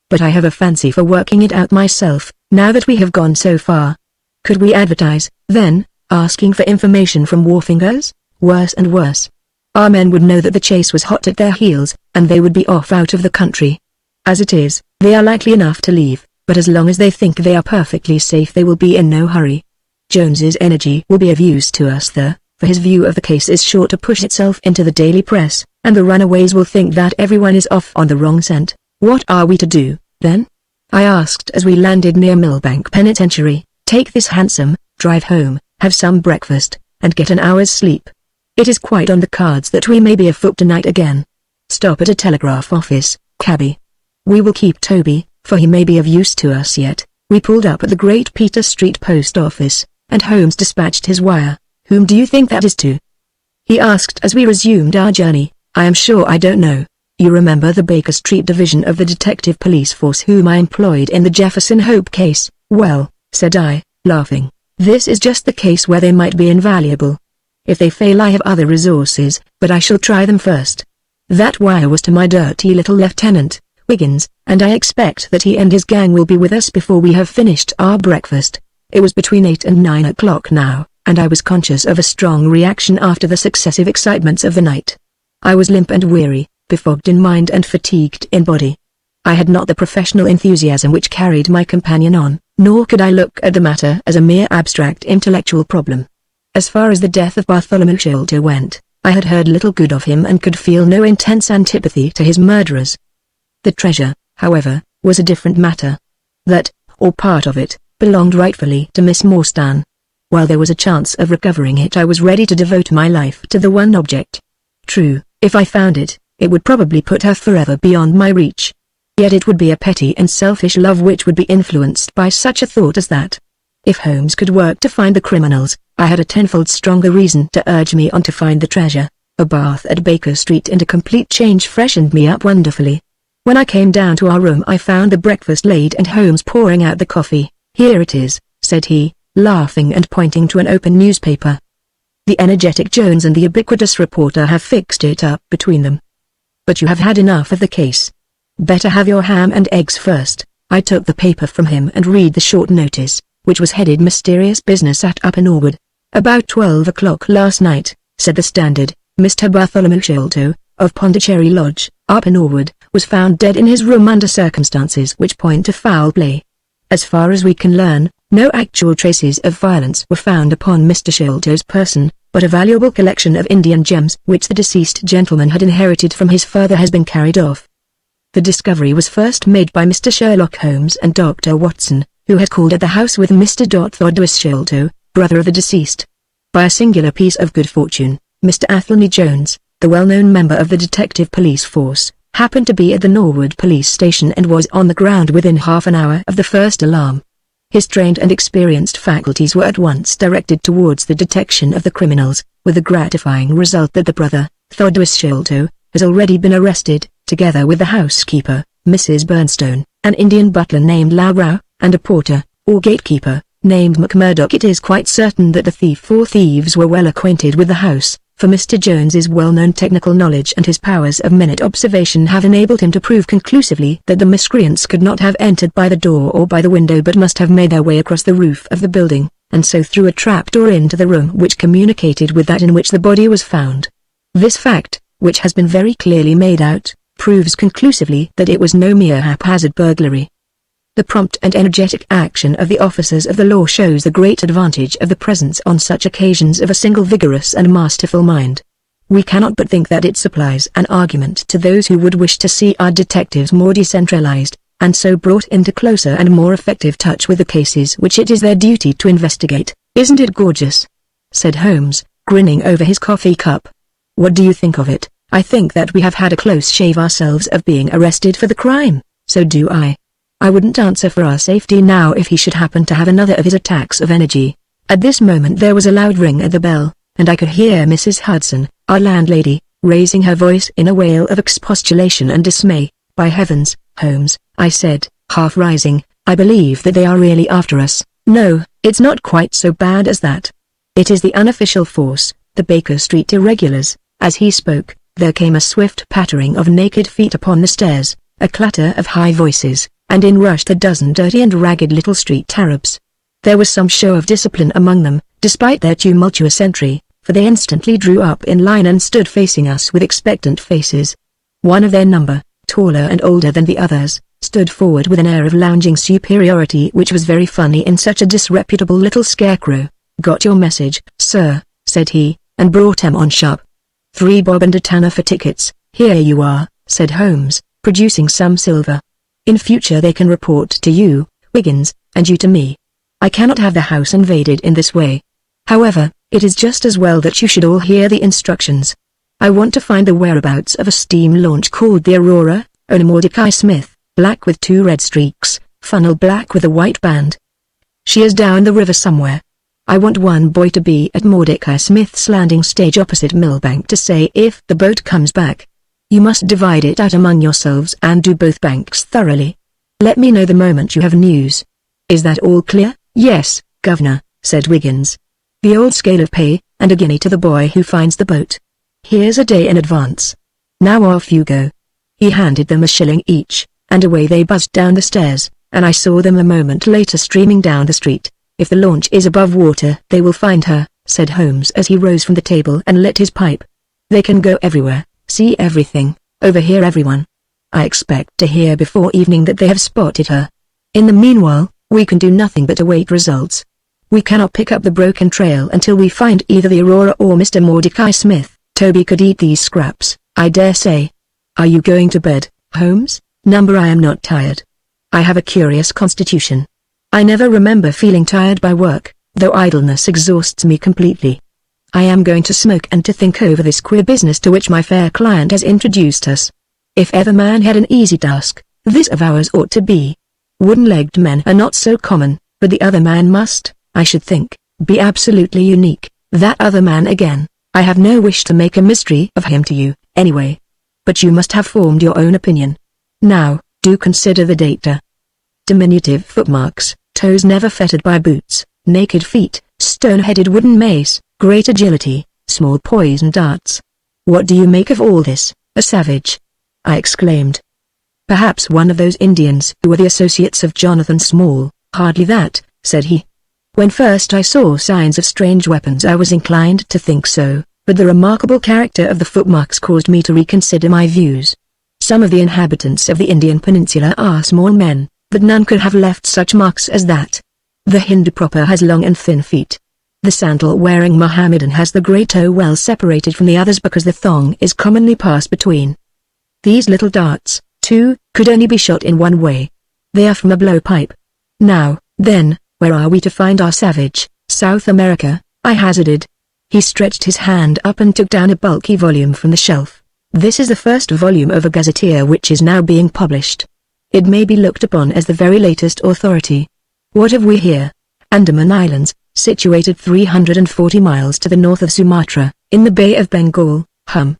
But I have a fancy for working it out myself, now that we have gone so far. Could we advertise, then, asking for information from wharfingers? Worse and worse. Our men would know that the chase was hot at their heels, and they would be off out of the country. As it is, they are likely enough to leave, but as long as they think they are perfectly safe they will be in no hurry. Jones's energy will be of use to us though, for his view of the case is sure to push itself into the daily press, and the runaways will think that everyone is off on the wrong scent. What are we to do, then? I asked as we landed near Millbank Penitentiary. Take this hansom, drive home, have some breakfast, and get an hour's sleep. It is quite on the cards that we may be afoot tonight again. Stop at a telegraph office, cabby. We will keep Toby, for he may be of use to us yet. We pulled up at the Great Peter Street Post Office, and Holmes dispatched his wire. Whom do you think that is to? He asked as we resumed our journey. I am sure I don't know. You remember the Baker Street division of the detective police force whom I employed in the Jefferson Hope case? Well, said I, laughing, this is just the case where they might be invaluable. If they fail I have other resources, but I shall try them first. That wire was to my dirty little Lieutenant Wiggins, and I expect that he and his gang will be with us before we have finished our breakfast. It was between 8 and 9 o'clock now, and I was conscious of a strong reaction after the successive excitements of the night. I was limp and weary, befogged in mind and fatigued in body. I had not the professional enthusiasm which carried my companion on, nor could I look at the matter as a mere abstract intellectual problem. As far as the death of Bartholomew Sholto went, I had heard little good of him and could feel no intense antipathy to his murderers. The treasure, however, was a different matter. That, or part of it, belonged rightfully to Miss Morstan. While there was a chance of recovering it I was ready to devote my life to the one object. True, if I found it, it would probably put her forever beyond my reach. Yet it would be a petty and selfish love which would be influenced by such a thought as that. If Holmes could work to find the criminals, I had a tenfold stronger reason to urge me on to find the treasure. A bath at Baker Street and a complete change freshened me up wonderfully. When I came down to our room I found the breakfast laid and Holmes pouring out the coffee. Here it is, said he, laughing and pointing to an open newspaper. The energetic Jones and the ubiquitous reporter have fixed it up between them. But you have had enough of the case. Better have your ham and eggs first. I took the paper from him and read the short notice, which was headed Mysterious Business at Upper Norwood. About 12 o'clock last night, said the Standard, Mr. Bartholomew Sholto, of Pondicherry Lodge, Upper Norwood, was found dead in his room under circumstances which point to foul play. As far as we can learn, no actual traces of violence were found upon Mr. Sholto's person, but a valuable collection of Indian gems which the deceased gentleman had inherited from his father has been carried off. The discovery was first made by Mr. Sherlock Holmes and Dr. Watson, who had called at the house with Mr. Thaddeus Sholto, brother of the deceased. By a singular piece of good fortune, Mr. Athelney Jones, the well-known member of the detective police force, happened to be at the Norwood police station and was on the ground within half an hour of the first alarm. His trained and experienced faculties were at once directed towards the detection of the criminals, with the gratifying result that the brother, Thaddeus Sholto, has already been arrested, together with the housekeeper, Mrs. Burnstone, an Indian butler named Lowbrow, and a porter, or gatekeeper, named McMurdoch. It is quite certain that the thief or thieves were well acquainted with the house, for Mr. Jones's well-known technical knowledge and his powers of minute observation have enabled him to prove conclusively that the miscreants could not have entered by the door or by the window but must have made their way across the roof of the building, and so through a trapdoor into the room which communicated with that in which the body was found. This fact, which has been very clearly made out, proves conclusively that it was no mere haphazard burglary. The prompt and energetic action of the officers of the law shows the great advantage of the presence on such occasions of a single vigorous and masterful mind. We cannot but think that it supplies an argument to those who would wish to see our detectives more decentralized, and so brought into closer and more effective touch with the cases which it is their duty to investigate. Isn't it gorgeous? Said Holmes, grinning over his coffee cup. What do you think of it? I think that we have had a close shave ourselves of being arrested for the crime. So do I. I wouldn't answer for our safety now if he should happen to have another of his attacks of energy. At this moment there was a loud ring at the bell, and I could hear Mrs. Hudson, our landlady, raising her voice in a wail of expostulation and dismay. By heavens, Holmes, I said, half rising, I believe that they are really after us. No, it's not quite so bad as that. It is the unofficial force, the Baker Street irregulars. As he spoke, there came a swift pattering of naked feet upon the stairs, a clatter of high voices, and in rushed a dozen dirty and ragged little street Arabs. There was some show of discipline among them, despite their tumultuous entry, for they instantly drew up in line and stood facing us with expectant faces. One of their number, taller and older than the others, stood forward with an air of lounging superiority which was very funny in such a disreputable little scarecrow. "Got your message, sir," said he, and brought him on sharp. "3 bob and a tanner for tickets." "Here you are," said Holmes, producing some silver. "In future they can report to you, Wiggins, and you to me. I cannot have the house invaded in this way. However, it is just as well that you should all hear the instructions. I want to find the whereabouts of a steam launch called the Aurora, owner Mordecai Smith, black with 2 red streaks, funnel black with a white band. She is down the river somewhere. I want one boy to be at Mordecai Smith's landing stage opposite Millbank to say if the boat comes back. You must divide it out among yourselves and do both banks thoroughly. Let me know the moment you have news. Is that all clear?" "Yes, Governor," said Wiggins. "The old scale of pay, and a guinea to the boy who finds the boat. Here's a day in advance. Now off you go." He handed them a shilling each, and away they buzzed down the stairs, and I saw them a moment later streaming down the street. "If the launch is above water they will find her," said Holmes as he rose from the table and lit his pipe. "They can go everywhere, see everything, overhear everyone. I expect to hear before evening that they have spotted her. In the meanwhile, we can do nothing but await results. We cannot pick up the broken trail until we find either the Aurora or Mr. Mordecai Smith. Toby could eat these scraps, I dare say. Are you going to bed, Holmes?" "Number, I am not tired. I have a curious constitution. I never remember feeling tired by work, though idleness exhausts me completely. I am going to smoke and to think over this queer business to which my fair client has introduced us. If ever man had an easy task, this of ours ought to be. Wooden-legged men are not so common, but the other man must, I should think, be absolutely unique. That other man again, I have no wish to make a mystery of him to you, anyway. But you must have formed your own opinion. Now, do consider the data. Diminutive footmarks, toes never fettered by boots, naked feet, stone-headed wooden mace, great agility, small poison darts. What do you make of all this, a savage?" I exclaimed. "Perhaps one of those Indians who were the associates of Jonathan Small." "Hardly that," said he. "When first I saw signs of strange weapons I was inclined to think so, but the remarkable character of the footmarks caused me to reconsider my views. Some of the inhabitants of the Indian peninsula are small men, but none could have left such marks as that. The Hindu proper has long and thin feet. The sandal-wearing Mohammedan has the great toe well separated from the others because the thong is commonly passed between. These little darts, too, could only be shot in one way. They are from a blowpipe. Now, then, where are we to find our savage?" "South America," I hazarded. He stretched his hand up and took down a bulky volume from the shelf. "This is the first volume of a gazetteer which is now being published. It may be looked upon as the very latest authority. What have we here? Andaman Islands, situated 340 miles to the north of Sumatra, in the Bay of Bengal. Hum.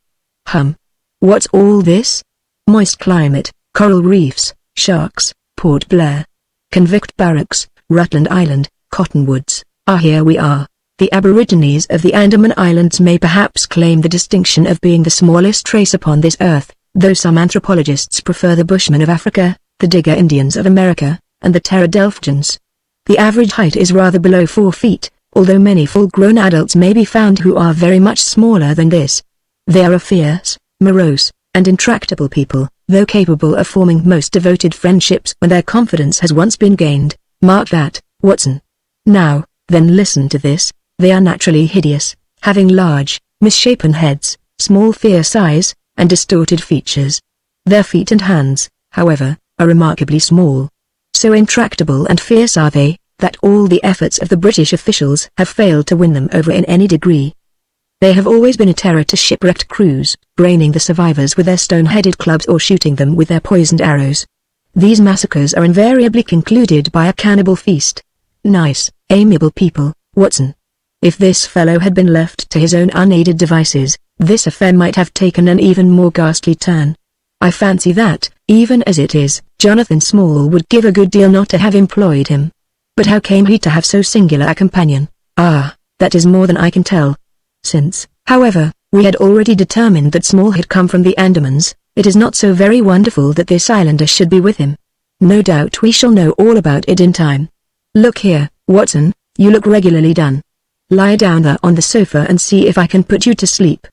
What's all this? Moist climate, coral reefs, sharks, Port Blair. Convict barracks, Rutland Island, cottonwoods. Here we are. The aborigines of the Andaman Islands may perhaps claim the distinction of being the smallest race upon this earth, though some anthropologists prefer the Bushmen of Africa, the Digger Indians of America, and the Pterodelphians. The average height is rather below 4 feet, although many full-grown adults may be found who are very much smaller than this. They are a fierce, morose, and intractable people, though capable of forming most devoted friendships when their confidence has once been gained. Mark that, Watson. Now, then listen to this. They are naturally hideous, having large, misshapen heads, small fierce eyes, and distorted features. Their feet and hands, however, are remarkably small. So intractable and fierce are they, that all the efforts of the British officials have failed to win them over in any degree. They have always been a terror to shipwrecked crews, braining the survivors with their stone-headed clubs or shooting them with their poisoned arrows. These massacres are invariably concluded by a cannibal feast. Nice, amiable people, Watson. If this fellow had been left to his own unaided devices, this affair might have taken an even more ghastly turn. I fancy that, even as it is, Jonathan Small would give a good deal not to have employed him. But how came he to have so singular a companion? That is more than I can tell. Since, however, we had already determined that Small had come from the Andamans, it is not so very wonderful that this islander should be with him. No doubt we shall know all about it in time. Look here, Watson, you look regularly done. Lie down there on the sofa and see if I can put you to sleep.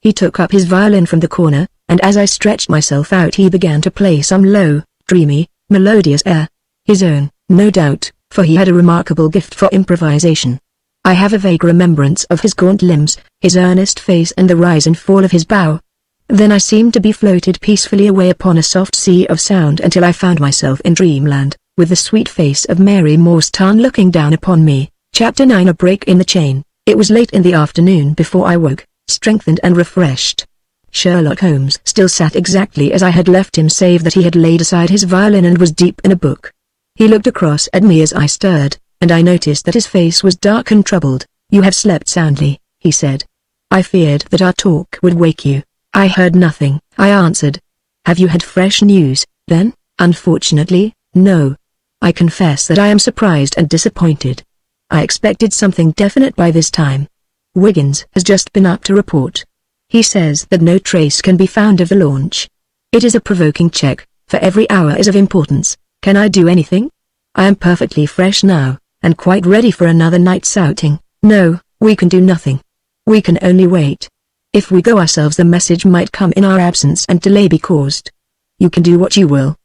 He took up his violin from the corner, and as I stretched myself out he began to play some low, dreamy, melodious air. His own, no doubt, for he had a remarkable gift for improvisation. I have a vague remembrance of his gaunt limbs, his earnest face and the rise and fall of his bow. Then I seemed to be floated peacefully away upon a soft sea of sound until I found myself in dreamland, with the sweet face of Mary Morstan looking down upon me. Chapter 9. A break in the chain. It was late in the afternoon before I woke, strengthened and refreshed. Sherlock Holmes still sat exactly as I had left him, save that he had laid aside his violin and was deep in a book. He looked across at me as I stirred, and I noticed that his face was dark and troubled. "You have slept soundly," he said. "I feared that our talk would wake you." "I heard nothing," I answered. "Have you had fresh news, then?" "Unfortunately, no. I confess that I am surprised and disappointed. I expected something definite by this time. Wiggins has just been up to report. He says that no trace can be found of the launch. It is a provoking check, for every hour is of importance. Can I do anything? I am perfectly fresh now, and quite ready for another night's outing." "No, we can do nothing. We can only wait. If we go ourselves the message might come in our absence and delay be caused. You can do what you will.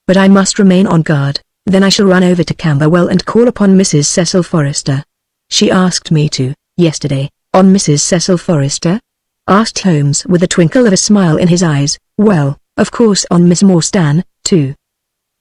But I must remain on guard. Then I shall run over to Camberwell and call upon Mrs. Cecil Forrester." "She asked me to, yesterday." "On Mrs. Cecil Forrester?" asked Holmes with a twinkle of a smile in his eyes. "Well, of course on Miss Morstan, too."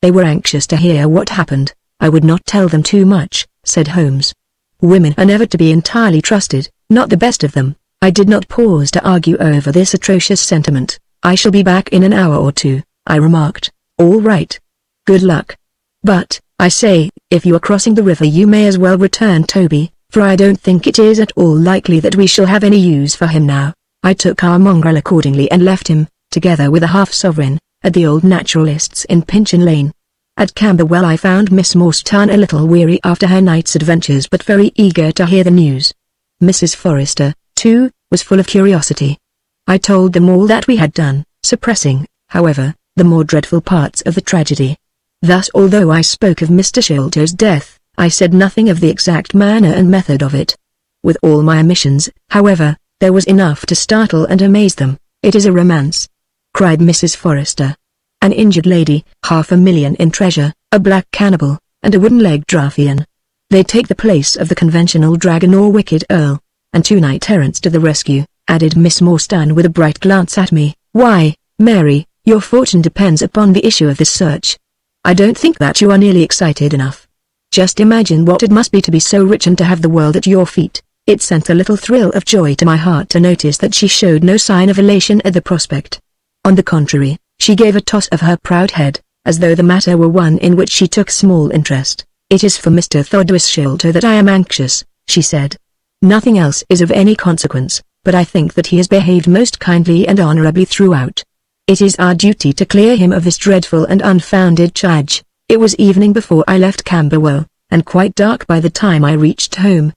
"They were anxious to hear what happened. I would not tell them too much," said Holmes. "Women are never to be entirely trusted, not the best of them." I did not pause to argue over this atrocious sentiment. "I shall be back in an hour or two," I remarked. "All right. Good luck. But, I say, if you are crossing the river you may as well return Toby, for I don't think it is at all likely that we shall have any use for him now." I took our mongrel accordingly and left him, together with a half-sovereign, at the old naturalist's in Pinchin Lane. At Camberwell I found Miss Morstan a little weary after her night's adventures but very eager to hear the news. Mrs. Forrester, too, was full of curiosity. I told them all that we had done, suppressing, however, the more dreadful parts of the tragedy. Thus although I spoke of Mr. Sholto's death, I said nothing of the exact manner and method of it. With all my omissions, however, there was enough to startle and amaze them. "It is a romance," cried Mrs. Forrester. "An injured lady, $500,000 in treasure, a black cannibal, and a wooden-legged ruffian. They take the place of the conventional dragon or wicked earl, and 2 knight-errants to the rescue," added Miss Morstan with a bright glance at me. "Why, Mary, your fortune depends upon the issue of this search. I don't think that you are nearly excited enough. Just imagine what it must be to be so rich and to have the world at your feet." It sent a little thrill of joy to my heart to notice that she showed no sign of elation at the prospect. On the contrary, she gave a toss of her proud head, as though the matter were one in which she took small interest. "It is for Mr. Thomas Sholto that I am anxious," she said. "Nothing else is of any consequence, but I think that he has behaved most kindly and honorably throughout. It is our duty to clear him of this dreadful and unfounded charge." It was evening before I left Camberwell, and quite dark by the time I reached home.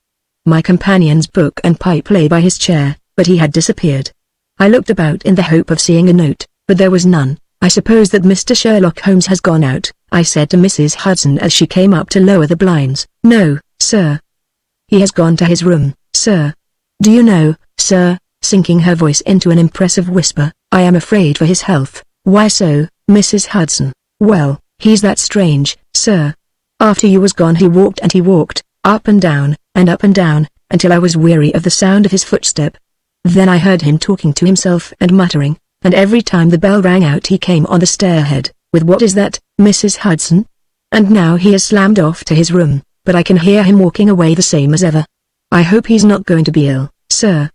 My companion's book and pipe lay by his chair, but he had disappeared. I looked about in the hope of seeing a note, but there was none. "I suppose that Mr. Sherlock Holmes has gone out," I said to Mrs. Hudson as she came up to lower the blinds. "No, sir. He has gone to his room, sir. Do you know, sir," sinking her voice into an impressive whisper, "I am afraid for his health." "Why so, Mrs. Hudson?" "Well, he's that strange, sir. After you was gone he walked, up and down, until I was weary of the sound of his footstep. Then I heard him talking to himself and muttering, and every time the bell rang out he came on the stairhead, with what is that, Mrs. Hudson? And now he has slammed off to his room, but I can hear him walking away the same as ever. I hope he's not going to be ill, sir."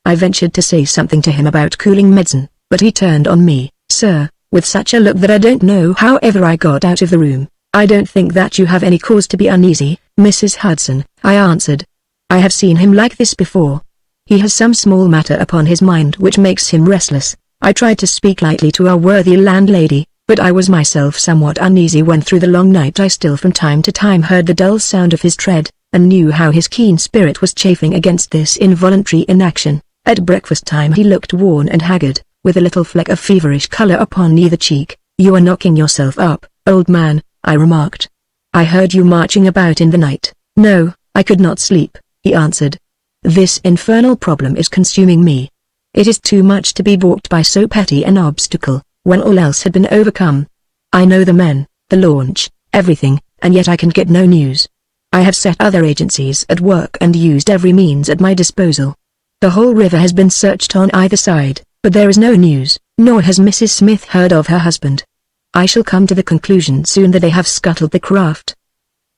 I ventured to say something to him about cooling medicine, but he turned on me, sir, with such a look that I don't know how ever I got out of the room. "I don't think that you have any cause to be uneasy, Mrs. Hudson," I answered. "I have seen him like this before. He has some small matter upon his mind which makes him restless." I tried to speak lightly to our worthy landlady, but I was myself somewhat uneasy when through the long night I still from time to time heard the dull sound of his tread, and knew how his keen spirit was chafing against this involuntary inaction. At breakfast time he looked worn and haggard, with a little fleck of feverish color upon either cheek. "You are knocking yourself up, old man," I remarked. "I heard you marching about in the night." "No, I could not sleep," he answered. This infernal problem is consuming me. It is too much to be balked by so petty an obstacle, when all else had been overcome. I know the men, the launch, everything, and yet I can get no news. I have set other agencies at work and used every means at my disposal. The whole river has been searched on either side, but there is no news, nor has Mrs. Smith heard of her husband. I shall come to the conclusion soon that they have scuttled the craft.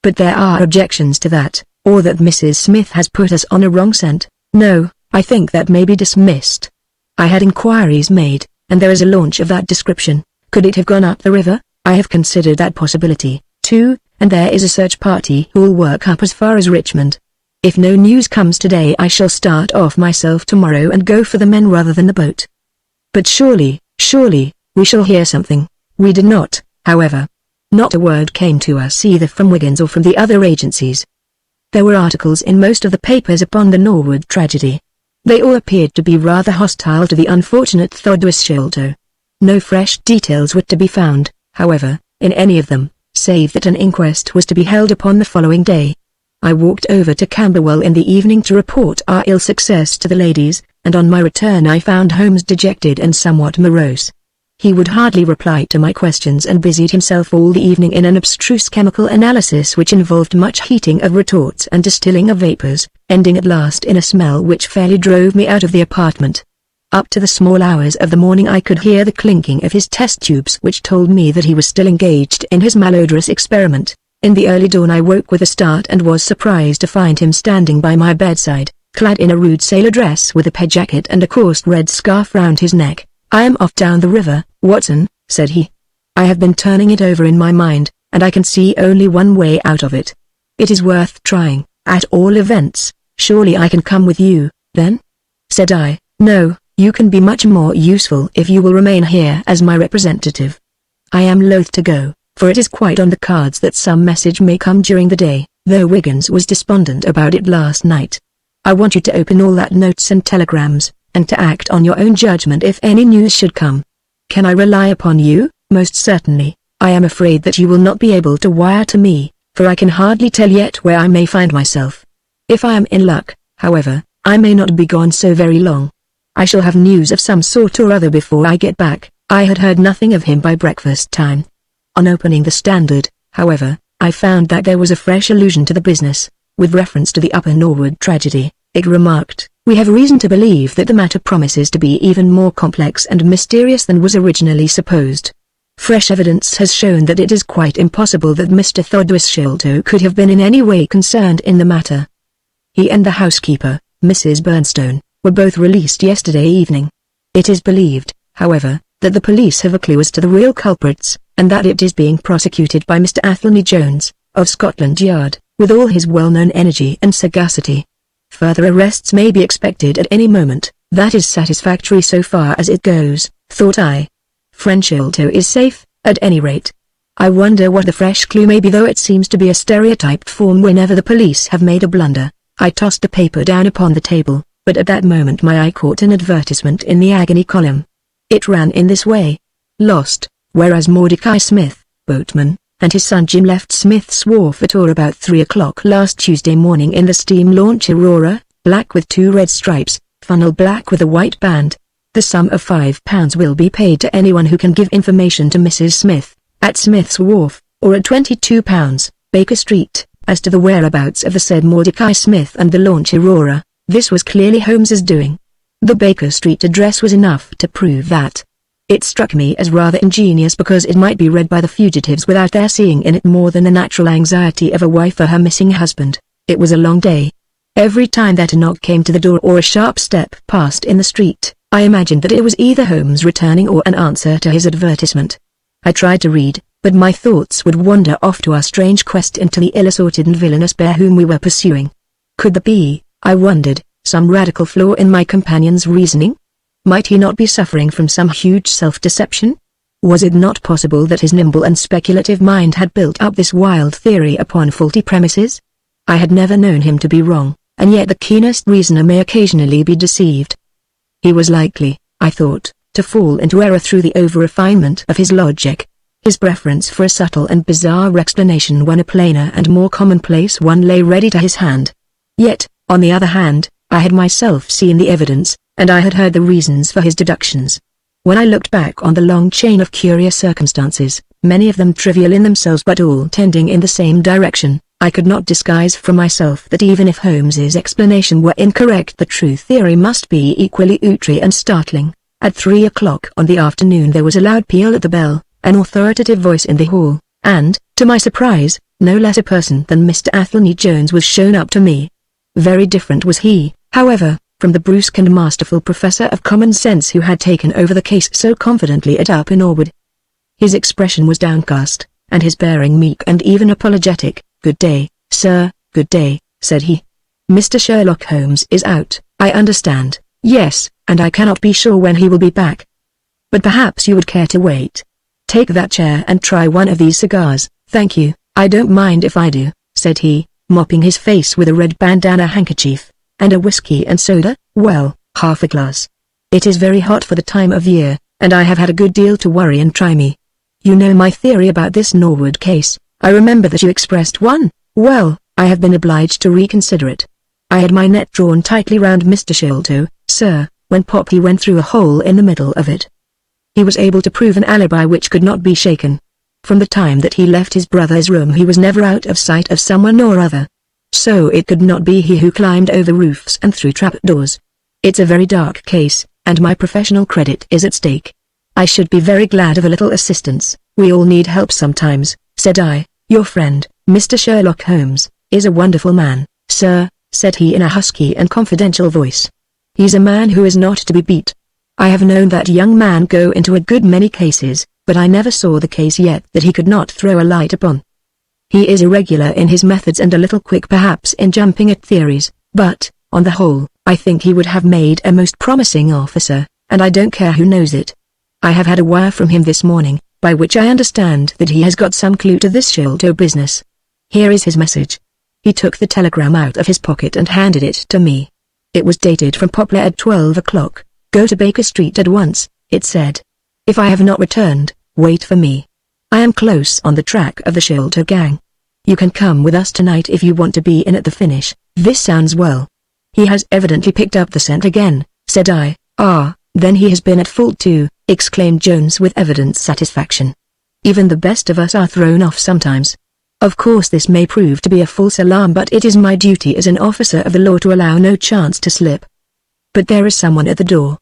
But there are objections to that, or that Mrs. Smith has put us on a wrong scent. No, I think that may be dismissed. I had inquiries made, and there is a launch of that description. Could it have gone up the river? I have considered that possibility, too, and there is a search party who will work up as far as Richmond. If no news comes today I shall start off myself tomorrow and go for the men rather than the boat. But surely, we shall hear something. We did not, however. Not a word came to us either from Wiggins or from the other agencies. There were articles in most of the papers upon the Norwood tragedy. They all appeared to be rather hostile to the unfortunate Shelto. No fresh details were to be found, however, in any of them, save that an inquest was to be held upon the following day. I walked over to Camberwell in the evening to report our ill success to the ladies, and on my return I found Holmes dejected and somewhat morose. He would hardly reply to my questions and busied himself all the evening in an abstruse chemical analysis which involved much heating of retorts and distilling of vapors, ending at last in a smell which fairly drove me out of the apartment. Up to the small hours of the morning I could hear the clinking of his test tubes which told me that he was still engaged in his malodorous experiment. In the early dawn I woke with a start and was surprised to find him standing by my bedside, clad in a rude sailor dress with a pea jacket and a coarse red scarf round his neck. "I am off down the river, Watson," said he. "I have been turning it over in my mind, and I can see only one way out of it. It is worth trying, at all events. Surely I can come with you, then?" Said I, "No, you can be much more useful if you will remain here as my representative. I am loath to go, for it is quite on the cards that some message may come during the day, though Wiggins was despondent about it last night. I want you to open all that notes and telegrams, and to act on your own judgment if any news should come. Can I rely upon you?" "Most certainly. I am afraid that you will not be able to wire to me, for I can hardly tell yet where I may find myself. If I am in luck, however, I may not be gone so very long. I shall have news of some sort or other before I get back." I had heard nothing of him by breakfast time. On opening the Standard, however, I found that there was a fresh allusion to the business, with reference to the Upper Norwood tragedy. It remarked, "We have reason to believe that the matter promises to be even more complex and mysterious than was originally supposed. Fresh evidence has shown that it is quite impossible that Mr. Shelto could have been in any way concerned in the matter. He and the housekeeper, Mrs. Bernstone, were both released yesterday evening. It is believed, however, that the police have a clue as to the real culprits, and that it is being prosecuted by Mr. Athelney Jones, of Scotland Yard, with all his well-known energy and sagacity. Further arrests may be expected at any moment. That is satisfactory so far as it goes, thought I. Friend Shelto is safe, at any rate. I wonder what the fresh clue may be, though it seems to be a stereotyped form whenever the police have made a blunder." I tossed the paper down upon the table, but at that moment my eye caught an advertisement in the agony column. It ran in this way: "Lost, whereas Mordecai Smith, boatman, and his son Jim left Smith's Wharf at or about 3 o'clock last Tuesday morning in the steam launch Aurora, black with 2 red stripes, funnel black with a white band. The sum of £5 will be paid to anyone who can give information to Mrs. Smith, at Smith's Wharf, or at £22, Baker Street, as to the whereabouts of the said Mordecai Smith and the launch Aurora." This was clearly Holmes's doing. The Baker Street address was enough to prove that. It struck me as rather ingenious because it might be read by the fugitives without their seeing in it more than the natural anxiety of a wife for her missing husband. It was a long day. Every time that a knock came to the door or a sharp step passed in the street, I imagined that it was either Holmes returning or an answer to his advertisement. I tried to read, but my thoughts would wander off to our strange quest into the ill-assorted and villainous bear whom we were pursuing. Could there be, I wondered, some radical flaw in my companion's reasoning? Might he not be suffering from some huge self-deception? Was it not possible that his nimble and speculative mind had built up this wild theory upon faulty premises? I had never known him to be wrong, and yet the keenest reasoner may occasionally be deceived. He was likely, I thought, to fall into error through the over-refinement of his logic. His preference for a subtle and bizarre explanation when a plainer and more commonplace one lay ready to his hand. Yet, on the other hand, I had myself seen the evidence, and I had heard the reasons for his deductions. When I looked back on the long chain of curious circumstances, many of them trivial in themselves but all tending in the same direction, I could not disguise from myself that even if Holmes's explanation were incorrect, the true theory must be equally outre and startling. At 3 o'clock on the afternoon there was a loud peal at the bell, an authoritative voice in the hall, and, to my surprise, no less a person than Mr. Athelney Jones was shown up to me. Very different was he, however, from the brusque and masterful professor of common sense who had taken over the case so confidently at Upper Norwood. His expression was downcast, and his bearing meek and even apologetic. "Good day, sir, good day," said he. "Mr. Sherlock Holmes is out, I understand." "Yes, and I cannot be sure when he will be back. But perhaps you would care to wait. Take that chair and try one of these cigars." "Thank you, I don't mind if I do," said he, mopping his face with a red bandana handkerchief. "And a whiskey and soda?" "Well, half a glass. It is very hot for the time of year, and I have had a good deal to worry and try me. You know my theory about this Norwood case. I remember that you expressed one. Well, I have been obliged to reconsider it. I had my net drawn tightly round Mr. Sholto, sir, when Poppy went through a hole in the middle of it. He was able to prove an alibi which could not be shaken. From the time that he left his brother's room he was never out of sight of someone or other. So it could not be he who climbed over roofs and through trapdoors. It's a very dark case, and my professional credit is at stake. I should be very glad of a little assistance. We all need help sometimes," said I. "Your friend, Mr. Sherlock Holmes, is a wonderful man, sir," said he in a husky and confidential voice. "He's a man who is not to be beat. I have known that young man go into a good many cases, but I never saw the case yet that he could not throw a light upon. He is irregular in his methods and a little quick perhaps in jumping at theories, but, on the whole, I think he would have made a most promising officer, and I don't care who knows it. I have had a wire from him this morning, by which I understand that he has got some clue to this Sholto business. Here is his message." He took the telegram out of his pocket and handed it to me. It was dated from Poplar at 12 o'clock. "Go to Baker Street at once," it said. "If I have not returned, wait for me. I am close on the track of the Sholto gang. You can come with us tonight if you want to be in at the finish." "This sounds well. He has evidently picked up the scent again," said I. "Ah, then he has been at fault too," exclaimed Jones with evident satisfaction. "Even the best of us are thrown off sometimes. Of course this may prove to be a false alarm, but it is my duty as an officer of the law to allow no chance to slip. But there is someone at the door.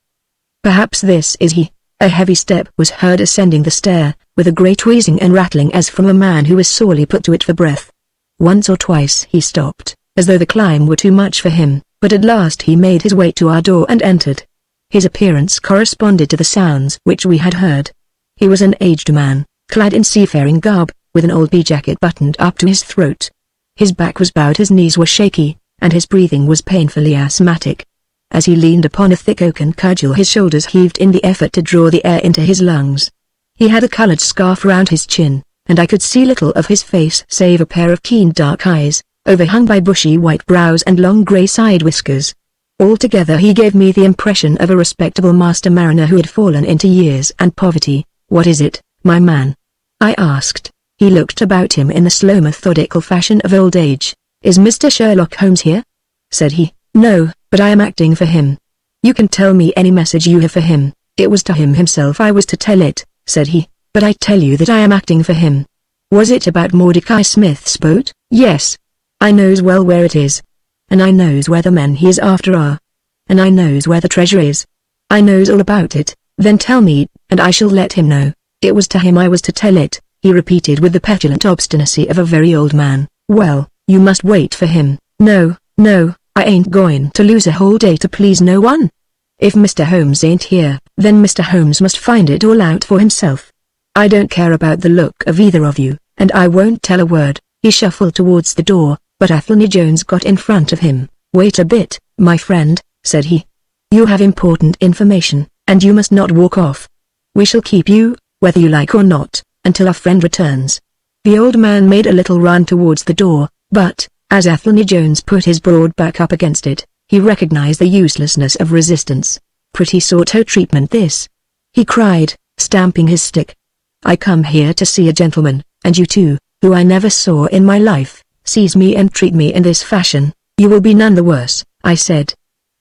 Perhaps this is he." A heavy step was heard ascending the stair, with a great wheezing and rattling as from a man who is sorely put to it for breath. Once or twice he stopped, as though the climb were too much for him, but at last he made his way to our door and entered. His appearance corresponded to the sounds which we had heard. He was an aged man, clad in seafaring garb, with an old pea-jacket buttoned up to his throat. His back was bowed, his knees were shaky, and his breathing was painfully asthmatic. As he leaned upon a thick oaken cudgel his shoulders heaved in the effort to draw the air into his lungs. He had a coloured scarf round his chin, and I could see little of his face save a pair of keen dark eyes, overhung by bushy white brows and long grey side whiskers. Altogether he gave me the impression of a respectable master mariner who had fallen into years and poverty. "What is it, my man?" I asked. He looked about him in the slow methodical fashion of old age. "Is Mr. Sherlock Holmes here?" said he. "No, but I am acting for him." "You can tell me any message you have for him." "It was to him himself I was to tell it," said he, "but I tell you that I am acting for him." "Was it about Mordecai Smith's boat?" "Yes. I knows well where it is. And I knows where the men he is after are. And I knows where the treasure is. I knows all about it." "Then tell me, and I shall let him know." "It was to him I was to tell it," he repeated with the petulant obstinacy of a very old man. "Well, you must wait for him." "No, no, I ain't going to lose a whole day to please no one. If Mr. Holmes ain't here, then Mr. Holmes must find it all out for himself. I don't care about the look of either of you, and I won't tell a word." He shuffled towards the door, but Athelney Jones got in front of him. "Wait a bit, my friend," said he. "You have important information, and you must not walk off. We shall keep you, whether you like or not, until our friend returns." The old man made a little run towards the door, but, as Athelney Jones put his broad back up against it, he recognized the uselessness of resistance. "Pretty sort of treatment this," he cried, stamping his stick. "I come here to see a gentleman, and you two, who I never saw in my life, seize me and treat me in this fashion." "You will be none the worse," I said.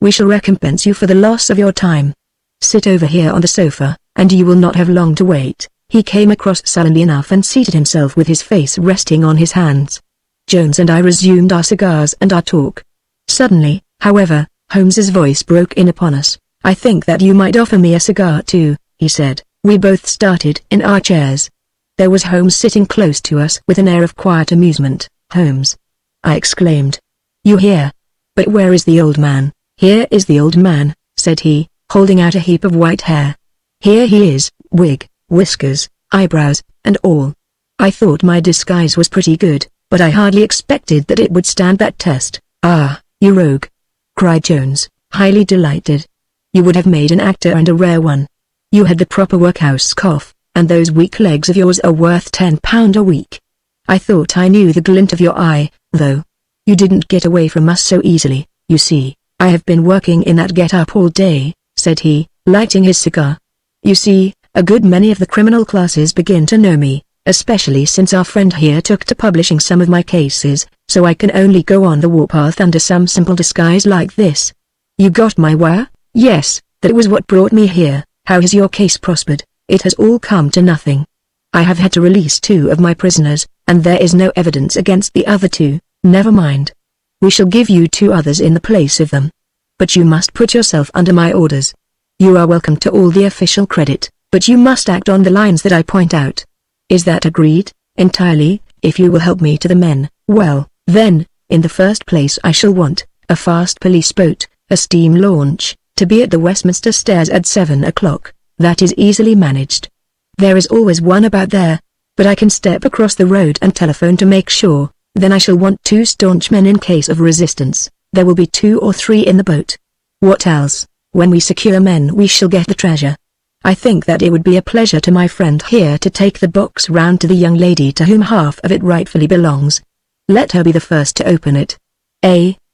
We shall recompense you for the loss of your time. Sit over here on the sofa, and you will not have long to wait." He came across sullenly enough and seated himself with his face resting on his hands. Jones and I resumed our cigars and our talk. Suddenly, however, Holmes's voice broke in upon us. "I think that you might offer me a cigar too," he said. We both started in our chairs. There was Holmes sitting close to us with an air of quiet amusement. "Holmes!" I exclaimed. "You here? But where is the old man?" "Here is the old man," said he, holding out a heap of white hair. "Here he is, wig, whiskers, eyebrows, and all. I thought my disguise was pretty good, but I hardly expected that it would stand that test." "Ah, you rogue!" cried Jones, highly delighted. "You would have made an actor and a rare one. You had the proper workhouse cough, and those weak legs of yours are worth £10 a week. I thought I knew the glint of your eye, though. You didn't get away from us so easily. You see, I have been working in that get-up all day," said he, lighting his cigar. "You see, a good many of the criminal classes begin to know me, especially since our friend here took to publishing some of my cases, so I can only go on the warpath under some simple disguise like this. You got my wire?" "Yes, that was what brought me here." "How has your case prospered?" "It has all come to nothing. I have had to release 2 of my prisoners, and there is no evidence against the other 2. "Never mind. We shall give you 2 others in the place of them. But you must put yourself under my orders. You are welcome to all the official credit, but you must act on the lines that I point out. Is that agreed?" "Entirely, if you will help me to the men." "Well, then, in the first place I shall want a fast police boat, a steam launch, to be at the Westminster Stairs at 7 o'clock. That is easily managed. There is always one about there, but I can step across the road and telephone to make sure. Then I shall want 2 staunch men in case of resistance. There will be 2 or 3 in the boat. What else? When we secure men we shall get the treasure. I think that it would be a pleasure to my friend here to take the box round to the young lady to whom half of it rightfully belongs. Let her be the first to open it."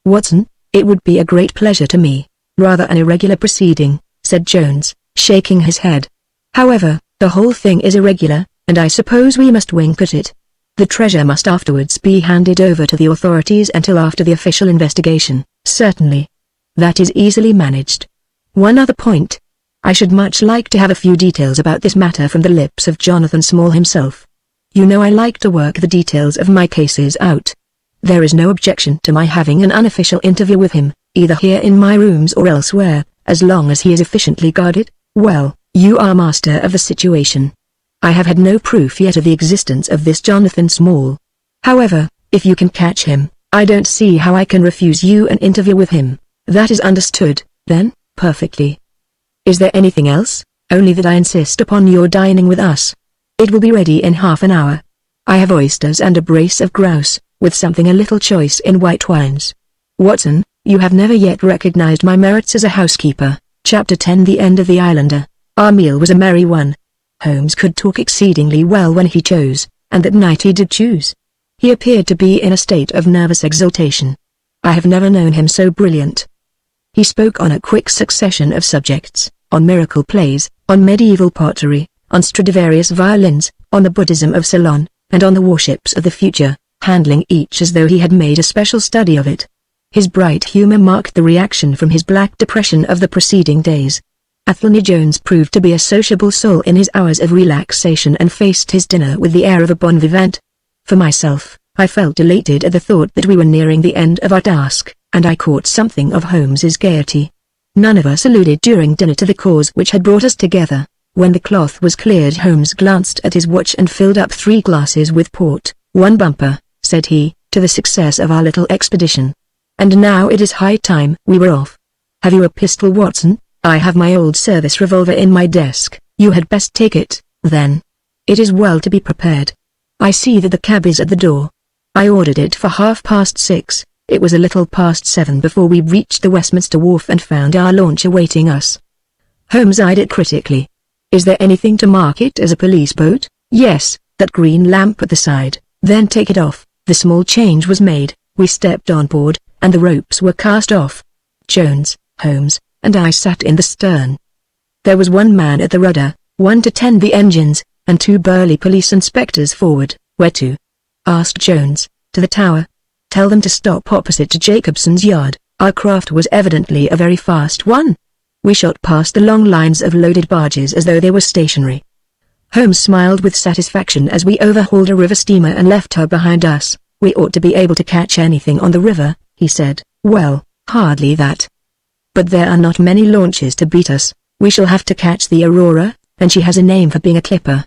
Watson, it would be a great pleasure to me." "Rather an irregular proceeding," said Jones, shaking his head. "However, the whole thing is irregular, and I suppose we must wink at it. The treasure must afterwards be handed over to the authorities until after the official investigation." "Certainly. That is easily managed. One other point. I should much like to have a few details about this matter from the lips of Jonathan Small himself. You know I like to work the details of my cases out. There is no objection to my having an unofficial interview with him, either here in my rooms or elsewhere, as long as he is efficiently guarded." "Well, you are master of the situation. I have had no proof yet of the existence of this Jonathan Small. However, if you can catch him, I don't see how I can refuse you an interview with him." "That is understood, then, perfectly. Is there anything else?" "Only that I insist upon your dining with us. It will be ready in half an hour. I have oysters and a brace of grouse, with something a little choice in white wines. Watson, you have never yet recognized my merits as a housekeeper." Chapter 10 The End of the Islander. Our meal was a merry one. Holmes could talk exceedingly well when he chose, and that night he did choose. He appeared to be in a state of nervous exultation. I have never known him so brilliant. He spoke on a quick succession of subjects, on miracle plays, on medieval pottery, on Stradivarius violins, on the Buddhism of Ceylon, and on the warships of the future, handling each as though he had made a special study of it. His bright humor marked the reaction from his black depression of the preceding days. Athelney Jones proved to be a sociable soul in his hours of relaxation and faced his dinner with the air of a bon vivant. For myself, I felt elated at the thought that we were nearing the end of our task, and I caught something of Holmes's gaiety. None of us alluded during dinner to the cause which had brought us together. When the cloth was cleared, Holmes glanced at his watch and filled up 3 glasses with port. "One bumper," said he, "to the success of our little expedition. And now it is high time we were off. Have you a pistol, Watson?" "I have my old service revolver in my desk." "You had best take it, then. It is well to be prepared. I see that the cab is at the door. I ordered it for 6:30. It was a little past 7 before we reached the Westminster Wharf and found our launch awaiting us." Holmes eyed it critically. "Is there anything to mark it as a police boat?" "Yes, that green lamp at the side." "Then take it off." The small change was made, we stepped on board, and the ropes were cast off. Jones, Holmes, and I sat in the stern. There was one man at the rudder, one to tend the engines, and 2 burly police inspectors forward. "Where to?" asked Jones. "To the tower. Tell them to stop opposite to Jacobson's yard." Our craft was evidently a very fast one. We shot past the long lines of loaded barges as though they were stationary. Holmes smiled with satisfaction as we overhauled a river steamer and left her behind us. "We ought to be able to catch anything on the river," he said. "Well, hardly that. But there are not many launches to beat us. We shall have to catch the Aurora, and she has a name for being a clipper.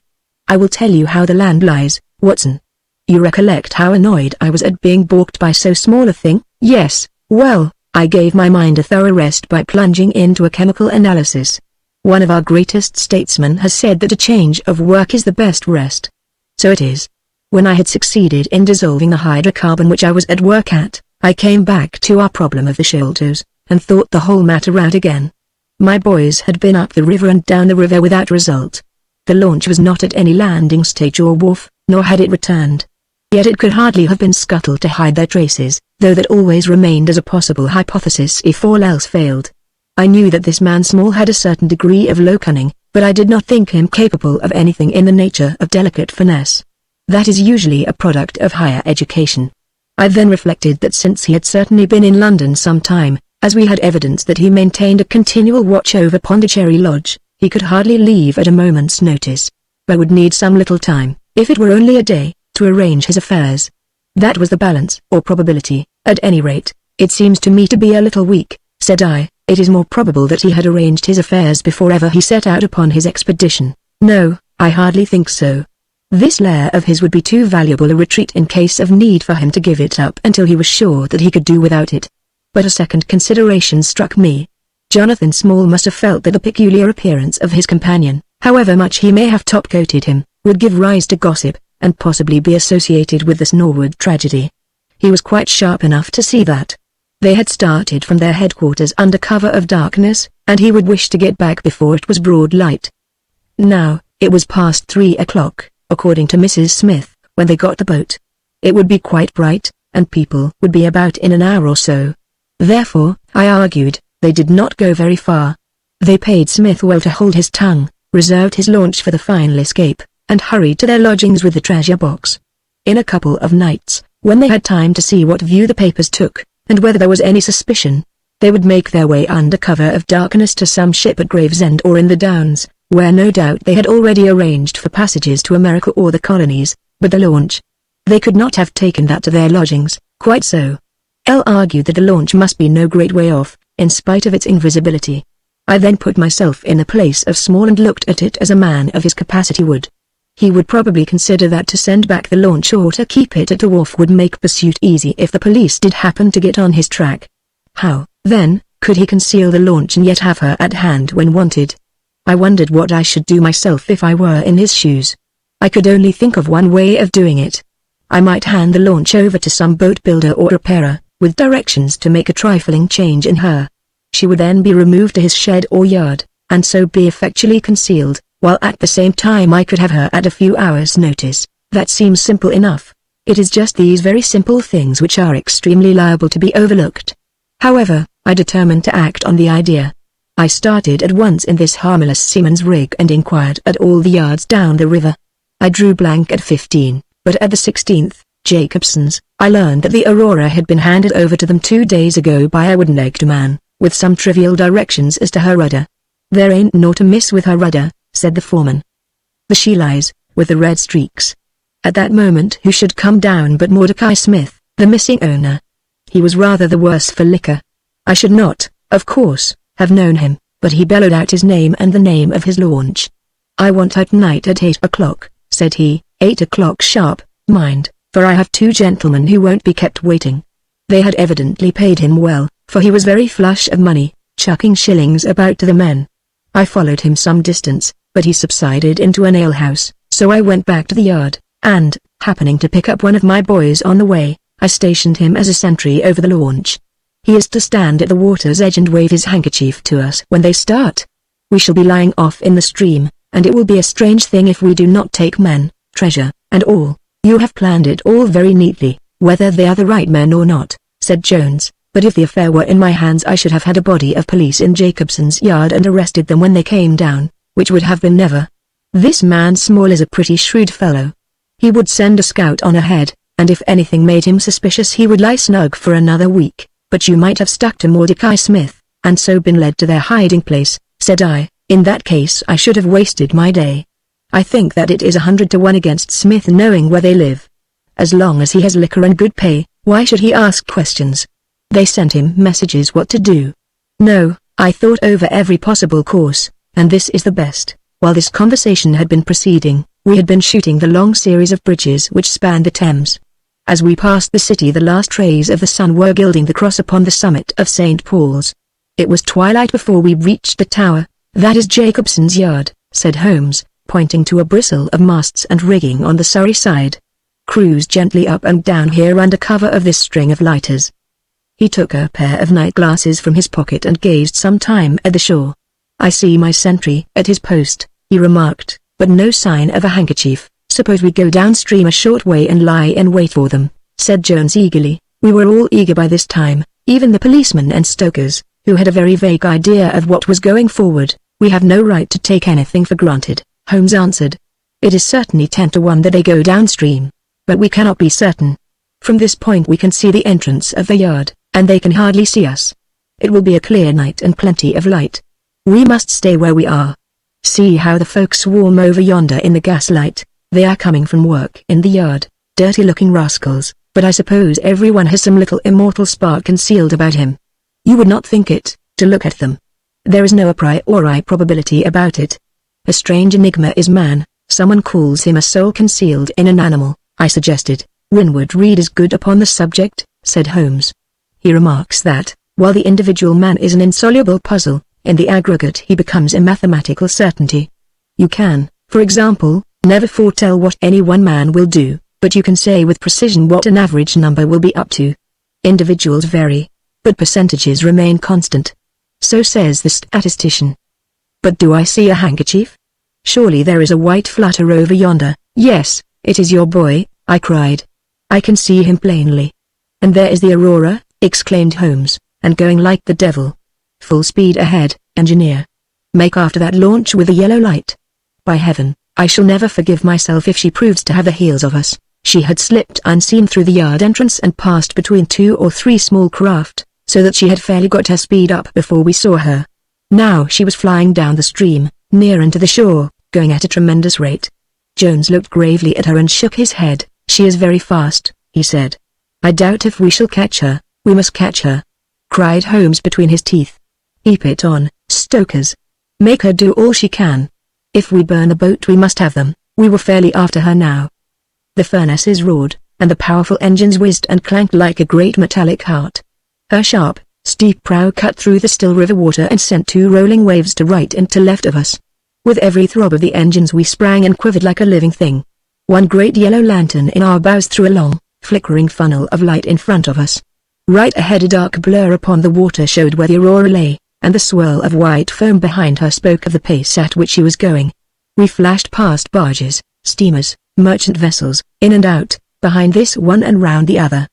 I will tell you how the land lies, Watson. You recollect how annoyed I was at being balked by so small a thing?" "Yes, well, I gave my mind a thorough rest by plunging into a chemical analysis. One of our greatest statesmen has said that a change of work is the best rest. So it is. When I had succeeded in dissolving the hydrocarbon which I was at work at, I came back to our problem of the shelters, and thought the whole matter out again. My boys had been up the river and down the river without result. The launch was not at any landing stage or wharf, nor had it returned. Yet it could hardly have been scuttled to hide their traces, though that always remained as a possible hypothesis if all else failed. I knew that this man Small had a certain degree of low cunning, but I did not think him capable of anything in the nature of delicate finesse. That is usually a product of higher education. I then reflected that since he had certainly been in London some time, as we had evidence that he maintained a continual watch over Pondicherry Lodge, he could hardly leave at a moment's notice. I would need some little time, if it were only a day, to arrange his affairs. That was the balance, or probability. "At any rate, it seems to me to be a little weak," said I. "It is more probable that he had arranged his affairs before ever he set out upon his expedition." "No, I hardly think so. This lair of his would be too valuable a retreat in case of need for him to give it up until he was sure that he could do without it." But a second consideration struck me. Jonathan Small must have felt that the peculiar appearance of his companion, however much he may have top-coated him, would give rise to gossip, and possibly be associated with this Norwood tragedy. He was quite sharp enough to see that. They had started from their headquarters under cover of darkness, and he would wish to get back before it was broad light. Now, it was past 3 o'clock, according to Mrs. Smith, when they got the boat. It would be quite bright, and people would be about in an hour or so. Therefore, I argued, they did not go very far. They paid Smith well to hold his tongue, reserved his launch for the final escape, and hurried to their lodgings with the treasure box. In a couple of nights, when they had time to see what view the papers took, and whether there was any suspicion, they would make their way under cover of darkness to some ship at Gravesend or in the Downs, where no doubt they had already arranged for passages to America or the colonies. But the launch? They could not have taken that to their lodgings. Quite so. L argued that the launch must be no great way off, in spite of its invisibility. I then put myself in the place of Small and looked at it as a man of his capacity would. He would probably consider that to send back the launch or to keep it at a wharf would make pursuit easy if the police did happen to get on his track. How, then, could he conceal the launch and yet have her at hand when wanted? I wondered what I should do myself if I were in his shoes. I could only think of one way of doing it. I might hand the launch over to some boat builder or repairer, with directions to make a trifling change in her. She would then be removed to his shed or yard, and so be effectually concealed, while at the same time I could have her at a few hours' notice. That seems simple enough. It is just these very simple things which are extremely liable to be overlooked. However, I determined to act on the idea. I started at once in this harmless seaman's rig and inquired at all the yards down the river. I drew blank at 15, but at the 16th, Jacobson's, I learned that the Aurora had been handed over to them 2 days ago by a wooden-legged man, with some trivial directions as to her rudder. "There ain't naught amiss with her rudder," said the foreman. "The she lies, with the red streaks." At that moment who should come down but Mordecai Smith, the missing owner. He was rather the worse for liquor. I should not, of course, have known him, but he bellowed out his name and the name of his launch. "I want her tonight at 8 o'clock, said he. 8 o'clock sharp, mind, for I have 2 gentlemen who won't be kept waiting. They had evidently paid him well, for he was very flush of money, chucking shillings about to the men. I followed him some distance, but he subsided into an alehouse, so I went back to the yard, and, happening to pick up one of my boys on the way, I stationed him as a sentry over the launch. He is to stand at the water's edge and wave his handkerchief to us when they start. We shall be lying off in the stream, and it will be a strange thing if we do not take men, treasure, and all. You have planned it all very neatly, whether they are the right men or not," said Jones, "but if the affair were in my hands I should have had a body of police in Jacobson's yard and arrested them when they came down, which would have been never. This man Small is a pretty shrewd fellow. He would send a scout on ahead, and if anything made him suspicious he would lie snug for another week, "But you might have stuck to Mordecai Smith, and so been led to their hiding place," said I. "In that case I should have wasted my day. I think that it is 100 to 1 against Smith knowing where they live. As long as he has liquor and good pay, why should he ask questions? They sent him messages what to do. No, I thought over every possible course, and this is the best." While this conversation had been proceeding, we had been shooting the long series of bridges which spanned the Thames. As we passed the city, the last rays of the sun were gilding the cross upon the summit of St. Paul's. It was twilight before we reached the tower. "That is Jacobson's Yard," said Holmes, pointing to a bristle of masts and rigging on the Surrey side. "Cruise gently up and down here under cover of this string of lighters." He took a pair of night glasses from his pocket and gazed some time at the shore. "I see my sentry at his post," he remarked, "but no sign of a handkerchief." "Suppose we go downstream a short way and lie in wait for them," said Jones eagerly. We were all eager by this time, even the policemen and stokers, who had a very vague idea of what was going forward. "We have no right to take anything for granted," Holmes answered. "It is certainly 10 to 1 that they go downstream, but we cannot be certain. From this point we can see the entrance of the yard, and they can hardly see us. It will be a clear night and plenty of light. We must stay where we are. See how the folk swarm over yonder in the gaslight. They are coming from work in the yard, dirty-looking rascals, but I suppose everyone has some little immortal spark concealed about him. You would not think it, to look at them. There is no a priori probability about it. A strange enigma is man. Someone calls him a soul concealed in an animal," I suggested. "Winwood Reade is good upon the subject," said Holmes. "He remarks that, while the individual man is an insoluble puzzle, in the aggregate he becomes a mathematical certainty. You can, for example, never foretell what any one man will do, but you can say with precision what an average number will be up to. Individuals vary, but percentages remain constant. So says the statistician. But do I see a handkerchief? Surely there is a white flutter over yonder." "Yes, it is your boy," I cried. "I can see him plainly." "And there is the Aurora," exclaimed Holmes, "and going like the devil. Full speed ahead, engineer. Make after that launch with the yellow light. By heaven, I shall never forgive myself if she proves to have the heels of us." She had slipped unseen through the yard entrance and passed between 2 or 3 small craft, so that she had fairly got her speed up before we saw her. Now she was flying down the stream, nearer to the shore, going at a tremendous rate. Jones looked gravely at her and shook his head. "She is very fast," he said. "I doubt if we shall catch her." "We must catch her," cried Holmes between his teeth. "Keep it on, stokers. Make her do all she can. If we burn the boat we must have them." We were fairly after her now. The furnaces roared, and the powerful engines whizzed and clanked like a great metallic heart. Her sharp, steep prow cut through the still river water and sent 2 rolling waves to right and to left of us. With every throb of the engines we sprang and quivered like a living thing. One great yellow lantern in our bows threw a long, flickering funnel of light in front of us. Right ahead a dark blur upon the water showed where the Aurora lay, and the swirl of white foam behind her spoke of the pace at which she was going. We flashed past barges, steamers, merchant vessels, in and out, behind this one and round the other.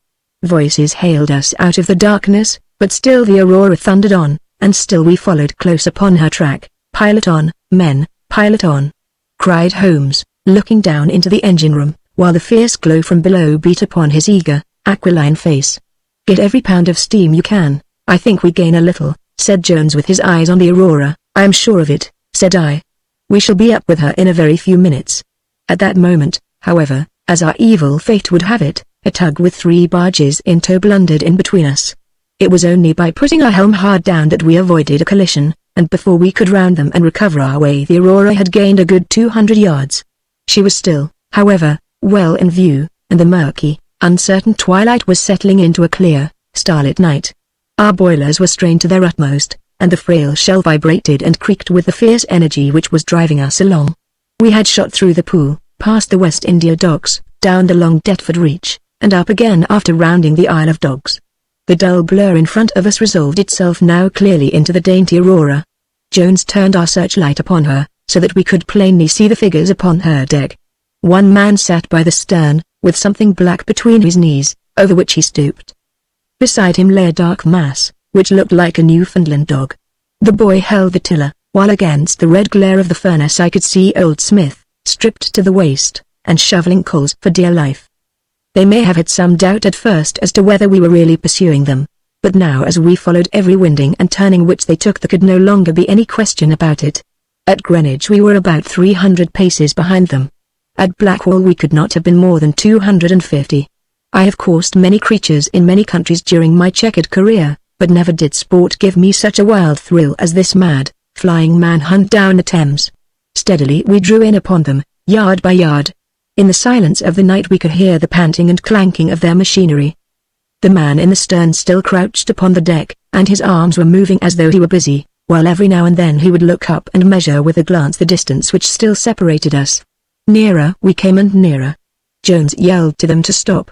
Voices hailed us out of the darkness, but still the Aurora thundered on, and still we followed close upon her track. "Pilot on, men, pilot on!" cried Holmes, looking down into the engine room, while the fierce glow from below beat upon his eager, aquiline face. "Get every pound of steam you can." "I think we gain a little," said Jones with his eyes on the Aurora. "I am sure of it," said I. "We shall be up with her in a very few minutes." At that moment, however, as our evil fate would have it, a tug with 3 barges in tow blundered in between us. It was only by putting our helm hard down that we avoided a collision, and before we could round them and recover our way the Aurora had gained a good 200 yards. She was still, however, well in view, and the murky, uncertain twilight was settling into a clear, starlit night. Our boilers were strained to their utmost, and the frail shell vibrated and creaked with the fierce energy which was driving us along. We had shot through the Pool, past the West India Docks, down the long Deptford Reach, and up again after rounding the Isle of Dogs. The dull blur in front of us resolved itself now clearly into the dainty Aurora. Jones turned our searchlight upon her, so that we could plainly see the figures upon her deck. One man sat by the stern, with something black between his knees, over which he stooped. Beside him lay a dark mass, which looked like a Newfoundland dog. The boy held the tiller, while against the red glare of the furnace I could see old Smith, stripped to the waist, and shoveling coals for dear life. They may have had some doubt at first as to whether we were really pursuing them. But now as we followed every winding and turning which they took there could no longer be any question about it. At Greenwich we were about 300 paces behind them. At Blackwall we could not have been more than 250. I have coursed many creatures in many countries during my checkered career, but never did sport give me such a wild thrill as this mad, flying manhunt down the Thames. Steadily we drew in upon them, yard by yard. In the silence of the night we could hear the panting and clanking of their machinery. The man in the stern still crouched upon the deck, and his arms were moving as though he were busy, while every now and then he would look up and measure with a glance the distance which still separated us. Nearer we came and nearer. Jones yelled to them to stop.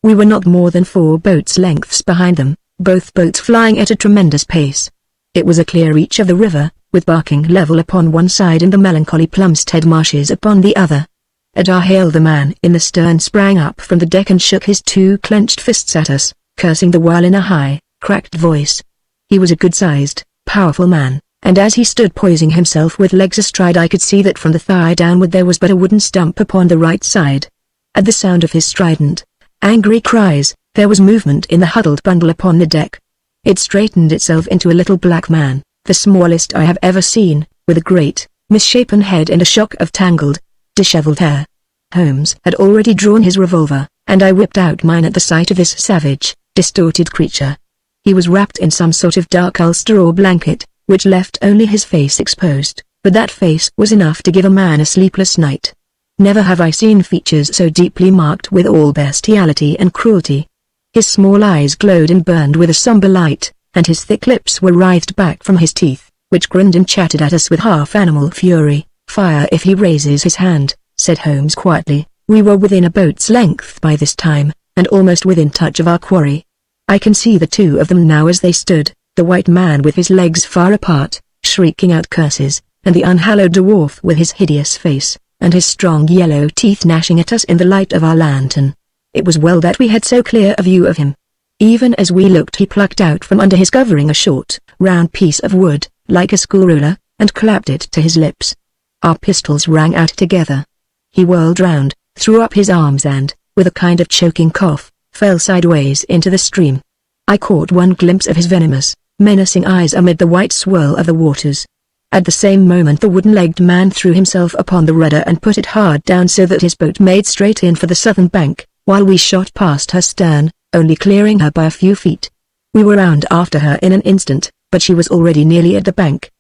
We were not more than 4 boats' lengths behind them, both boats flying at a tremendous pace. It was a clear reach of the river, with Barking level upon one side and the melancholy Plumstead marshes upon the other. At our hail the man in the stern sprang up from the deck and shook his 2 clenched fists at us, cursing the while in a high, cracked voice. He was a good-sized, powerful man, and as he stood poising himself with legs astride I could see that from the thigh downward there was but a wooden stump upon the right side. At the sound of his strident, angry cries, there was movement in the huddled bundle upon the deck. It straightened itself into a little black man, the smallest I have ever seen, with a great, misshapen head and a shock of tangled, dishevelled hair. Holmes had already drawn his revolver, and I whipped out mine at the sight of this savage, distorted creature. He was wrapped in some sort of dark ulster or blanket, which left only his face exposed, but that face was enough to give a man a sleepless night. Never have I seen features so deeply marked with all bestiality and cruelty. His small eyes glowed and burned with a somber light, and his thick lips were writhed back from his teeth, which grinned and chattered at us with half-animal fury. "Fire if he raises his hand," said Holmes quietly. We were within a boat's length by this time, and almost within touch of our quarry. I can see the 2 of them now as they stood, the white man with his legs far apart, shrieking out curses, and the unhallowed dwarf with his hideous face, and his strong yellow teeth gnashing at us in the light of our lantern. It was well that we had so clear a view of him. Even as we looked he plucked out from under his covering a short, round piece of wood, like a school ruler, and clapped it to his lips. Our pistols rang out together. He whirled round, threw up his arms and, with a kind of choking cough, fell sideways into the stream. I caught one glimpse of his venomous, menacing eyes amid the white swirl of the waters. At the same moment the wooden-legged man threw himself upon the rudder and put it hard down so that his boat made straight in for the southern bank, while we shot past her stern, only clearing her by a few feet. We were round after her in an instant, but she was already nearly at the bank.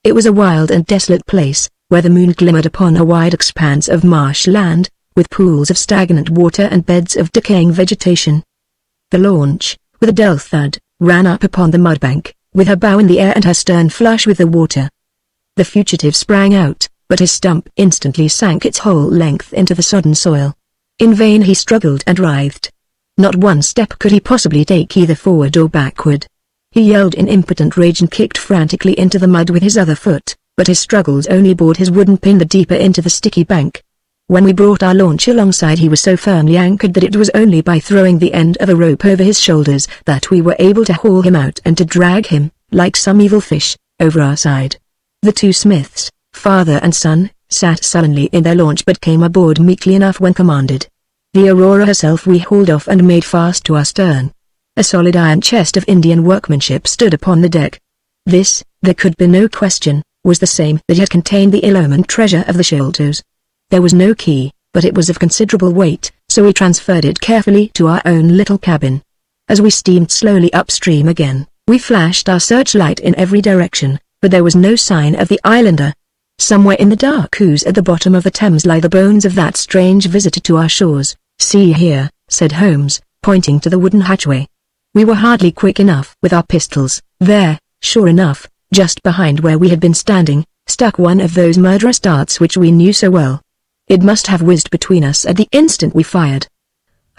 It was a wild and desolate place, where the moon glimmered upon a wide expanse of marsh land, with pools of stagnant water and beds of decaying vegetation. The launch, with a dull thud, ran up upon the mudbank, with her bow in the air and her stern flush with the water. The fugitive sprang out, but his stump instantly sank its whole length into the sodden soil. In vain he struggled and writhed. Not one step could he possibly take either forward or backward. He yelled in impotent rage and kicked frantically into the mud with his other foot, but his struggles only bored his wooden pin the deeper into the sticky bank. When we brought our launch alongside he was so firmly anchored that it was only by throwing the end of a rope over his shoulders that we were able to haul him out and to drag him, like some evil fish, over our side. The 2 Smiths, father and son, sat sullenly in their launch but came aboard meekly enough when commanded. The Aurora herself we hauled off and made fast to our stern. A solid iron chest of Indian workmanship stood upon the deck. This, there could be no question, was the same that had contained the ill-omened treasure of the Sholtos. There was no key, but it was of considerable weight, so we transferred it carefully to our own little cabin. As we steamed slowly upstream again, we flashed our searchlight in every direction, but there was no sign of the islander. Somewhere in the dark ooze at the bottom of the Thames lie the bones of that strange visitor to our shores. "See here," said Holmes, pointing to the wooden hatchway. We were hardly quick enough with our pistols. There, sure enough, just behind where we had been standing, stuck one of those murderous darts which we knew so well. It must have whizzed between us at the instant we fired.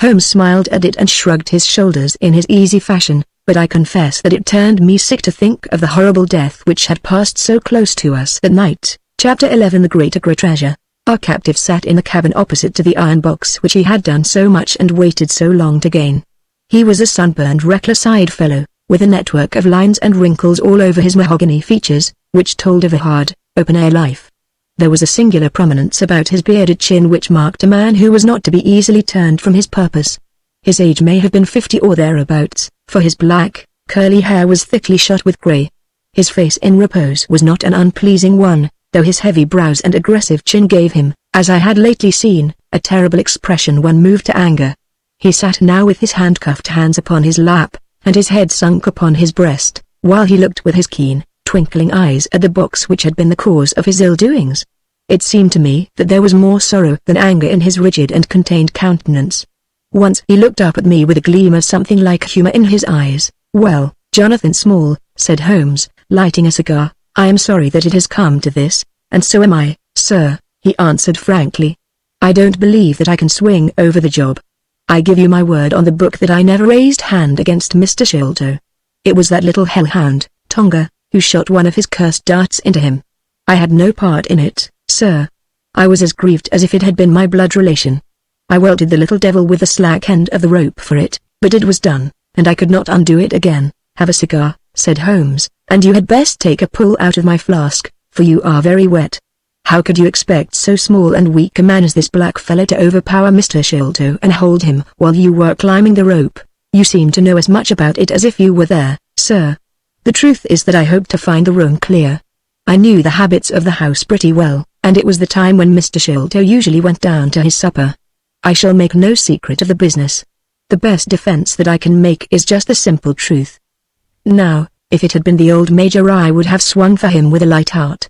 Holmes smiled at it and shrugged his shoulders in his easy fashion, but I confess that it turned me sick to think of the horrible death which had passed so close to us that night. Chapter 11 The Great Agra Treasure. Our captive sat in the cabin opposite to the iron box which he had done so much and waited so long to gain. He was a sunburned reckless-eyed fellow, with a network of lines and wrinkles all over his mahogany features, which told of a hard, open-air life. There was a singular prominence about his bearded chin which marked a man who was not to be easily turned from his purpose. His age may have been 50 or thereabouts, for his black, curly hair was thickly shot with grey. His face in repose was not an unpleasing one, though his heavy brows and aggressive chin gave him, as I had lately seen, a terrible expression when moved to anger. He sat now with his handcuffed hands upon his lap, and his head sunk upon his breast, while he looked with his keen, twinkling eyes at the box which had been the cause of his ill-doings. It seemed to me that there was more sorrow than anger in his rigid and contained countenance. Once he looked up at me with a gleam of something like humour in his eyes. "Well, Jonathan Small," said Holmes, lighting a cigar, "I am sorry that it has come to this, and so am I, sir," he answered frankly. "I don't believe that I can swing over the job. I give you my word on the book that I never raised hand against Mr. Sholto. It was that little hellhound, Tonga, who shot one of his cursed darts into him. I had no part in it, sir. I was as grieved as if it had been my blood relation. I welted the little devil with the slack end of the rope for it, but it was done, and I could not undo it again." "Have a cigar," said Holmes, "and you had best take a pull out of my flask, for you are very wet. How could you expect so small and weak a man as this black fellow to overpower Mr. Sholto and hold him while you were climbing the rope? You seem to know as much about it as if you were there, sir." "The truth is that I hoped to find the room clear. I knew the habits of the house pretty well, and it was the time when Mr. Sholto usually went down to his supper. I shall make no secret of the business. The best defense that I can make is just the simple truth. Now, if it had been the old Major, I would have swung for him with a light heart.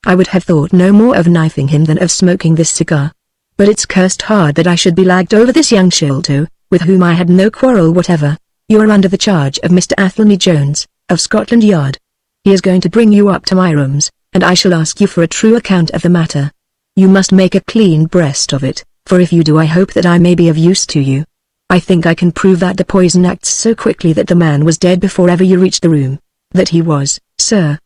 I would have thought no more of knifing him than of smoking this cigar. But it's cursed hard that I should be lagged over this young Sholto, with whom I had no quarrel whatever. You are under the charge of Mr. Athelney Jones, of Scotland Yard. He is going to bring you up to my rooms, and I shall ask you for a true account of the matter. You must make a clean breast of it, for if you do I hope that I may be of use to you. I think I can prove that the poison acts so quickly that the man was dead before ever you reached the room. That he was, sir.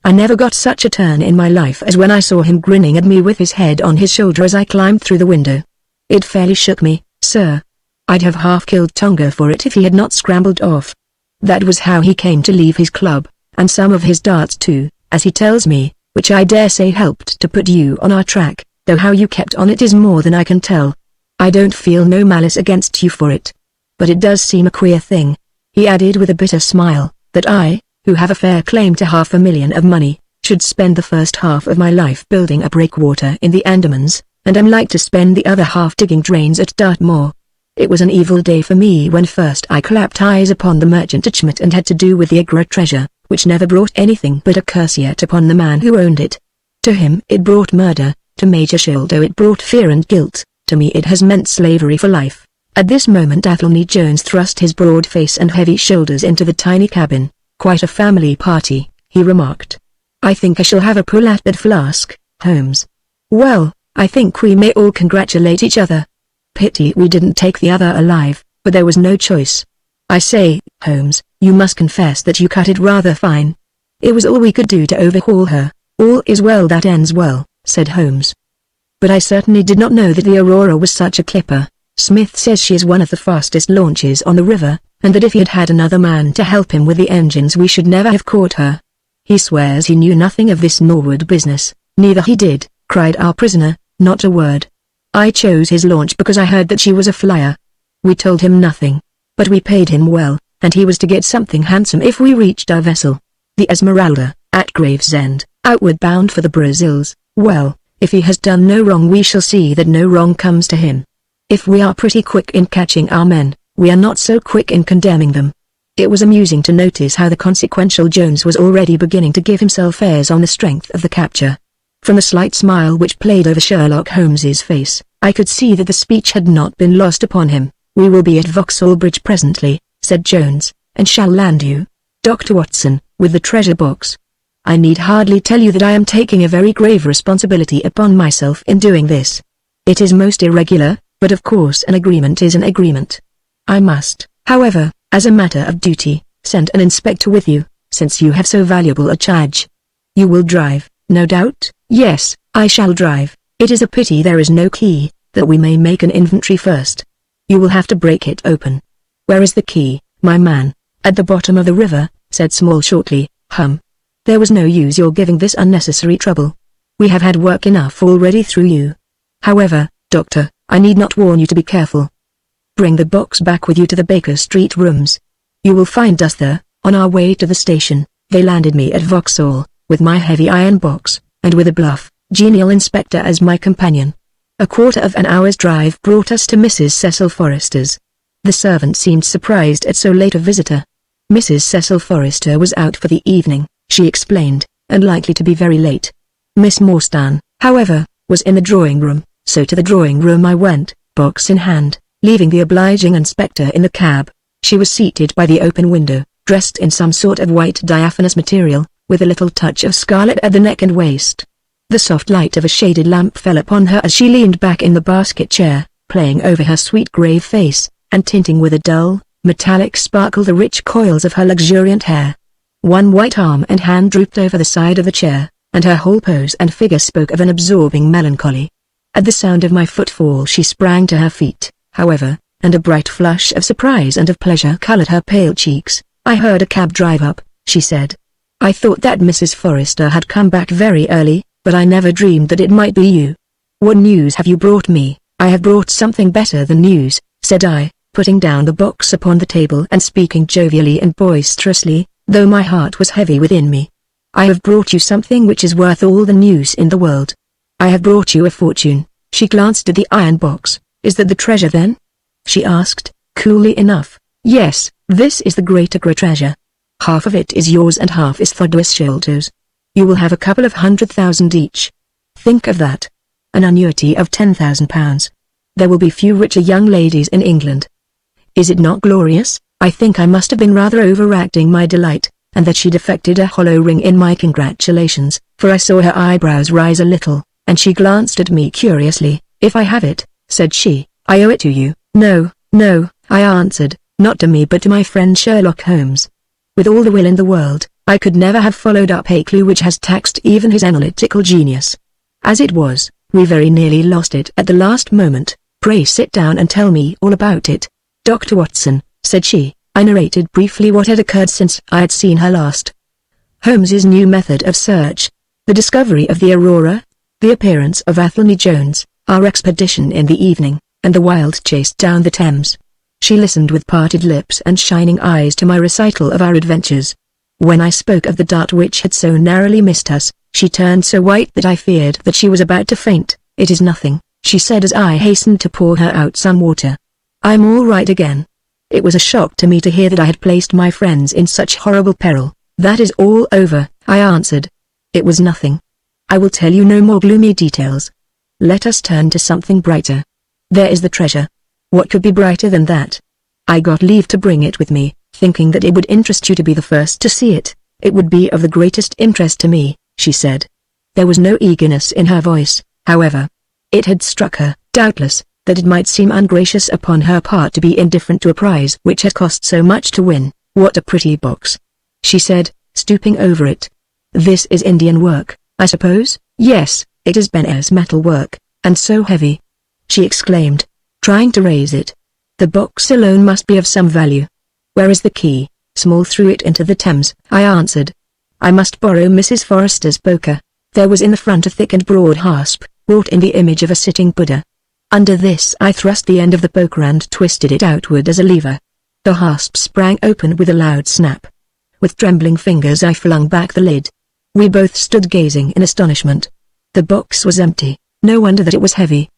I never got such a turn in my life as when I saw him grinning at me with his head on his shoulder as I climbed through the window. It fairly shook me, sir. I'd have half killed Tonga for it if he had not scrambled off. That was how he came to leave his club, and some of his darts too, as he tells me, which I dare say helped to put you on our track, though how you kept on it is more than I can tell. I don't feel no malice against you for it. But it does seem a queer thing," he added with a bitter smile, "that I, who have a fair claim to $500,000 of money, should spend the first half of my life building a breakwater in the Andamans, and am like to spend the other half digging drains at Dartmoor. It was an evil day for me when first I clapped eyes upon the merchant Schmidt and had to do with the Agra treasure, which never brought anything but a curse yet upon the man who owned it. To him it brought murder, to Major Sholto it brought fear and guilt, to me it has meant slavery for life." At this moment Athelney Jones thrust his broad face and heavy shoulders into the tiny cabin. "Quite a family party," he remarked. "I think I shall have a pull at that flask, Holmes. Well, I think we may all congratulate each other. Pity we didn't take the other alive, but there was no choice. I say, Holmes, you must confess that you cut it rather fine. It was all we could do to overhaul her." "All is well that ends well," said Holmes. "But I certainly did not know that the Aurora was such a clipper. Smith says she is one of the fastest launches on the river, and that if he had had another man to help him with the engines we should never have caught her." "He swears he knew nothing of this Norwood business." "Neither he did," cried our prisoner, "not a word. I chose his launch because I heard that she was a flyer. We told him nothing. But we paid him well, and he was to get something handsome if we reached our vessel, the Esmeralda, at Gravesend, outward bound for the Brazils. Well, if he has done no wrong we shall see that no wrong comes to him. If we are pretty quick in catching our men, we are not so quick in condemning them." It was amusing to notice how the consequential Jones was already beginning to give himself airs on the strength of the capture. From the slight smile which played over Sherlock Holmes's face, I could see that the speech had not been lost upon him. "We will be at Vauxhall Bridge presently," said Jones, "and shall land you, Dr. Watson, with the treasure box. I need hardly tell you that I am taking a very grave responsibility upon myself in doing this. It is most irregular, but of course an agreement is an agreement. I must, however, as a matter of duty, send an inspector with you, since you have so valuable a charge. You will drive, no doubt?" "Yes, I shall drive. It is a pity there is no key, that we may make an inventory first. You will have to break it open." "Where is the key, my man?" "At the bottom of the river," said Small shortly. There was no use your giving this unnecessary trouble. We have had work enough already through you. However, Doctor, I need not warn you to be careful. Bring the box back with you to the Baker Street rooms. You will find us there, On our way to the station, they landed me at Vauxhall, with my heavy iron box, and with a bluff, genial inspector as my companion. A quarter of an hour's drive brought us to Mrs. Cecil Forrester's. The servant seemed surprised at so late a visitor. Mrs. Cecil Forrester was out for the evening, she explained, and likely to be very late. Miss Morstan, however, was in the drawing room, so to the drawing room I went, box in hand, leaving the obliging inspector in the cab. She was seated by the open window, dressed in some sort of white diaphanous material, with a little touch of scarlet at the neck and waist. The soft light of a shaded lamp fell upon her as she leaned back in the basket chair, playing over her sweet grave face, and tinting with a dull, metallic sparkle the rich coils of her luxuriant hair. One white arm and hand drooped over the side of the chair, and her whole pose and figure spoke of an absorbing melancholy. At the sound of my footfall she sprang to her feet, however, and a bright flush of surprise and of pleasure colored her pale cheeks. "I heard a cab drive up," she said. "I thought that Mrs. Forrester had come back very early, but I never dreamed that it might be you. What news have you brought me?" "I have brought something better than news," said I, putting down the box upon the table and speaking jovially and boisterously, though my heart was heavy within me. "I have brought you something which is worth all the news in the world. I have brought you a fortune." She glanced at the iron box. "Is that the treasure then?" she asked, coolly enough. "Yes, this is the great treasure. Half of it is yours and half is Thudwishelto's. You will have a couple of 100,000 each. Think of that. An annuity of £10,000. There will be few richer young ladies in England. Is it not glorious?" I think I must have been rather overacting my delight, and that she'd affected a hollow ring in my congratulations, for I saw her eyebrows rise a little, and she glanced at me curiously. "If I have it," said she, "I owe it to you." "No, no," I answered, "not to me but to my friend Sherlock Holmes. With all the will in the world, I could never have followed up a clue which has taxed even his analytical genius. As it was, we very nearly lost it at the last moment. Pray sit down and tell me all about it." "Dr. Watson," said she. I narrated briefly what had occurred since I had seen her last. Holmes's new method of search, the discovery of the Aurora, the appearance of Athelney Jones, our expedition in the evening, and the wild chase down the Thames. She listened with parted lips and shining eyes to my recital of our adventures. When I spoke of the dart which had so narrowly missed us, she turned so white that I feared that she was about to faint. "It is nothing," she said as I hastened to pour her out some water. "I'm all right again. It was a shock to me to hear that I had placed my friends in such horrible peril." "That is all over," I answered. "It was nothing. I will tell you no more gloomy details. Let us turn to something brighter. There is the treasure. What could be brighter than that? I got leave to bring it with me, thinking that it would interest you to be the first to see it." "It would be of the greatest interest to me," she said. There was no eagerness in her voice, however. It had struck her, doubtless, that it might seem ungracious upon her part to be indifferent to a prize which had cost so much to win. "What a pretty box," she said, stooping over it. "This is Indian work, I suppose?" "Yes, it is Benares metal work, and so heavy," she exclaimed, trying to raise it. "The box alone must be of some value. Where is the key?" "Small threw it into the Thames," I answered. "I must borrow Mrs. Forrester's poker." There was in the front a thick and broad hasp, wrought in the image of a sitting Buddha. Under this I thrust the end of the poker and twisted it outward as a lever. The hasp sprang open with a loud snap. With trembling fingers I flung back the lid. We both stood gazing in astonishment. The box was empty. No wonder that it was heavy.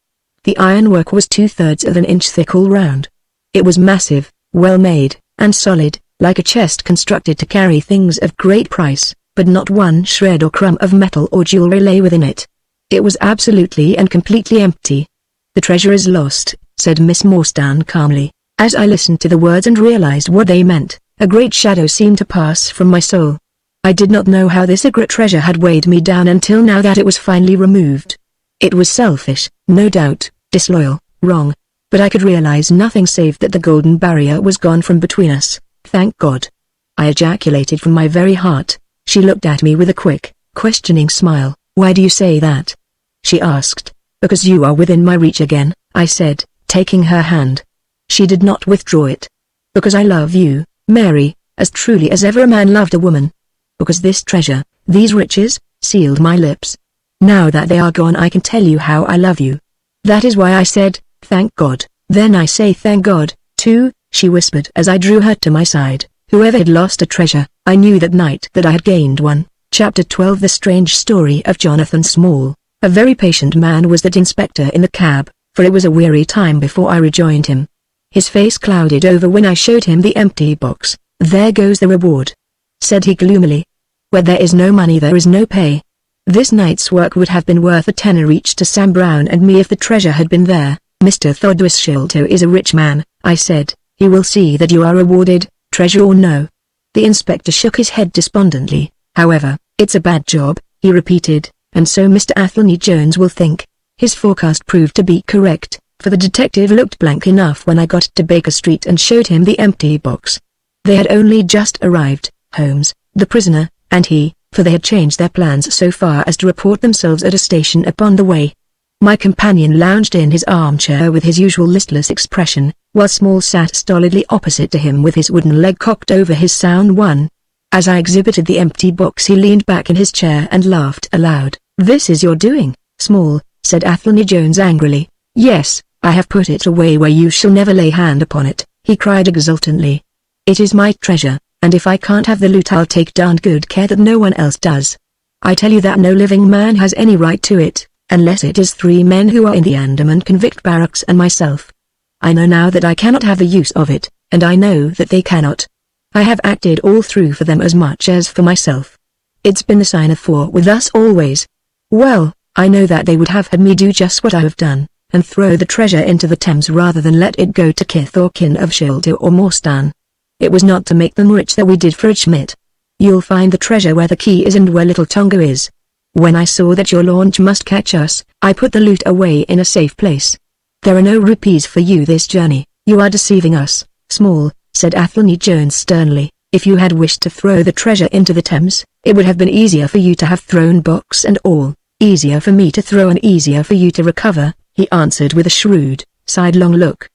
The ironwork was 2/3 of an inch thick all round. It was massive, well made, and solid, like a chest constructed to carry things of great price, but not one shred or crumb of metal or jewelry lay within it. It was absolutely and completely empty. "The treasure is lost," said Miss Morstan calmly. As I listened to the words and realized what they meant, a great shadow seemed to pass from my soul. I did not know how this secret treasure had weighed me down until now that it was finally removed. It was selfish, no doubt, disloyal, wrong, but I could realize nothing save that the golden barrier was gone from between us. "Thank God!" I ejaculated from my very heart. She looked at me with a quick, questioning smile. "Why do you say that?" she asked. "Because you are within my reach again," I said, taking her hand. She did not withdraw it. "Because I love you, Mary, as truly as ever a man loved a woman. Because this treasure, these riches, sealed my lips. Now that they are gone I can tell you how I love you. That is why I said, thank God." "Then I say thank God, too," she whispered as I drew her to my side. Whoever had lost a treasure, I knew that night that I had gained one. Chapter 12 The Strange Story of Jonathan Small. A very patient man was that inspector in the cab, for it was a weary time before I rejoined him. His face clouded over when I showed him the empty box. "There goes the reward," said he gloomily. "Where there is no money there is no pay. This night's work would have been worth a tenner each to Sam Brown and me if the treasure had been there." "Mr. Thaddeus Sholto is a rich man," I said. "He will see that you are rewarded, treasure or no." The inspector shook his head despondently. "However, it's a bad job," he repeated, "and so Mr. Athelney Jones will think." His forecast proved to be correct, for the detective looked blank enough when I got to Baker Street and showed him the empty box. They had only just arrived, Holmes, the prisoner, and he, for they had changed their plans so far as to report themselves at a station upon the way. My companion lounged in his armchair with his usual listless expression, while Small sat stolidly opposite to him with his wooden leg cocked over his sound one. As I exhibited the empty box he leaned back in his chair and laughed aloud. "This is your doing, Small," said Athelney Jones angrily. "Yes, I have put it away where you shall never lay hand upon it," he cried exultantly. "It is my treasure, and if I can't have the loot I'll take darned good care that no one else does. I tell you that no living man has any right to it, unless it is 3 men who are in the Andaman convict barracks and myself. I know now that I cannot have the use of it, and I know that they cannot. I have acted all through for them as much as for myself. It's been the sign of war with us always. Well, I know that they would have had me do just what I have done, and throw the treasure into the Thames rather than let it go to kith or kin of Sholto or Morstan. It was not to make them rich that we did for it, Schmidt. You'll find the treasure where the key is and where Little Tonga is. When I saw that your launch must catch us, I put the loot away in a safe place. There are no rupees for you this journey." "You are deceiving us, Small," said Athelney Jones sternly. "If you had wished to throw the treasure into the Thames, it would have been easier for you to have thrown box and all. Easier for me to throw and easier for you to recover," he answered with a shrewd, sidelong look.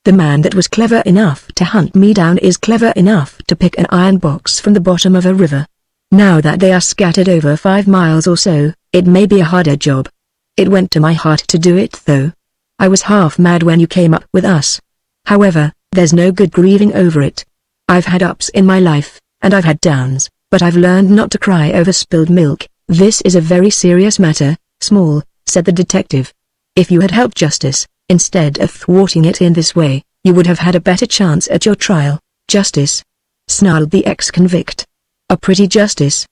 "The man that was clever enough to hunt me down is clever enough to pick an iron box from the bottom of a river. Now that they are scattered over 5 miles or so, it may be a harder job. It went to my heart to do it though. I was half mad when you came up with us. However, there's no good grieving over it. I've had ups in my life, and I've had downs, but I've learned not to cry over spilled milk." "This is a very serious matter, Small," said the detective. "If you had helped justice, instead of thwarting it in this way, you would have had a better chance at your trial." "Justice?" snarled the ex-convict. "A pretty justice.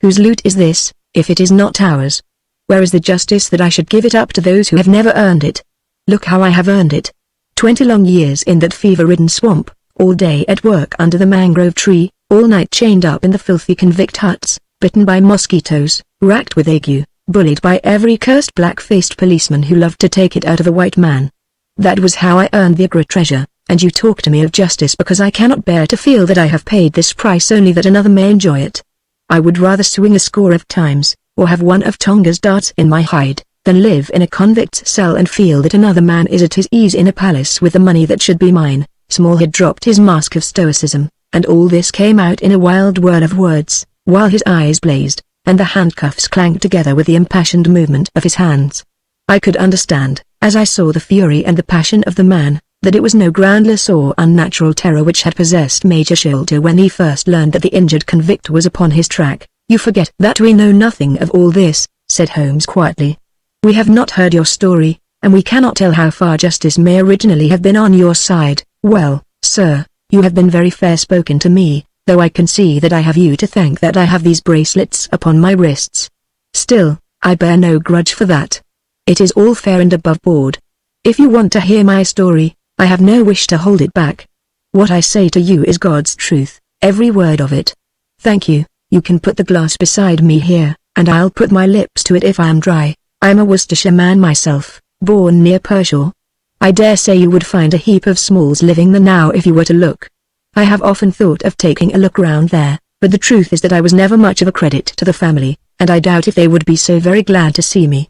Whose loot is this, if it is not ours? Where is the justice that I should give it up to those who have never earned it? Look how I have earned it. 20 long years in that fever-ridden swamp, all day at work under the mangrove tree, all night chained up in the filthy convict huts, bitten by mosquitoes, racked with ague, bullied by every cursed black-faced policeman who loved to take it out of a white man. That was how I earned the Agra treasure, and you talk to me of justice because I cannot bear to feel that I have paid this price only that another may enjoy it. I would rather swing a score of times, or have one of Tonga's darts in my hide, than live in a convict's cell and feel that another man is at his ease in a palace with the money that should be mine." Small had dropped his mask of stoicism, and all this came out in a wild whirl of words, while his eyes blazed, and the handcuffs clanked together with the impassioned movement of his hands. I could understand, as I saw the fury and the passion of the man, that it was no groundless or unnatural terror which had possessed Major Sholto when he first learned that the injured convict was upon his track. "You forget that we know nothing of all this," said Holmes quietly. "We have not heard your story, and we cannot tell how far justice may originally have been on your side." "Well, sir, you have been very fair-spoken to me, though I can see that I have you to thank that I have these bracelets upon my wrists. Still, I bear no grudge for that. It is all fair and above board. If you want to hear my story, I have no wish to hold it back. What I say to you is God's truth, every word of it. Thank you. You can put the glass beside me here, and I'll put my lips to it if I am dry. I'm a Worcestershire man myself, born near Pershore. I dare say you would find a heap of Smalls living there now if you were to look. I have often thought of taking a look round there, but the truth is that I was never much of a credit to the family, and I doubt if they would be so very glad to see me.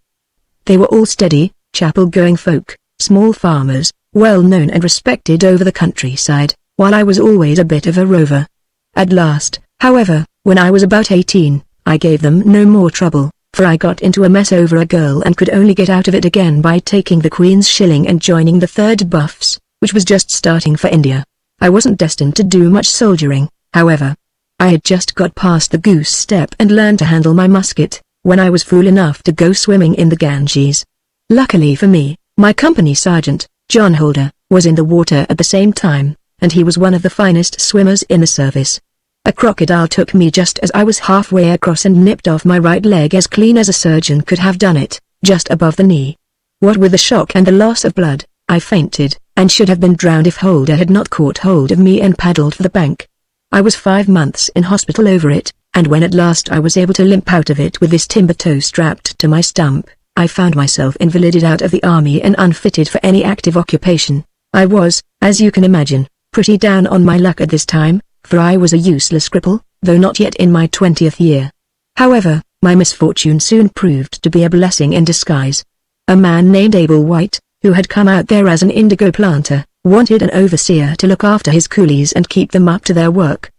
They were all steady, chapel-going folk, small farmers, well known and respected over the countryside, while I was always a bit of a rover. At last, however, when I was about 18, I gave them no more trouble, for I got into a mess over a girl and could only get out of it again by taking the Queen's shilling and joining the 3rd Buffs, which was just starting for India. I wasn't destined to do much soldiering, However, I had just got past the goose step and learned to handle my musket, when I was fool enough to go swimming in the Ganges. Luckily for me, my company sergeant, John Holder, was in the water at the same time, and he was one of the finest swimmers in the service. A crocodile took me just as I was halfway across and nipped off my right leg as clean as a surgeon could have done it, just above the knee. What with the shock and the loss of blood, I fainted, and should have been drowned if Holder had not caught hold of me and paddled for the bank. I was 5 months in hospital over it, and when at last I was able to limp out of it with this timber toe strapped to my stump, I found myself invalided out of the army and unfitted for any active occupation. I was, as you can imagine, pretty down on my luck at this time, for I was a useless cripple, though not yet in my 20th year. However, my misfortune soon proved to be a blessing in disguise. A man named Abel White, who had come out there as an indigo planter, wanted an overseer to look after his coolies and keep them up to their work.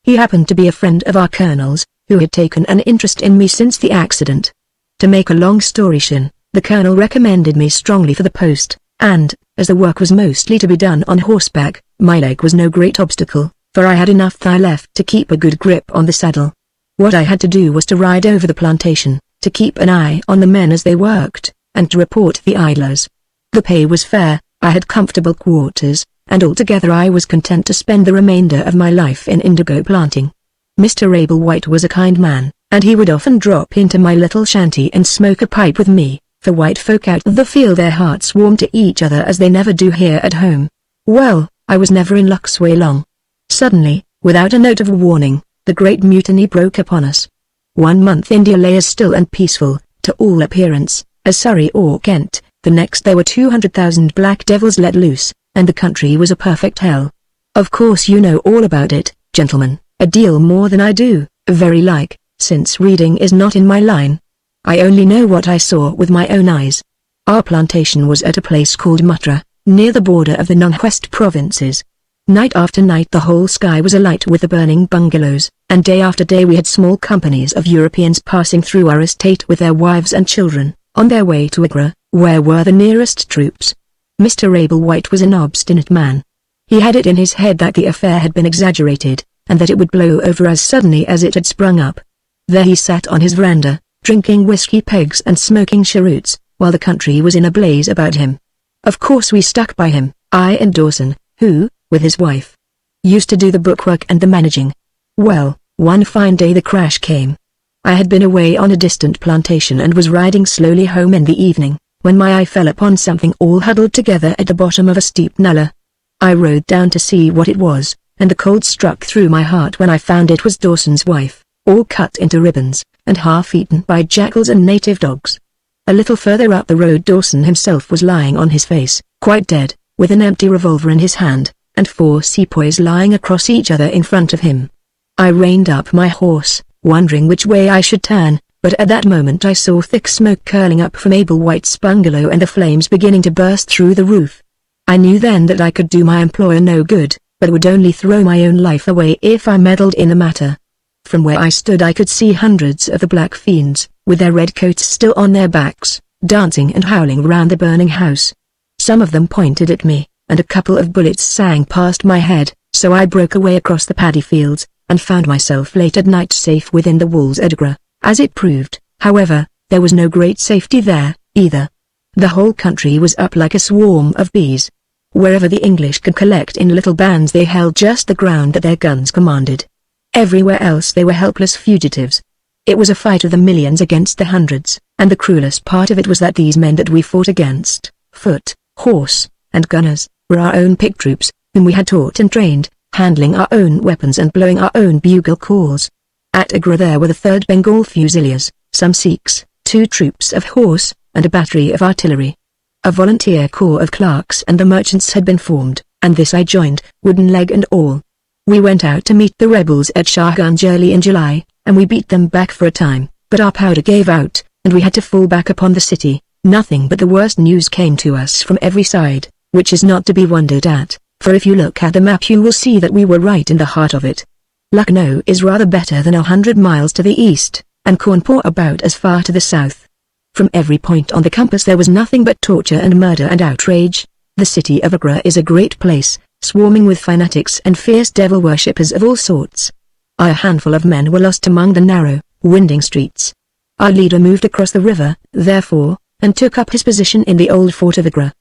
He happened to be a friend of our colonel's, who had taken an interest in me since the accident. To make a long story short, the colonel recommended me strongly for the post, and, as the work was mostly to be done on horseback, my leg was no great obstacle, for I had enough thigh left to keep a good grip on the saddle. What I had to do was to ride over the plantation, to keep an eye on the men as they worked, and to report the idlers. The pay was fair, I had comfortable quarters, and altogether I was content to spend the remainder of my life in indigo planting. Mr. Abel White was a kind man, and he would often drop into my little shanty and smoke a pipe with me, for white folk out there feel their hearts warm to each other as they never do here at home. Well, I was never in luck's way long. Suddenly, without a note of warning, the Great Mutiny broke upon us. 1 month India lay as still and peaceful, to all appearance, as Surrey or Kent. The next there were 200,000 black devils let loose, and the country was a perfect hell. Of course you know all about it, gentlemen, a deal more than I do, very like, since reading is not in my line. I only know what I saw with my own eyes. Our plantation was at a place called Mutra, near the border of the non-West provinces. Night after night the whole sky was alight with the burning bungalows, and day after day we had small companies of Europeans passing through our estate with their wives and children, on their way to Agra, where were the nearest troops. Mr. Abel White was an obstinate man. He had it in his head that the affair had been exaggerated, and that it would blow over as suddenly as it had sprung up. There he sat on his veranda, drinking whiskey pegs and smoking cheroots, while the country was in a blaze about him. Of course we stuck by him, I and Dawson, who, with his wife, used to do the bookwork and the managing. Well, one fine day the crash came. I had been away on a distant plantation and was riding slowly home in the evening, when my eye fell upon something all huddled together at the bottom of a steep nullah. I rode down to see what it was, and the cold struck through my heart when I found it was Dawson's wife, all cut into ribbons, and half eaten by jackals and native dogs. A little further up the road Dawson himself was lying on his face, quite dead, with an empty revolver in his hand, and 4 sepoys lying across each other in front of him. I reined up my horse, wondering which way I should turn, but at that moment I saw thick smoke curling up from Abel White's bungalow and the flames beginning to burst through the roof. I knew then that I could do my employer no good, but would only throw my own life away if I meddled in the matter. From where I stood I could see hundreds of the black fiends, with their red coats still on their backs, dancing and howling round the burning house. Some of them pointed at me, and a couple of bullets sang past my head, so I broke away across the paddy fields, and found myself late at night safe within the walls at Agra. As it proved, however, there was no great safety there, either. The whole country was up like a swarm of bees. Wherever the English could collect in little bands they held just the ground that their guns commanded. Everywhere else they were helpless fugitives. It was a fight of the millions against the hundreds, and the cruelest part of it was that these men that we fought against, foot, horse, and gunners, were our own picked troops, whom we had taught and trained, handling our own weapons and blowing our own bugle calls. At Agra there were the 3rd Bengal Fusiliers, some Sikhs, 2 troops of horse, and a battery of artillery. A volunteer corps of clerks and the merchants had been formed, and this I joined, wooden leg and all. We went out to meet the rebels at Shahganj early in July, and we beat them back for a time, but our powder gave out, and we had to fall back upon the city. Nothing but the worst news came to us from every side, which is not to be wondered at, for if you look at the map you will see that we were right in the heart of it. Lucknow is rather better than 100 miles to the east, and Cawnpur about as far to the south. From every point on the compass there was nothing but torture and murder and outrage. The city of Agra is a great place, swarming with fanatics and fierce devil worshippers of all sorts. A handful of men were lost among the narrow, winding streets. Our leader moved across the river, therefore, and took up his position in the old fort of Agra.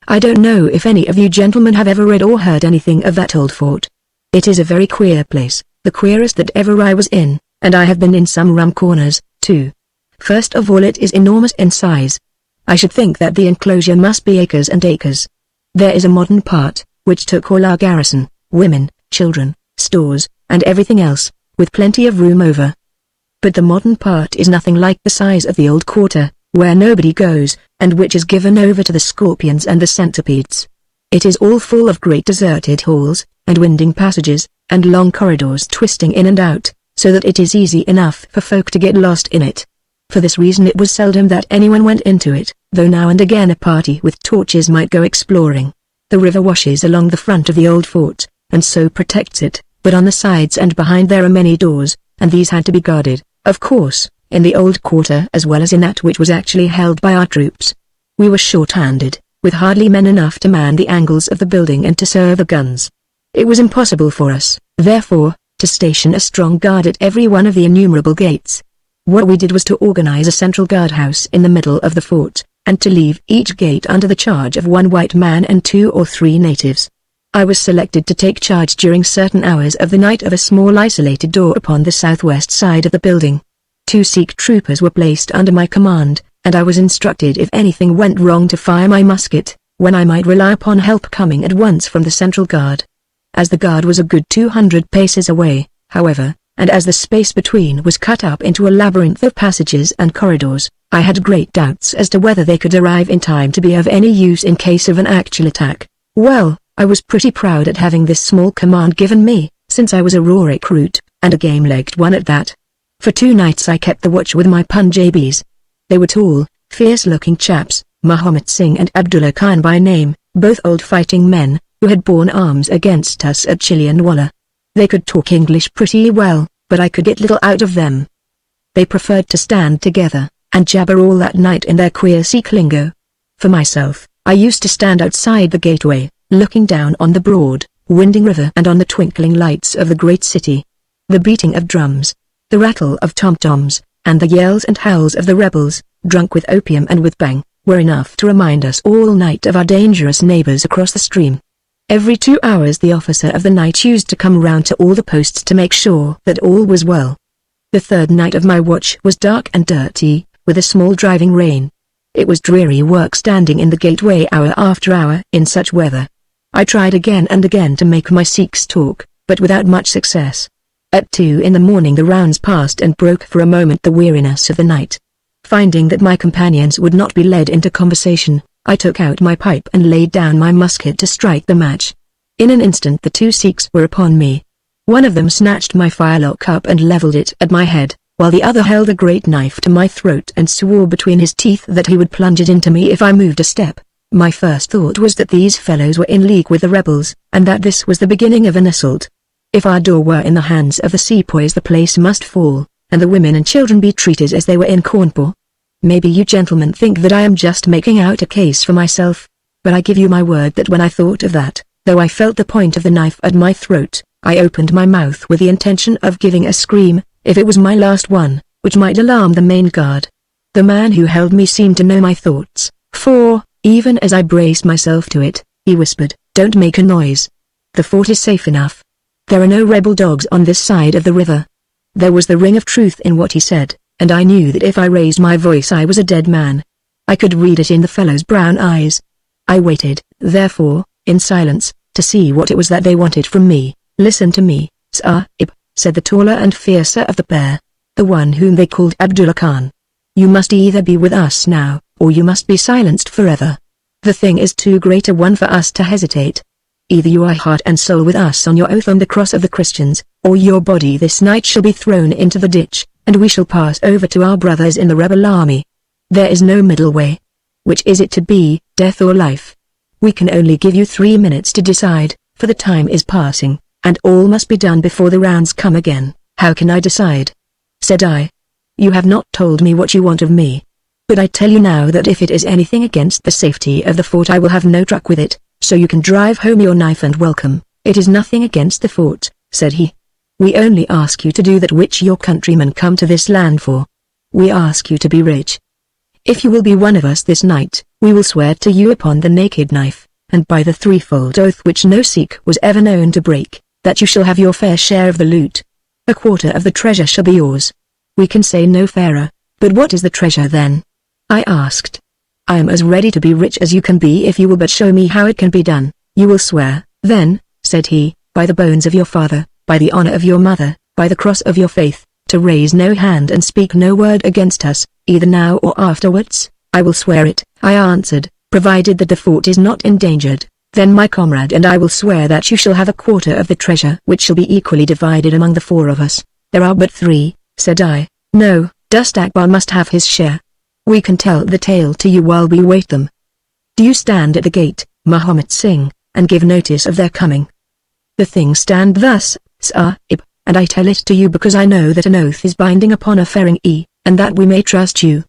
I don't know if any of you gentlemen have ever read or heard anything of that old fort. It is a very queer place, the queerest that ever I was in, and I have been in some rum corners, too. First of all, it is enormous in size. I should think that the enclosure must be acres and acres. There is a modern part, which took all our garrison, women, children, stores, and everything else, with plenty of room over. But the modern part is nothing like the size of the old quarter, where nobody goes, and which is given over to the scorpions and the centipedes. It is all full of great deserted halls, and winding passages, and long corridors twisting in and out, so that it is easy enough for folk to get lost in it. For this reason it was seldom that anyone went into it, though now and again a party with torches might go exploring. The river washes along the front of the old fort, and so protects it, but on the sides and behind there are many doors, and these had to be guarded, of course, in the old quarter as well as in that which was actually held by our troops. We were short-handed, with hardly men enough to man the angles of the building and to serve the guns. It was impossible for us, therefore, to station a strong guard at every one of the innumerable gates. What we did was to organize a central guardhouse in the middle of the fort, and to leave each gate under the charge of one white man and 2 or 3 natives. I was selected to take charge during certain hours of the night of a small isolated door upon the southwest side of the building. 2 Sikh troopers were placed under my command, and I was instructed if anything went wrong to fire my musket, when I might rely upon help coming at once from the central guard. As the guard was a good 200 paces away, however, and as the space between was cut up into a labyrinth of passages and corridors, I had great doubts as to whether they could arrive in time to be of any use in case of an actual attack. Well, I was pretty proud at having this small command given me, since I was a raw recruit, and a game-legged one at that. For 2 nights I kept the watch with my Punjabis. They were tall, fierce-looking chaps, Muhammad Singh and Abdullah Khan by name, both old fighting men, who had borne arms against us at Chilianwala. They could talk English pretty well, but I could get little out of them. They preferred to stand together, and jabber all that night in their queer Sikh lingo. For myself, I used to stand outside the gateway, looking down on the broad, winding river and on the twinkling lights of the great city. The beating of drums, the rattle of tom-toms, and the yells and howls of the rebels, drunk with opium and with bhang, were enough to remind us all night of our dangerous neighbors across the stream. Every 2 hours the officer of the night used to come round to all the posts to make sure that all was well. The 3rd night of my watch was dark and dirty, with a small driving rain. It was dreary work standing in the gateway hour after hour in such weather. I tried again and again to make my Sikhs talk, but without much success. At 2 in the morning the rounds passed and broke for a moment the weariness of the night. Finding that my companions would not be led into conversation, I took out my pipe and laid down my musket to strike the match. In an instant the 2 Sikhs were upon me. One of them snatched my firelock up and leveled it at my head, while the other held a great knife to my throat and swore between his teeth that he would plunge it into me if I moved a step. My first thought was that these fellows were in league with the rebels, and that this was the beginning of an assault. If our door were in the hands of the sepoys the place must fall, and the women and children be treated as they were in Cawnpore. Maybe you gentlemen think that I am just making out a case for myself, but I give you my word that when I thought of that, though I felt the point of the knife at my throat, I opened my mouth with the intention of giving a scream, if it was my last one, which might alarm the main guard. The man who held me seemed to know my thoughts, for, even as I braced myself to it, he whispered, "Don't make a noise. The fort is safe enough. There are no rebel dogs on this side of the river." There was the ring of truth in what he said, and I knew that if I raised my voice I was a dead man. I could read it in the fellow's brown eyes. I waited, therefore, in silence, to see what it was that they wanted from me. "Listen to me, Sahib," said the taller and fiercer of the pair, the one whom they called Abdullah Khan. "You must either be with us now, or you must be silenced forever. The thing is too great a one for us to hesitate. Either you are heart and soul with us on your oath on the cross of the Christians, or your body this night shall be thrown into the ditch, and we shall pass over to our brothers in the rebel army. There is no middle way. Which is it to be, death or life? We can only give you 3 minutes to decide, for the time is passing, and all must be done before the rounds come again." "How can I decide?" said I. "You have not told me what you want of me. But I tell you now that if it is anything against the safety of the fort I will have no truck with it, so you can drive home your knife and welcome. It is nothing against the fort," said he. "We only ask you to do that which your countrymen come to this land for. We ask you to be rich. If you will be one of us this night, we will swear to you upon the naked knife, and by the threefold oath which no Sikh was ever known to break, that you shall have your fair share of the loot. A quarter of the treasure shall be yours." We can say no fairer. "But what is the treasure then?" I asked. "I am as ready to be rich as you can be if you will but show me how it can be done." "You will swear, then," said he, "by the bones of your father, by the honor of your mother, by the cross of your faith, to raise no hand and speak no word against us, either now or afterwards." "I will swear it," I answered, "provided that the fort is not endangered. Then my comrade and I will swear that you shall have a quarter of the treasure which shall be equally divided among the four of us." "There are but three," said I. "No, Dust Akbar must have his share. We can tell the tale to you while we wait them. Do you stand at the gate, Muhammad Singh, and give notice of their coming?" "The things stand thus, Sahib, and I tell it to you because I know that an oath is binding upon a Ferengi, and that we may trust you.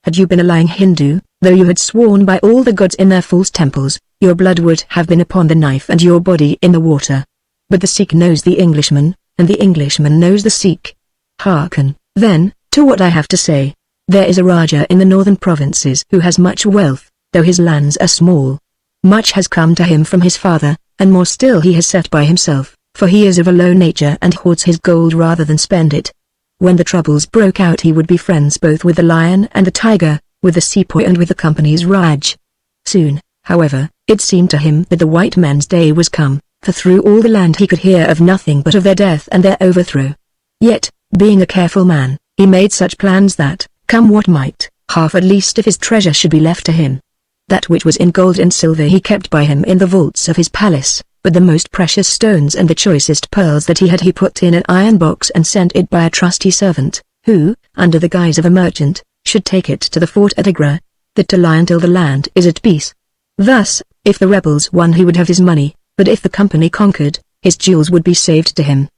Had you been a lying Hindu, though you had sworn by all the gods in their false temples, your blood would have been upon the knife and your body in the water. But the Sikh knows the Englishman, and the Englishman knows the Sikh. Hearken, then, to what I have to say. There is a Raja in the northern provinces who has much wealth, though his lands are small. Much has come to him from his father, and more still he has set by himself, for he is of a low nature and hoards his gold rather than spend it. When the troubles broke out he would be friends both with the lion and the tiger, with the sepoy and with the company's Raj. Soon, however, it seemed to him that the white men's day was come, for through all the land he could hear of nothing but of their death and their overthrow. Yet, being a careful man, he made such plans that, come what might, half at least of his treasure should be left to him. That which was in gold and silver he kept by him in the vaults of his palace, but the most precious stones and the choicest pearls that he put in an iron box and sent it by a trusty servant, who, under the guise of a merchant, should take it to the fort at Agra, that to lie until the land is at peace. Thus, if the rebels won he would have his money, but if the company conquered, his jewels would be saved to him.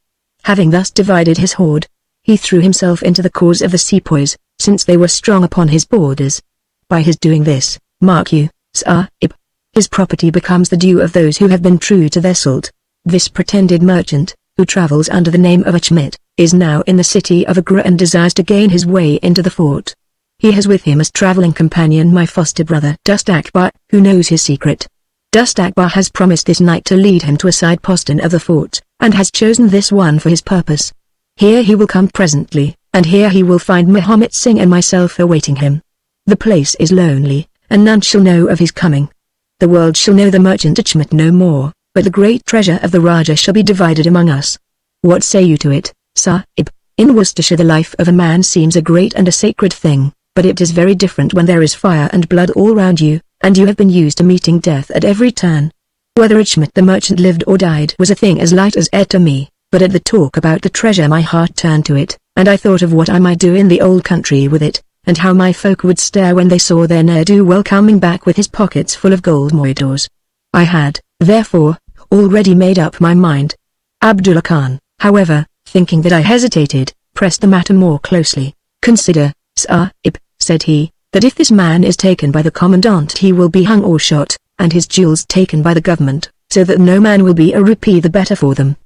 Having thus divided his hoard, he threw himself into the cause of the sepoys, since they were strong upon his borders. By his doing this, mark you, Sahib, his property becomes the due of those who have been true to their salt. This pretended merchant, who travels under the name of Achmet, is now in the city of Agra and desires to gain his way into the fort. He has with him as traveling companion my foster brother Dust Akbar, who knows his secret. Dust Akbar has promised this night to lead him to a side postern of the fort, and has chosen this one for his purpose. Here he will come presently, and here he will find Muhammad Singh and myself awaiting him. The place is lonely, and none shall know of his coming. The world shall know the merchant Achmet no more, but the great treasure of the Raja shall be divided among us. What say you to it, Sahib? In Worcestershire the life of a man seems a great and a sacred thing, but it is very different when there is fire and blood all round you, and you have been used to meeting death at every turn. Whether Achmet the merchant lived or died was a thing as light as air to me, but at the talk about the treasure my heart turned to it, and I thought of what I might do in the old country with it, and how my folk would stare when they saw their ne'er-do-well coming back with his pockets full of gold moidors. I had, therefore, already made up my mind. Abdullah Khan, however, thinking that I hesitated, pressed the matter more closely. "Consider, Sahib," said he, "that if this man is taken by the commandant he will be hung or shot, and his jewels taken by the government, so that no man will be a rupee the better for them.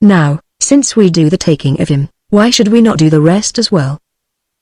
Now, since we do the taking of him, why should we not do the rest as well?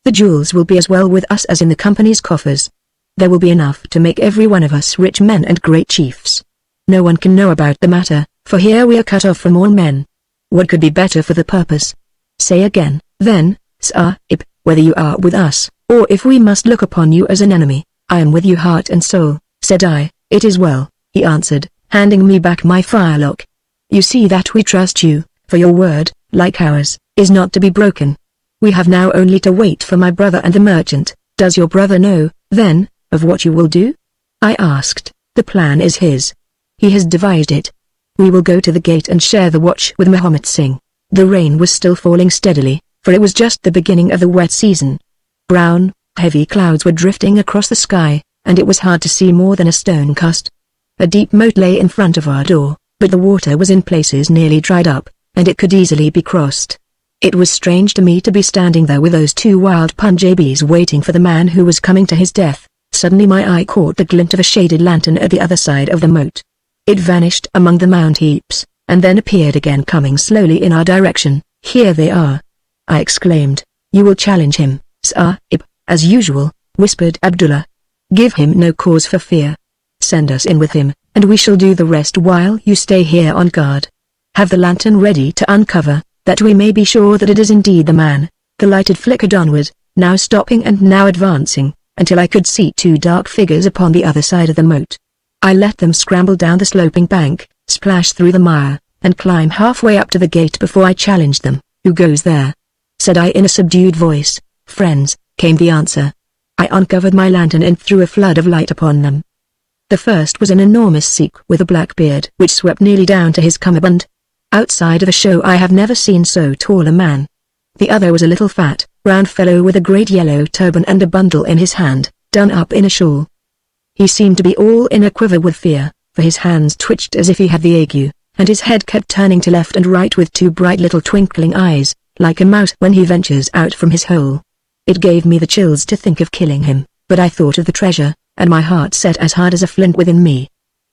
The jewels will be as well with us as in the company's coffers. There will be enough to make every one of us rich men and great chiefs. No one can know about the matter, for here we are cut off from all men. What could be better for the purpose? Say again, then, Sahib, whether you are with us, or if we must look upon you as an enemy." "I am with you heart and soul," said I. "It is well," he answered, handing me back my firelock. "You see that we trust you, for your word, like ours, is not to be broken. We have now only to wait for my brother and the merchant." "Does your brother know, then, of what you will do?" I asked. "The plan is his. He has devised it. We will go to the gate and share the watch with Muhammad Singh." The rain was still falling steadily, for it was just the beginning of the wet season. Brown, heavy clouds were drifting across the sky, and it was hard to see more than a stone cast. A deep moat lay in front of our door, but the water was in places nearly dried up, and it could easily be crossed. It was strange to me to be standing there with those two wild Punjabis waiting for the man who was coming to his death. Suddenly my eye caught the glint of a shaded lantern at the other side of the moat. It vanished among the mound heaps, and then appeared again coming slowly in our direction. "Here they are," I exclaimed. "You will challenge him, Sahib, as usual," whispered Abdullah. "Give him no cause for fear. Send us in with him, and we shall do the rest while you stay here on guard. Have the lantern ready to uncover, that we may be sure that it is indeed the man." The light had flickered onward, now stopping and now advancing, until I could see two dark figures upon the other side of the moat. I let them scramble down the sloping bank, splash through the mire, and climb halfway up to the gate before I challenged them. "Who goes there?" said I in a subdued voice. "Friends," came the answer. I uncovered my lantern and threw a flood of light upon them. The first was an enormous Sikh with a black beard which swept nearly down to his cummerbund. Outside of a show I have never seen so tall a man. The other was a little fat, round fellow with a great yellow turban and a bundle in his hand, done up in a shawl. He seemed to be all in a quiver with fear, for his hands twitched as if he had the ague, and his head kept turning to left and right with two bright little twinkling eyes, like a mouse when he ventures out from his hole. It gave me the chills to think of killing him, but I thought of the treasure, and my heart set as hard as a flint within me.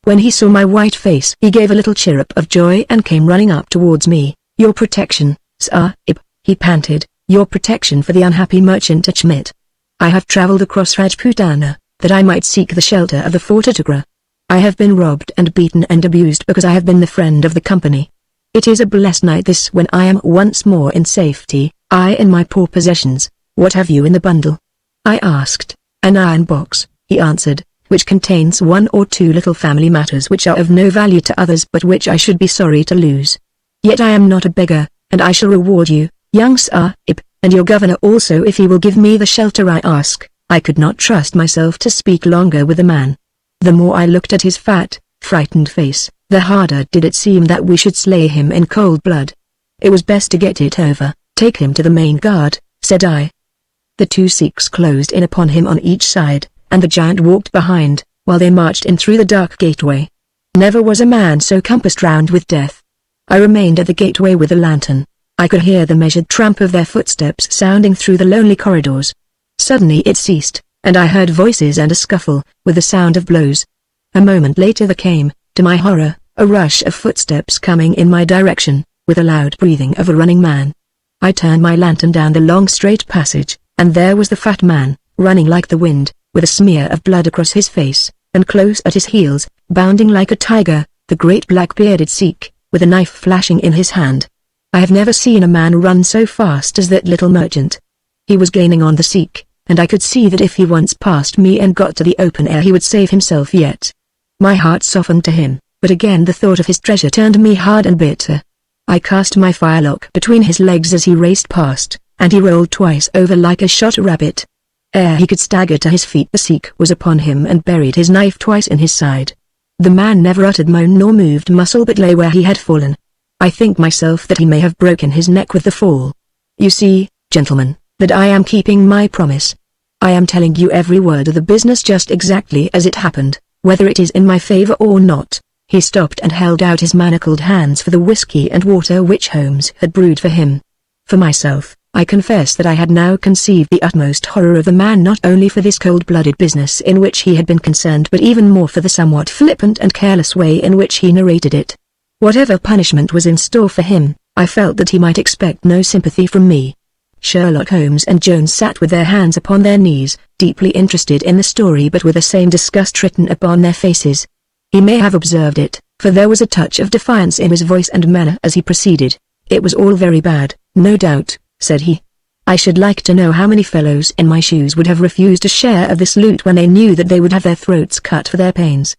When he saw my white face he gave a little chirrup of joy and came running up towards me. "Your protection, Sahib," he panted, "your protection for the unhappy merchant Achmit. I have travelled across Rajputana, that I might seek the shelter of the Fort Agra. I have been robbed and beaten and abused because I have been the friend of the company. It is a blessed night this when I am once more in safety, I and my poor possessions. What have you in the bundle?" I asked. "An iron box," he answered, "which contains one or two little family matters which are of no value to others but which I should be sorry to lose. Yet I am not a beggar, and I shall reward you, young Sahib, and your governor also if he will give me the shelter I ask." I could not trust myself to speak longer with the man. The more I looked at his fat, frightened face, the harder did it seem that we should slay him in cold blood. It was best to get it over. "Take him to the main guard," said I. The two Sikhs closed in upon him on each side, and the giant walked behind, while they marched in through the dark gateway. Never was a man so compassed round with death. I remained at the gateway with the lantern. I could hear the measured tramp of their footsteps sounding through the lonely corridors. Suddenly it ceased, and I heard voices and a scuffle, with the sound of blows. A moment later there came, to my horror, a rush of footsteps coming in my direction, with a loud breathing of a running man. I turned my lantern down the long straight passage, and there was the fat man, running like the wind, with a smear of blood across his face, and close at his heels, bounding like a tiger, the great black-bearded Sikh, with a knife flashing in his hand. I have never seen a man run so fast as that little merchant. He was gaining on the Sikh, and I could see that if he once passed me and got to the open air he would save himself yet. My heart softened to him, but again the thought of his treasure turned me hard and bitter. I cast my firelock between his legs as he raced past, and he rolled twice over like a shot rabbit. Ere he could stagger to his feet the Sikh was upon him and buried his knife twice in his side. The man never uttered moan nor moved muscle but lay where he had fallen. I think myself that he may have broken his neck with the fall. You see, gentlemen, that I am keeping my promise. I am telling you every word of the business just exactly as it happened, whether it is in my favor or not. He stopped and held out his manacled hands for the whiskey and water which Holmes had brewed for him. For myself, I confess that I had now conceived the utmost horror of the man, not only for this cold-blooded business in which he had been concerned but even more for the somewhat flippant and careless way in which he narrated it. Whatever punishment was in store for him, I felt that he might expect no sympathy from me. Sherlock Holmes and Jones sat with their hands upon their knees, deeply interested in the story but with the same disgust written upon their faces. He may have observed it, for there was a touch of defiance in his voice and manner as he proceeded. "It was all very bad, no doubt," said he. "I should like to know how many fellows in my shoes would have refused a share of this loot when they knew that they would have their throats cut for their pains.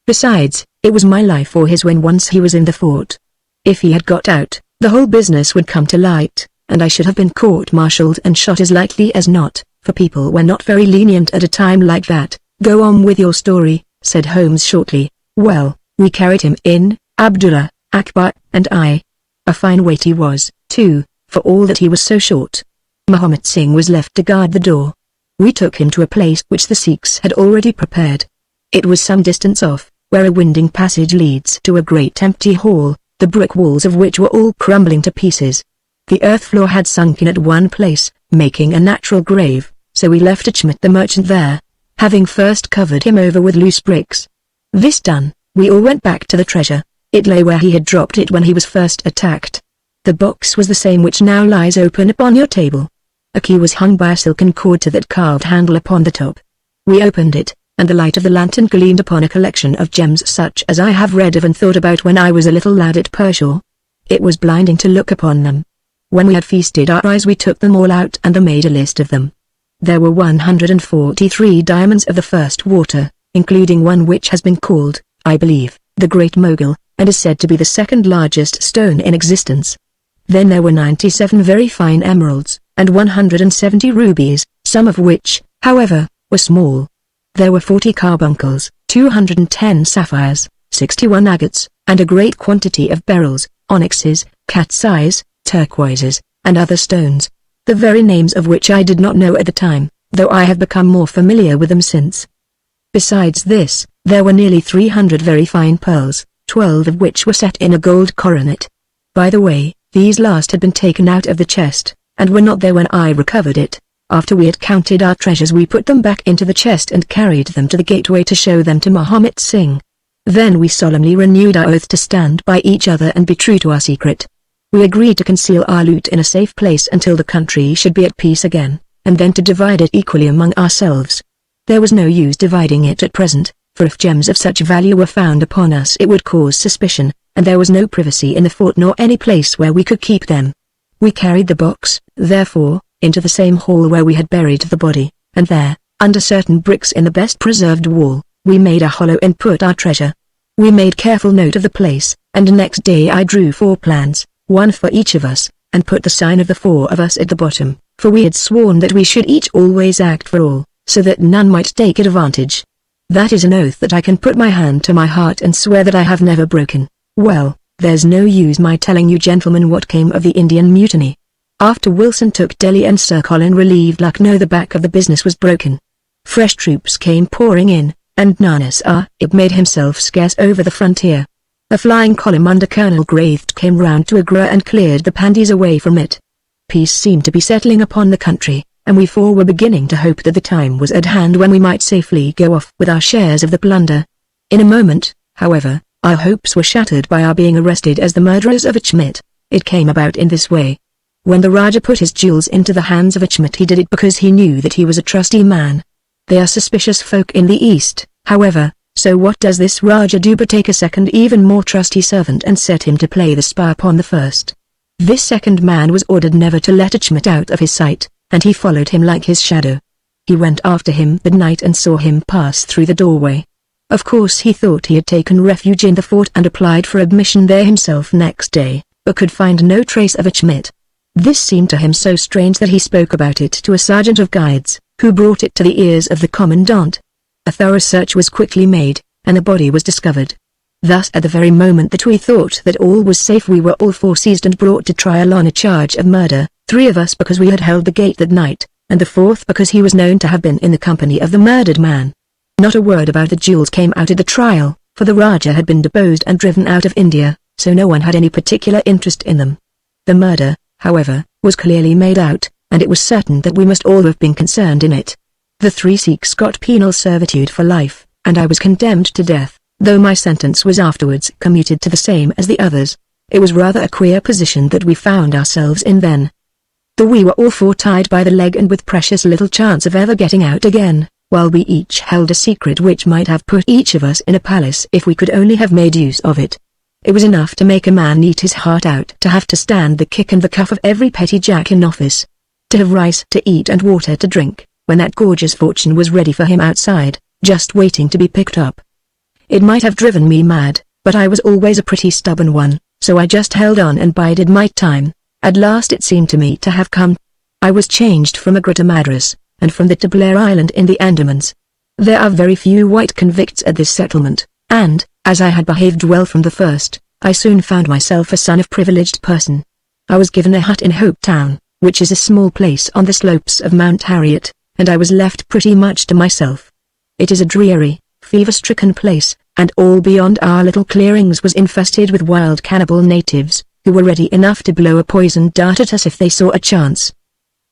Besides, it was my life or his when once he was in the fort. If he had got out, the whole business would come to light, and I should have been court-martialed and shot as likely as not, for people were not very lenient at a time like that." "Go on with your story," said Holmes shortly. "Well, we carried him in, Abdullah, Akbar, and I. A fine weight he was, too, for all that he was so short. Muhammad Singh was left to guard the door. We took him to a place which the Sikhs had already prepared. It was some distance off, where a winding passage leads to a great empty hall, the brick walls of which were all crumbling to pieces. The earth floor had sunk in at one place, making a natural grave, so we left Achmit the merchant there, having first covered him over with loose bricks. This done, We all went back to the treasure. It lay where he had dropped it when he was first attacked. The box was the same which now lies open upon your table. A key was hung by a silken cord to that carved handle upon the top. We opened it, and the light of the lantern gleamed upon a collection of gems such as I have read of and thought about when I was a little lad at Pershore. It was blinding to look upon them. When we had feasted our eyes we took them all out and made a list of them. There were 143 diamonds of the first water, including one which has been called, I believe, the Great Mogul, and is said to be the second largest stone in existence. Then there were 97 very fine emeralds, and 170 rubies, some of which, however, were small. There were 40 carbuncles, 210 sapphires, 61 agates, and a great quantity of beryls, onyxes, cat's eyes, turquoises, and other stones, the very names of which I did not know at the time, though I have become more familiar with them since. Besides this, there were nearly 300 very fine pearls, 12 of which were set in a gold coronet. By the way, these last had been taken out of the chest, and were not there when I recovered it. After we had counted our treasures we put them back into the chest and carried them to the gateway to show them to Mahomet Singh. Then we solemnly renewed our oath to stand by each other and be true to our secret. We agreed to conceal our loot in a safe place until the country should be at peace again, and then to divide it equally among ourselves. There was no use dividing it at present, for if gems of such value were found upon us it would cause suspicion, and there was no privacy in the fort nor any place where we could keep them. We carried the box, therefore, into the same hall where we had buried the body, and there, under certain bricks in the best preserved wall, we made a hollow and put our treasure. We made careful note of the place, and next day I drew 4 plans, one for each of us, and put the sign of the 4 of us at the bottom, for we had sworn that we should each always act for all, so that none might take advantage. That is an oath that I can put my hand to my heart and swear that I have never broken. Well, there's no use my telling you gentlemen what came of the Indian mutiny. After Wilson took Delhi and Sir Colin relieved Lucknow, the back of the business was broken. Fresh troops came pouring in, and Nana Sahib made himself scarce over the frontier. A flying column under Colonel Graith came round to Agra and cleared the Pandis away from it. Peace seemed to be settling upon the country, and we 4 were beginning to hope that the time was at hand when we might safely go off with our shares of the plunder. In a moment, however, our hopes were shattered by our being arrested as the murderers of Achmet. It came about in this way. When the Rajah put his jewels into the hands of Achmet he did it because he knew that he was a trusty man. They are suspicious folk in the East, however, so what does this Rajah do but take a second even more trusty servant and set him to play the spy upon the first. This second man was ordered never to let Achmet out of his sight, and he followed him like his shadow. He went after him that night and saw him pass through the doorway. Of course he thought he had taken refuge in the fort and applied for admission there himself next day, but could find no trace of Achmet. This seemed to him so strange that he spoke about it to a sergeant of guides, who brought it to the ears of the commandant. A thorough search was quickly made, and the body was discovered. Thus at the very moment that we thought that all was safe we were all 4 seized and brought to trial on a charge of murder, 3 of us because we had held the gate that night, and the 4th because he was known to have been in the company of the murdered man. Not a word about the jewels came out at the trial, for the Rajah had been deposed and driven out of India, so no one had any particular interest in them. The murder, however, was clearly made out, and it was certain that we must all have been concerned in it. The 3 Sikhs got penal servitude for life, and I was condemned to death, though my sentence was afterwards commuted to the same as the others. It was rather a queer position that we found ourselves in then. We were all 4 tied by the leg and with precious little chance of ever getting out again, while we each held a secret which might have put each of us in a palace if we could only have made use of it. It was enough to make a man eat his heart out to have to stand the kick and the cuff of every petty jack in office. To have rice to eat and water to drink, when that gorgeous fortune was ready for him outside, just waiting to be picked up. It might have driven me mad, but I was always a pretty stubborn one, so I just held on and bided my time. At last it seemed to me to have come. I was changed from Agra to Madras, and from that to Blair Island in the Andamans. There are very few white convicts at this settlement, and, as I had behaved well from the first, I soon found myself a son of privileged person. I was given a hut in Hope Town, which is a small place on the slopes of Mount Harriet, and I was left pretty much to myself. It is a dreary, fever-stricken place, and all beyond our little clearings was infested with wild cannibal natives, who were ready enough to blow a poisoned dart at us if they saw a chance.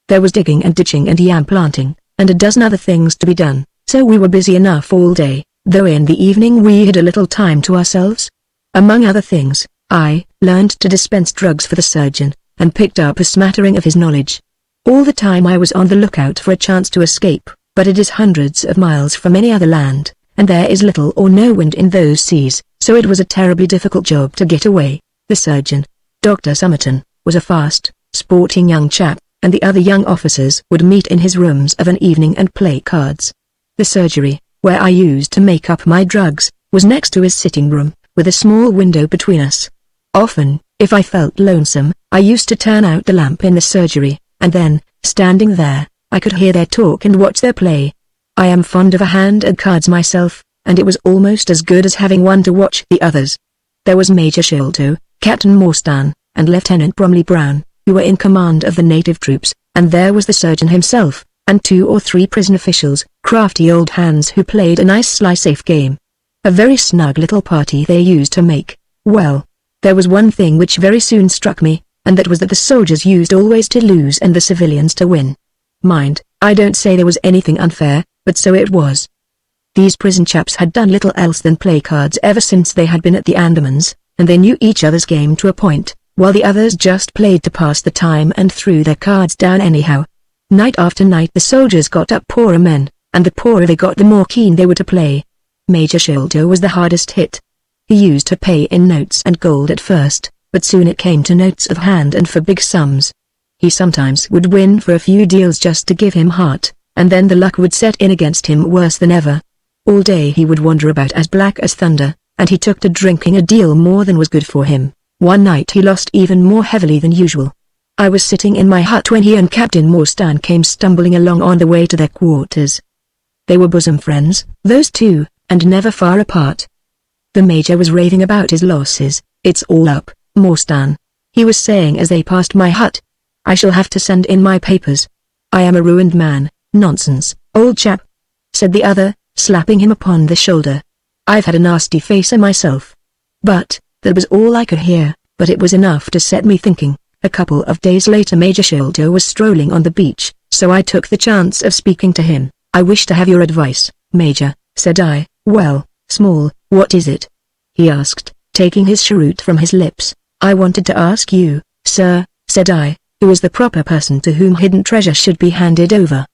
There was digging and ditching and yam planting, and a dozen other things to be done, so we were busy enough all day, though in the evening we had a little time to ourselves. Among other things, I learned to dispense drugs for the surgeon, and picked up a smattering of his knowledge. All the time I was on the lookout for a chance to escape, but it is hundreds of miles from any other land, and there is little or no wind in those seas, so it was a terribly difficult job to get away. The surgeon, Dr. Somerton, was a fast, sporting young chap, and the other young officers would meet in his rooms of an evening and play cards. The surgery, where I used to make up my drugs, was next to his sitting room, with a small window between us. Often, if I felt lonesome, I used to turn out the lamp in the surgery, and then, standing there, I could hear their talk and watch their play. I am fond of a hand at cards myself, and it was almost as good as having one to watch the others. There was Major Sholto, Captain Morstan, and Lieutenant Bromley Brown, who were in command of the native troops, and there was the surgeon himself, and 2 or 3 prison officials, crafty old hands who played a nice sly-safe game. A very snug little party they used to make. Well, there was one thing which very soon struck me, and that was that the soldiers used always to lose and the civilians to win. Mind, I don't say there was anything unfair, but so it was. These prison chaps had done little else than play cards ever since they had been at the Andamans, and they knew each other's game to a point, while the others just played to pass the time and threw their cards down anyhow. Night after night the soldiers got up poorer men, and the poorer they got the more keen they were to play. Major Sholto was the hardest hit. He used to pay in notes and gold at first, but soon it came to notes of hand and for big sums. He sometimes would win for a few deals just to give him heart, and then the luck would set in against him worse than ever. All day he would wander about as black as thunder, and he took to drinking a deal more than was good for him. One night he lost even more heavily than usual. I was sitting in my hut when he and Captain Morstan came stumbling along on the way to their quarters. They were bosom friends, those two, and never far apart. The Major was raving about his losses. "It's all up, Morstan," he was saying as they passed my hut. "I shall have to send in my papers. I am a ruined man." "Nonsense, old chap," said the other, slapping him upon the shoulder. "I've had a nasty facer myself." But, that was all I could hear, but it was enough to set me thinking. A couple of days later Major Sholto was strolling on the beach, so I took the chance of speaking to him. "I wish to have your advice, Major," said I. "Well, Small, what is it?" he asked, taking his cheroot from his lips. "I wanted to ask you, sir," said I, "who is the proper person to whom hidden treasure should be handed over?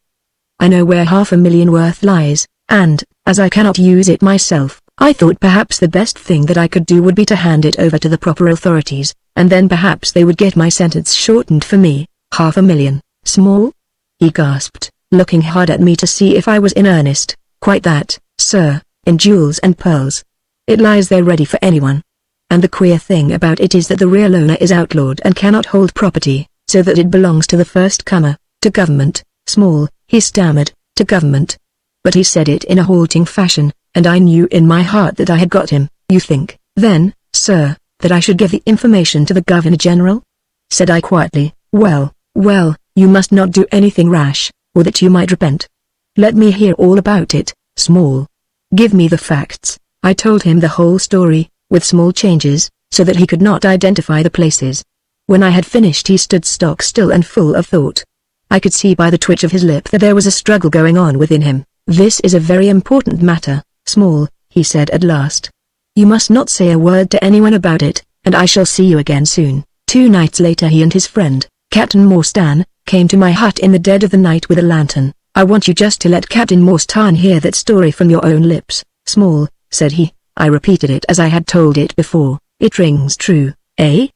I know where $500,000 worth lies, and, as I cannot use it myself, I thought perhaps the best thing that I could do would be to hand it over to the proper authorities, and then perhaps they would get my sentence shortened for me." "$500,000, Small?" he gasped, looking hard at me to see if I was in earnest. "Quite that, sir, in jewels and pearls. It lies there ready for anyone. And the queer thing about it is that the real owner is outlawed and cannot hold property, so that it belongs to the first comer, to government." "Small," he stammered, "to government." But he said it in a halting fashion, and I knew in my heart that I had got him. "You think, then, sir, that I should give the information to the Governor-General?" said I quietly. Well, you must not do anything rash, or that you might repent. Let me hear all about it, Small. Give me the facts." I told him the whole story, with small changes, so that he could not identify the places. When I had finished he stood stock still and full of thought. I could see by the twitch of his lip that there was a struggle going on within him. "This is a very important matter, Small," he said at last. "You must not say a word to anyone about it, and I shall see you again soon." 2 nights later he and his friend, Captain Morstan, came to my hut in the dead of the night with a lantern. "I want you just to let Captain Morstan hear that story from your own lips, Small," said he. I repeated it as I had told it before. "It rings true, eh?"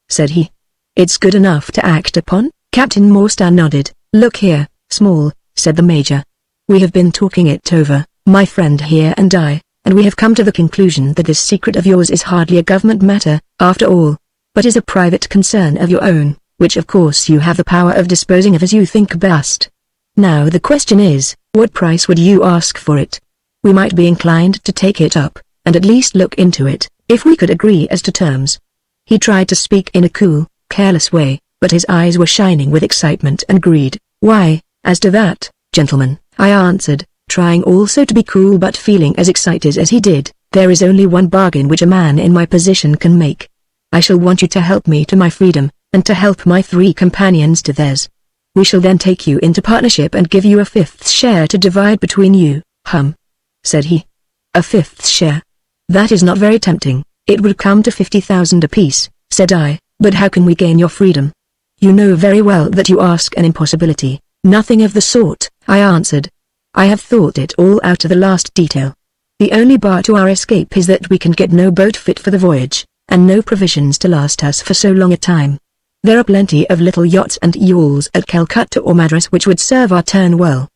said he. "It's good enough to act upon?" Captain Morstan nodded. "Look here, Small," said the Major. "We have been talking it over, my friend here and I, and we have come to the conclusion that this secret of yours is hardly a government matter, after all, but is a private concern of your own, which of course you have the power of disposing of as you think best. Now the question is, what price would you ask for it? We might be inclined to take it up, and at least look into it, if we could agree as to terms." He tried to speak in a cool, careless way, but his eyes were shining with excitement and greed. "Why, as to that, gentlemen," I answered, trying also to be cool but feeling as excited as he did, "there is only one bargain which a man in my position can make. I shall want you to help me to my freedom, and to help my 3 companions to theirs. We shall then take you into partnership and give you a 5th share to divide between you." "Hum," said he. A fifth share. That is not very tempting. It would come to 50,000 apiece, said I, but how can we gain your freedom? You know very well that you ask an impossibility. Nothing of the sort, I answered. I have thought it all out to the last detail. The only bar to our escape is that we can get no boat fit for the voyage, and no provisions to last us for so long a time. There are plenty of little yachts and yawls at Calcutta or Madras which would serve our turn well.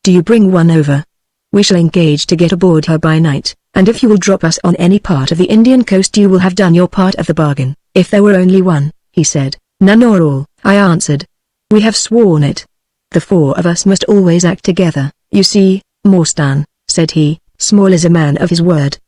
Do you bring one over? We shall engage to get aboard her by night, and if you will drop us on any part of the Indian coast you will have done your part of the bargain. If there were only one, he said. None or all, I answered. We have sworn it. The four of us must always act together, you see, Morstan, said he, Small is a man of his word.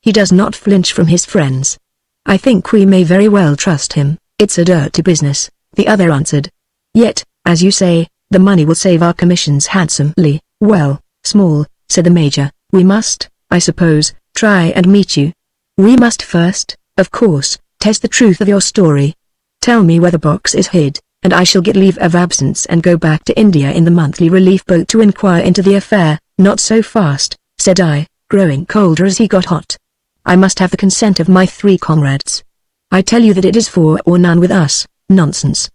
He does not flinch from his friends. I think we may very well trust him. It's a dirty business, the other answered. Yet, as you say, the money will save our commissions handsomely. Well, Small, said the Major, we must, I suppose, try and meet you. We must first, of course, test the truth of your story. Tell me where the box is hid, and I shall get leave of absence and go back to India in the monthly relief boat to inquire into the affair. Not so fast, said I, growing colder as he got hot. I must have the consent of my 3 comrades. I tell you that it is 4 or none with us. Nonsense.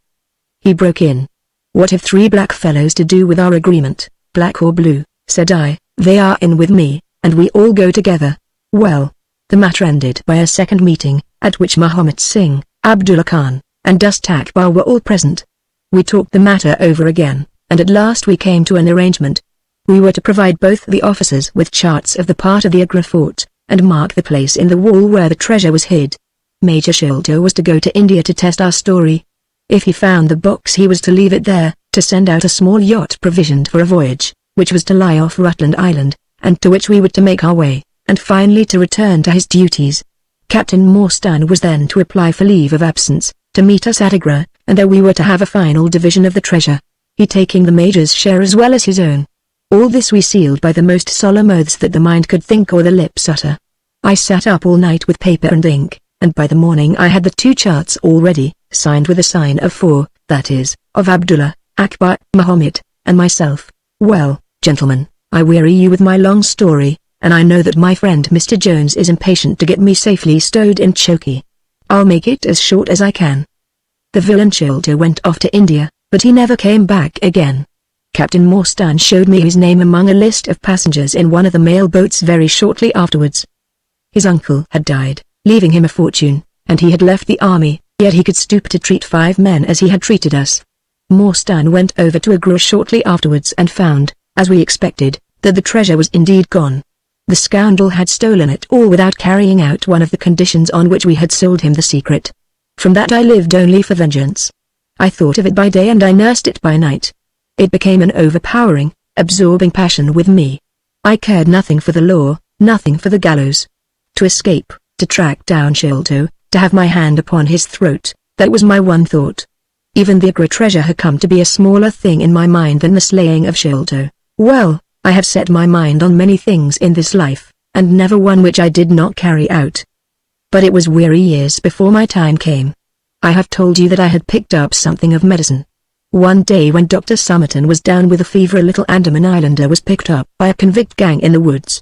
He broke in. What have 3 black fellows to do with our agreement? Black or blue, said I. They are in with me, and we all go together. Well, the matter ended by a second meeting, at which Mahomet Singh, Abdullah Khan, and Dust Akbar were all present. We talked the matter over again, and at last we came to an arrangement. We were to provide both the officers with charts of the part of the Agra fort, and mark the place in the wall where the treasure was hid. Major Sholto was to go to India to test our story. If he found the box he was to leave it there, to send out a small yacht provisioned for a voyage, which was to lie off Rutland Island, and to which we were to make our way, and finally to return to his duties. Captain Morstan was then to apply for leave of absence, to meet us at Agra, and there we were to have a final division of the treasure, he taking the Major's share as well as his own. All this we sealed by the most solemn oaths that the mind could think or the lips utter. I sat up all night with paper and ink, and by the morning I had the 2 charts all ready, signed with a sign of 4, that is, of Abdullah, Akbar, Mahomet, and myself. Well, gentlemen, I weary you with my long story, and I know that my friend Mr. Jones is impatient to get me safely stowed in Choki. I'll make it as short as I can. The villain Sholto went off to India, but he never came back again. Captain Morstan showed me his name among a list of passengers in one of the mail boats very shortly afterwards. His uncle had died, leaving him a fortune, and he had left the army, yet he could stoop to treat 5 men as he had treated us. Morstan went over to Agra shortly afterwards and found, as we expected, that the treasure was indeed gone. The scoundrel had stolen it all without carrying out one of the conditions on which we had sold him the secret. From that I lived only for vengeance. I thought of it by day and I nursed it by night. It became an overpowering, absorbing passion with me. I cared nothing for the law, nothing for the gallows. To escape, to track down Sholto, to have my hand upon his throat, that was my one thought. Even the Agra treasure had come to be a smaller thing in my mind than the slaying of Sholto. Well, I have set my mind on many things in this life, and never one which I did not carry out. But it was weary years before my time came. I have told you that I had picked up something of medicine. One day when Dr. Somerton was down with a fever, a little Andaman Islander was picked up by a convict gang in the woods.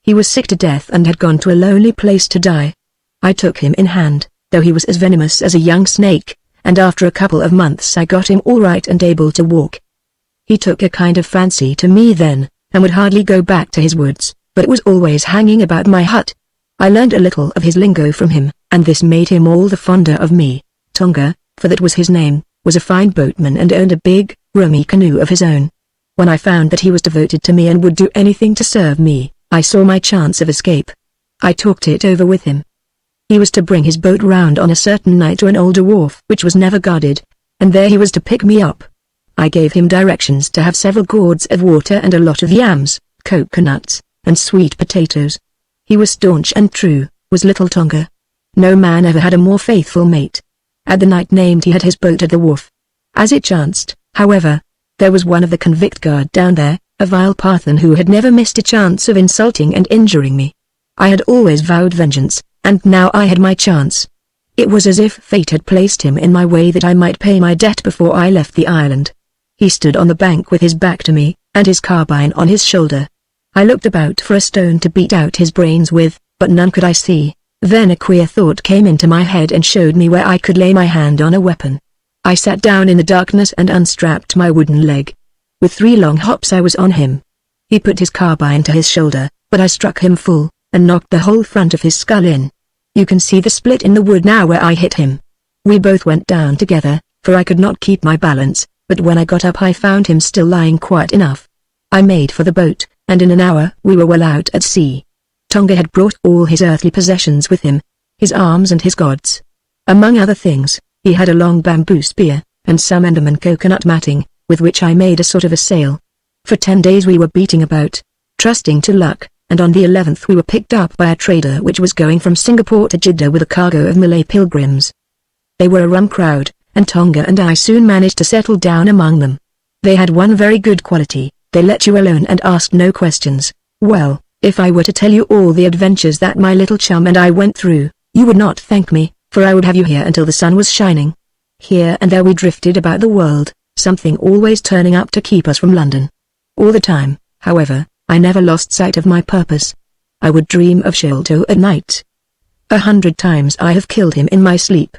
He was sick to death and had gone to a lonely place to die. I took him in hand, though he was as venomous as a young snake, and after a couple of months I got him all right and able to walk. He took a kind of fancy to me then, and would hardly go back to his woods, but was always hanging about my hut. I learned a little of his lingo from him, and this made him all the fonder of me. Tonga, for that was his name, was a fine boatman and owned a big, roomy canoe of his own. When I found that he was devoted to me and would do anything to serve me, I saw my chance of escape. I talked it over with him. He was to bring his boat round on a certain night to an older wharf which was never guarded, and there he was to pick me up. I gave him directions to have several gourds of water and a lot of yams, coconuts, and sweet potatoes. He was staunch and true, was little Tonga. No man ever had a more faithful mate. At the night named he had his boat at the wharf. As it chanced, however, there was one of the convict guard down there, a vile Parthian who had never missed a chance of insulting and injuring me. I had always vowed vengeance, and now I had my chance. It was as if fate had placed him in my way that I might pay my debt before I left the island. He stood on the bank with his back to me, and his carbine on his shoulder. I looked about for a stone to beat out his brains with, but none could I see. Then a queer thought came into my head and showed me where I could lay my hand on a weapon. I sat down in the darkness and unstrapped my wooden leg. With 3 long hops I was on him. He put his carbine to his shoulder, but I struck him full, and knocked the whole front of his skull in. You can see the split in the wood now where I hit him. We both went down together, for I could not keep my balance, but when I got up I found him still lying quiet enough. I made for the boat, and in an hour we were well out at sea. Tonga had brought all his earthly possessions with him, his arms and his gods. Among other things, he had a long bamboo spear, and some Enderman coconut matting, with which I made a sort of a sail. For 10 days we were beating about, trusting to luck, and on the 11th we were picked up by a trader which was going from Singapore to Jeddah with a cargo of Malay pilgrims. They were a rum crowd, and Tonga and I soon managed to settle down among them. They had one very good quality: they let you alone and asked no questions. Well, if I were to tell you all the adventures that my little chum and I went through, you would not thank me, for I would have you here until the sun was shining. Here and there we drifted about the world, something always turning up to keep us from London. All the time, however, I never lost sight of my purpose. I would dream of Sholto at night. 100 times I have killed him in my sleep.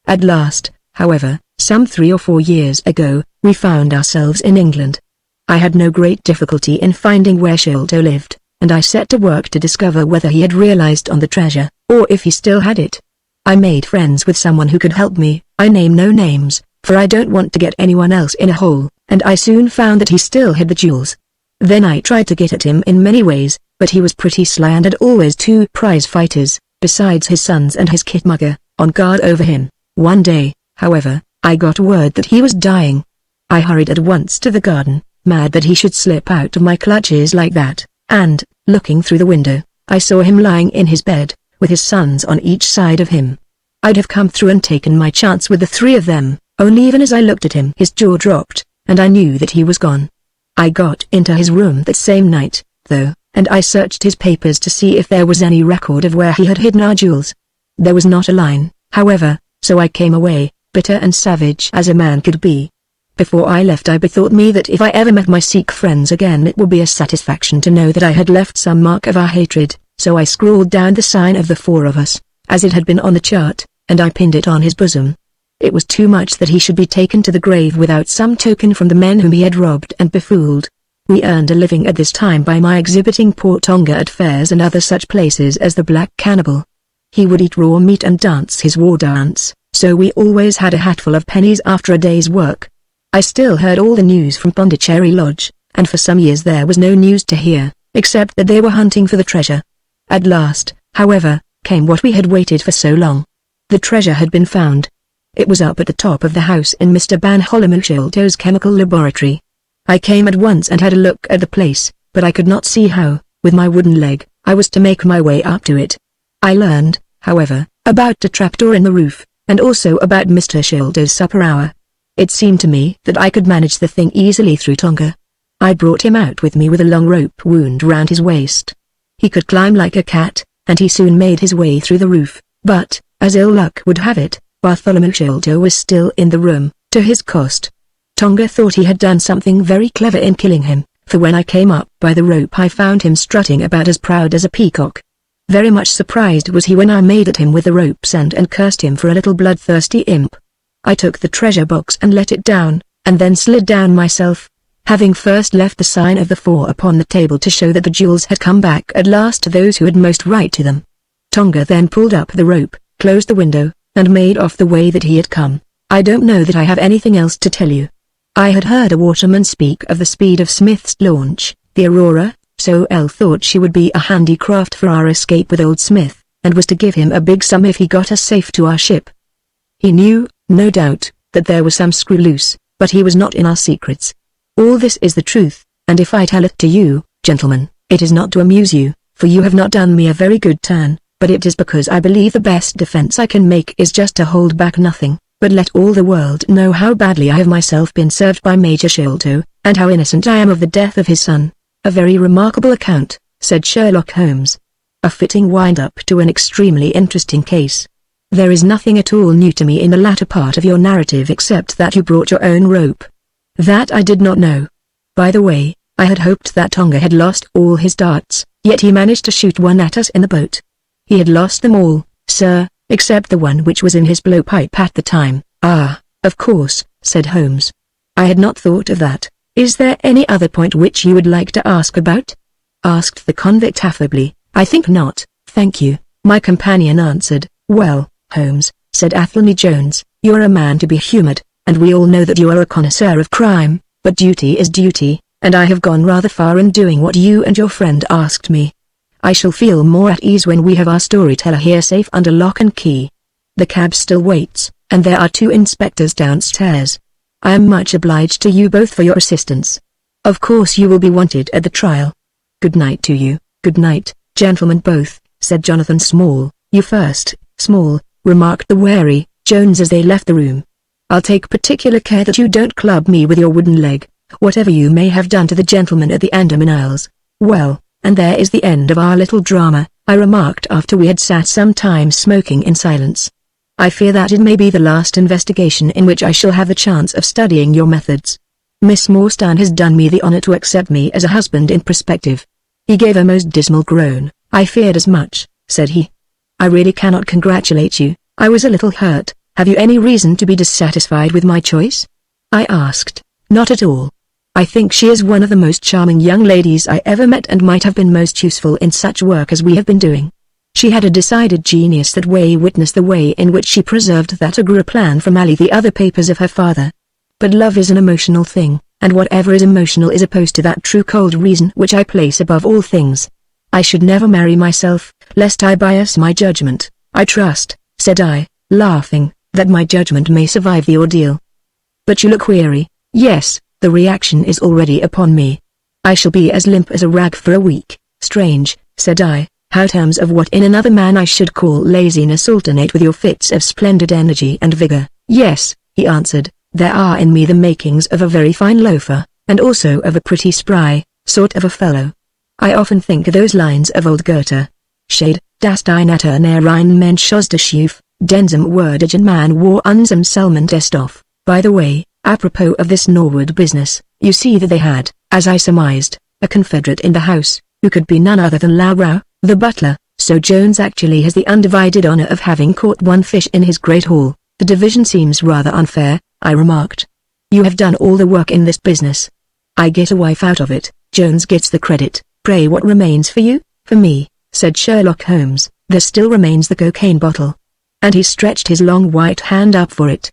At last, however, some 3 or 4 years ago, we found ourselves in England. I had no great difficulty in finding where Sholto lived, and I set to work to discover whether he had realized on the treasure, or if he still had it. I made friends with someone who could help me. I name no names, for I don't want to get anyone else in a hole, and I soon found that he still had the jewels. Then I tried to get at him in many ways, but he was pretty sly and had always 2 prize fighters, besides his sons and his kitmugger, on guard over him. One day, however, I got word that he was dying. I hurried at once to the garden, mad that he should slip out of my clutches like that, and, looking through the window, I saw him lying in his bed, with his sons on each side of him. I'd have come through and taken my chance with the 3 of them, only even as I looked at him his jaw dropped, and I knew that he was gone. I got into his room that same night, though, and I searched his papers to see if there was any record of where he had hidden our jewels. There was not a line, however, so I came away, bitter and savage as a man could be. Before I left I bethought me that if I ever met my Sikh friends again it would be a satisfaction to know that I had left some mark of our hatred, so I scrawled down the sign of the 4 of us, as it had been on the chart, and I pinned it on his bosom. It was too much that he should be taken to the grave without some token from the men whom he had robbed and befooled. We earned a living at this time by my exhibiting poor Tonga at fairs and other such places as the Black Cannibal. He would eat raw meat and dance his war dance, so we always had a hatful of pennies after a day's work. I still heard all the news from Pondicherry Lodge, and for some years there was no news to hear, except that they were hunting for the treasure. At last, however, came what we had waited for so long. The treasure had been found. It was up at the top of the house in Mr. Bartholomew Sholto's chemical laboratory. I came at once and had a look at the place, but I could not see how, with my wooden leg, I was to make my way up to it. I learned, however, about the trapdoor in the roof, and also about Mr. Sholto's supper hour. It seemed to me that I could manage the thing easily through Tonga. I brought him out with me with a long rope wound round his waist. He could climb like a cat, and he soon made his way through the roof, but, as ill luck would have it, Bartholomew Sholto was still in the room, to his cost. Tonga thought he had done something very clever in killing him, for when I came up by the rope I found him strutting about as proud as a peacock. Very much surprised was he when I made at him with the rope's end and cursed him for a little bloodthirsty imp. I took the treasure box and let it down, and then slid down myself, having first left the sign of the 4 upon the table to show that the jewels had come back at last to those who had most right to them. Tonga then pulled up the rope, closed the window, and made off the way that he had come. I don't know that I have anything else to tell you. I had heard a waterman speak of the speed of Smith's launch, the Aurora, so L thought she would be a handy craft for our escape with old Smith, and was to give him a big sum if he got us safe to our ship. He knew, no doubt, that there was some screw loose, but he was not in our secrets. All this is the truth, and if I tell it to you, gentlemen, it is not to amuse you, for you have not done me a very good turn, but it is because I believe the best defense I can make is just to hold back nothing, but let all the world know how badly I have myself been served by Major Sholto, and how innocent I am of the death of his son. A very remarkable account, said Sherlock Holmes. A fitting wind-up to an extremely interesting case. There is nothing at all new to me in the latter part of your narrative except that you brought your own rope. That I did not know. By the way, I had hoped that Tonga had lost all his darts, yet he managed to shoot one at us in the boat. He had lost them all, sir, except the one which was in his blowpipe at the time. Ah, of course, said Holmes. I had not thought of that. Is there any other point which you would like to ask about? Asked the convict affably. I think not, thank you, my companion answered. Well, Holmes, said Athelney Jones, you are a man to be humoured, and we all know that you are a connoisseur of crime, but duty is duty, and I have gone rather far in doing what you and your friend asked me. I shall feel more at ease when we have our storyteller here safe under lock and key. The cab still waits, and there are 2 inspectors downstairs. I am much obliged to you both for your assistance. Of course you will be wanted at the trial. Good night to you. Good night, gentlemen both, said Jonathan Small. You first, Small, remarked the wary Jones as they left the room. I'll take particular care that you don't club me with your wooden leg, whatever you may have done to the gentleman at the Andaman Isles. Well, and there is the end of our little drama, I remarked after we had sat some time smoking in silence. I fear that it may be the last investigation in which I shall have the chance of studying your methods. Miss Morstan has done me the honor to accept me as a husband in prospective. He gave a most dismal groan. I feared as much, said he. I really cannot congratulate you. I was a little hurt. Have you any reason to be dissatisfied with my choice? I asked. Not at all. I think she is one of the most charming young ladies I ever met and might have been most useful in such work as we have been doing. She had a decided genius that way witness the way in which she preserved that Agra plan from Ali the other papers of her father. But love is an emotional thing, and whatever is emotional is opposed to that true cold reason which I place above all things. I should never marry myself, lest I bias my judgment. I trust, said I, laughing, that my judgment may survive the ordeal. But you look weary. Yes, the reaction is already upon me. I shall be as limp as a rag for a week. Strange, said I, how terms of what in another man I should call laziness alternate with your fits of splendid energy and vigor. Yes, he answered, there are in me the makings of a very fine loafer, and also of a pretty spry sort of a fellow. I often think of those lines of old Goethe. Shade, das die Natur näher ein Mensch aus der Schuf, densem wordigen man war unsem Selman Testoff. By the way, apropos of this Norwood business, you see that they had, as I surmised, a confederate in the house, who could be none other than Lowbrow, the butler, so Jones actually has the undivided honor of having caught one fish in his great haul. The division seems rather unfair, I remarked. You have done all the work in this business. I get a wife out of it, Jones gets the credit. Pray what remains for you? For me, said Sherlock Holmes, there still remains the cocaine bottle. And he stretched his long white hand up for it.